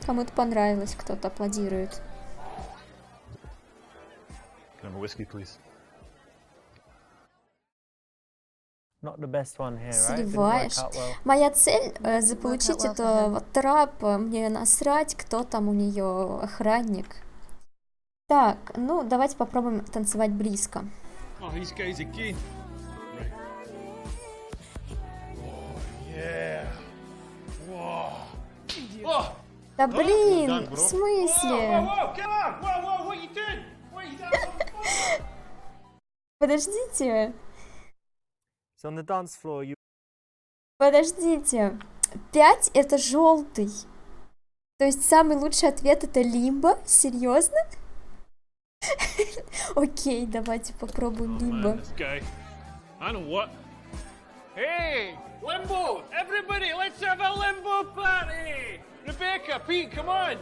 Speaker 1: Кому-то понравилось, кто-то аплодирует.
Speaker 16: Can I have a whiskey, please?
Speaker 3: Not the best one here, right? Didn't work
Speaker 1: Сливаешь.
Speaker 3: out well.
Speaker 1: Моя цель заполучить этого трап. Мне насрать, кто там у нее охранник. Так, ну давайте попробуем танцевать близко.
Speaker 16: Oh, these guys again. Right. Oh, yeah. Whoa. Oh.
Speaker 1: Да блин,
Speaker 16: done,
Speaker 1: в
Speaker 16: bro.
Speaker 1: смысле?
Speaker 16: Whoa, whoa, come on. Whoa, what are you doing? What are you doing?
Speaker 1: Подождите,
Speaker 3: So on the dance floor, you
Speaker 1: подождите. 5 это желтый. То То есть самый лучший ответ это лимбо? Серьезно? Окей, давайте попробуем лимбо.
Speaker 16: I know what. Hey, limbo! Everybody, let's have a limbo party! Rebecca, Pete, come on!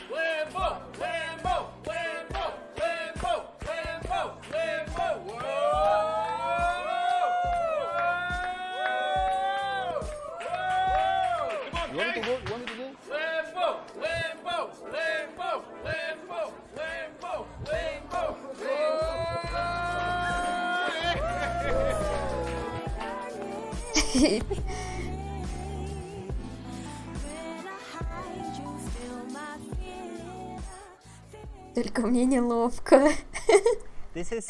Speaker 16: Limbo, limbo, limbo, limbo, limbo, limbo! Whoa! Come on,
Speaker 4: You want me to
Speaker 16: guys.
Speaker 4: go? You want me to go?
Speaker 16: Limbo, limbo, limbo, limbo, limbo, limbo,
Speaker 1: Только мне неловко.
Speaker 3: This is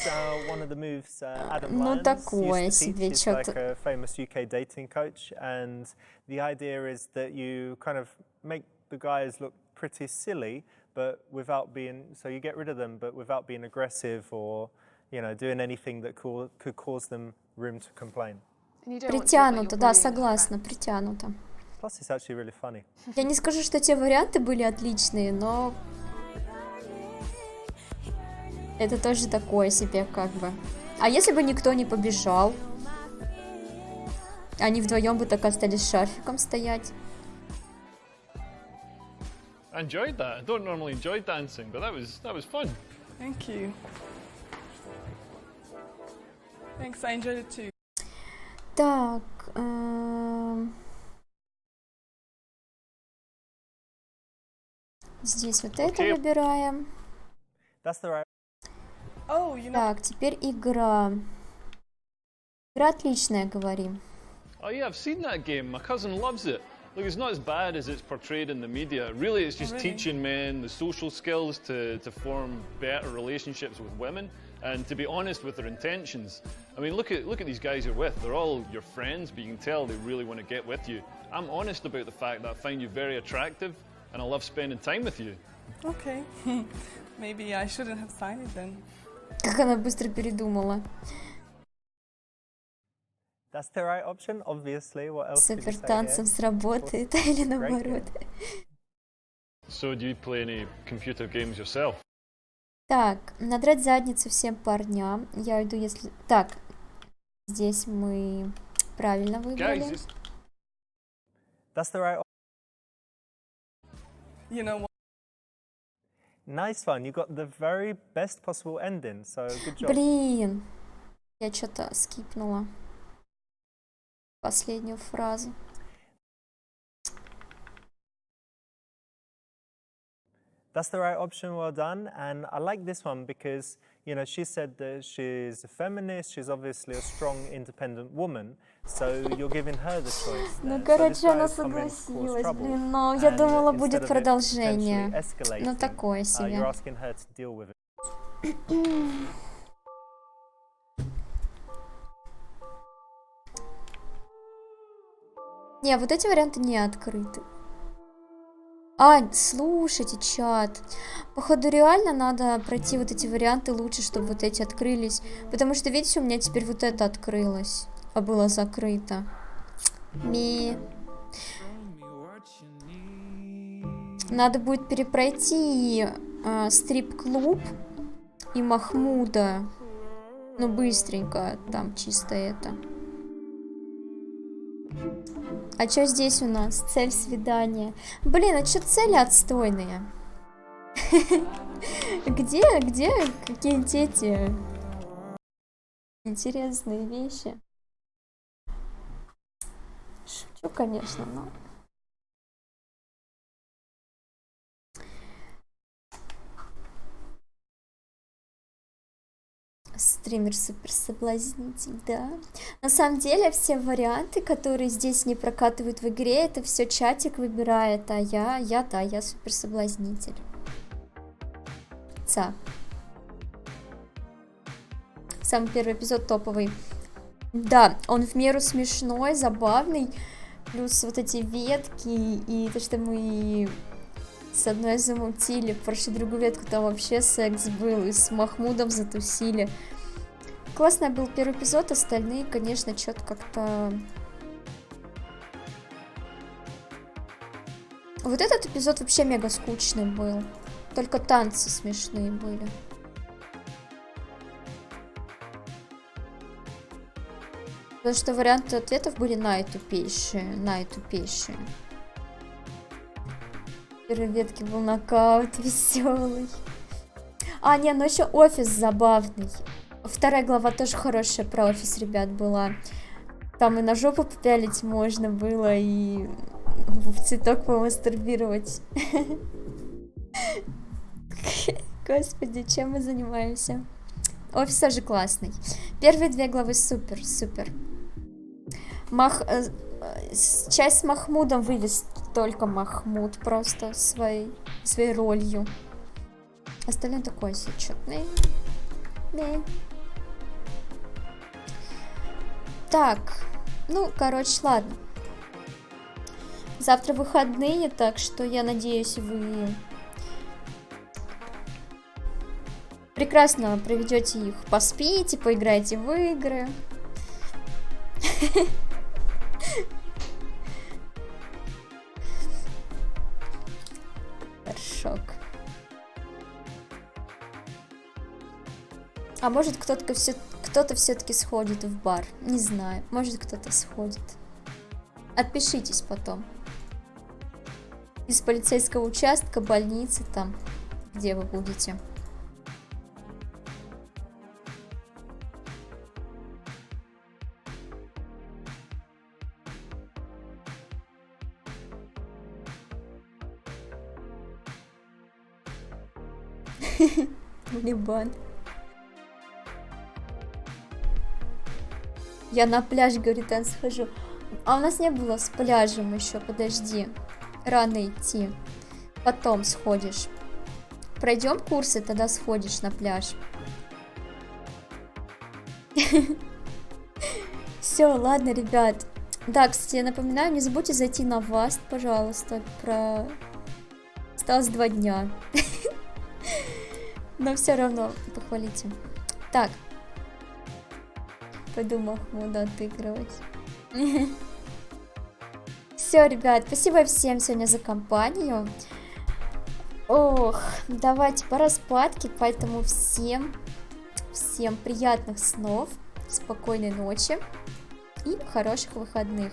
Speaker 3: one of the moves Adam
Speaker 1: Ну
Speaker 3: Lyons
Speaker 1: такое
Speaker 3: used to
Speaker 1: себе
Speaker 3: teach. He's like
Speaker 1: что-то.
Speaker 3: a famous UK dating coach, and the idea is that you kind of make the guys look pretty silly, but without being, so you get rid of them, but without being aggressive or, you know, doing anything that could cause them room to complain.
Speaker 1: Притянуто, да, согласна, притянуто.
Speaker 3: Plus, it's actually really funny.
Speaker 1: Я не скажу, что те варианты были отличные, но это тоже такое себе как бы. А если бы никто не побежал? Они вдвоем бы так остались с шарфиком стоять.
Speaker 16: I enjoyed that. I don't normally enjoy dancing, but that was fun.
Speaker 18: Thank you. Thanks, I enjoyed it too.
Speaker 1: Так. Здесь вот это выбираем.
Speaker 3: That's the right.
Speaker 18: Oh, you know.
Speaker 1: Так, теперь игра. Игра отличная, говорим.
Speaker 16: Oh yeah, I've seen that game. My cousin loves it. Look, it's not as bad as it's portrayed in the media. Really, it's just teaching men the social skills to form better relationships with women and to be honest with their intentions. I mean, look at these guys you're with. They're all your friends, but you can tell they really want to get with you. I'm honest about the fact that I find you very attractive and I love spending time with you.
Speaker 18: Okay. Maybe I shouldn't have signed it then.
Speaker 1: Как она быстро передумала.
Speaker 3: That's the right option, obviously. What else did you
Speaker 1: Супер
Speaker 3: say
Speaker 1: танцем
Speaker 3: here?
Speaker 1: сработает или наоборот.
Speaker 16: So, do you play any computer games yourself?
Speaker 1: Так, надрать задницу всем парням. Я иду, если... Так, здесь мы правильно выбрали.
Speaker 16: Guys,
Speaker 3: That's the right.
Speaker 18: You know what?
Speaker 3: Nice one. You got the very best possible ending. So good job.
Speaker 1: Блин, я что-то скипнула последнюю фразу.
Speaker 3: That's the right option. Well done. And I like this one because, you know, she said that she's a feminist. She's obviously a strong, independent woman. So you're giving her the choice.
Speaker 1: Ну, короче, она согласилась, блин, но я думала, будет продолжение. Ну, такое себе.
Speaker 3: You're asking her to deal with it.
Speaker 1: Не, вот эти варианты не открыты. А, слушайте, чат. Походу, реально надо пройти вот эти варианты лучше, чтобы вот эти открылись. Потому что, видите, у меня теперь вот это открылось, а было закрыто. Надо будет перепройти стрип-клуб и Махмуда. Ну, быстренько, там чисто это. А что здесь у нас? Цель свидания. Блин, а что цели отстойные? Где какие-нибудь эти интересные вещи? Шучу, конечно, но... Стример супер соблазнитель, да. На самом деле все варианты, которые здесь не прокатывают в игре, это все чатик выбирает, а я супер соблазнитель. Самый первый эпизод топовый. Да, он в меру смешной, забавный, плюс вот эти ветки и то, что мы с одной замутили, прошли другую ветку, там вообще секс был, и с Махмудом затусили. Классный был первый эпизод, остальные, конечно, что-то как-то... Вот этот эпизод вообще мега скучный был. Только танцы смешные были. Потому что варианты ответов были наитупейшие. Наитупейшие. В первой ветке был нокаут веселый. А, не, ну еще офис забавный. Вторая глава тоже хорошая про офис, ребят, была. Там и на жопу попялить можно было, и в цветок помастурбировать. Господи, чем мы занимаемся? Офис тоже классный. Первые 2 главы супер. Часть с Махмудом вывез только Махмуд просто своей ролью. Остальное такое сечетное. Так, ну, короче, ладно. Завтра выходные, так что я надеюсь, вы прекрасно проведете их, поспите, поиграете в игры. Шок. А может кто-то все-таки сходит в бар. Не знаю. Может кто-то сходит. Отпишитесь потом. Из полицейского участка, больницы там, где вы будете. Либан. Я на пляж, говорит, он схожу. А у нас не было с пляжем еще, подожди. Рано идти. Потом сходишь. Пройдем курсы, тогда сходишь на пляж. Все, ладно, ребят. Да, кстати, я напоминаю, не забудьте зайти на Васт, пожалуйста. Осталось 2 дня. Но все равно похвалите. Так. Пойду Махмуда отыгрывать. Все, ребят, спасибо всем сегодня за компанию. Ох, давайте пора спадки, поэтому всем приятных снов, спокойной ночи и хороших выходных.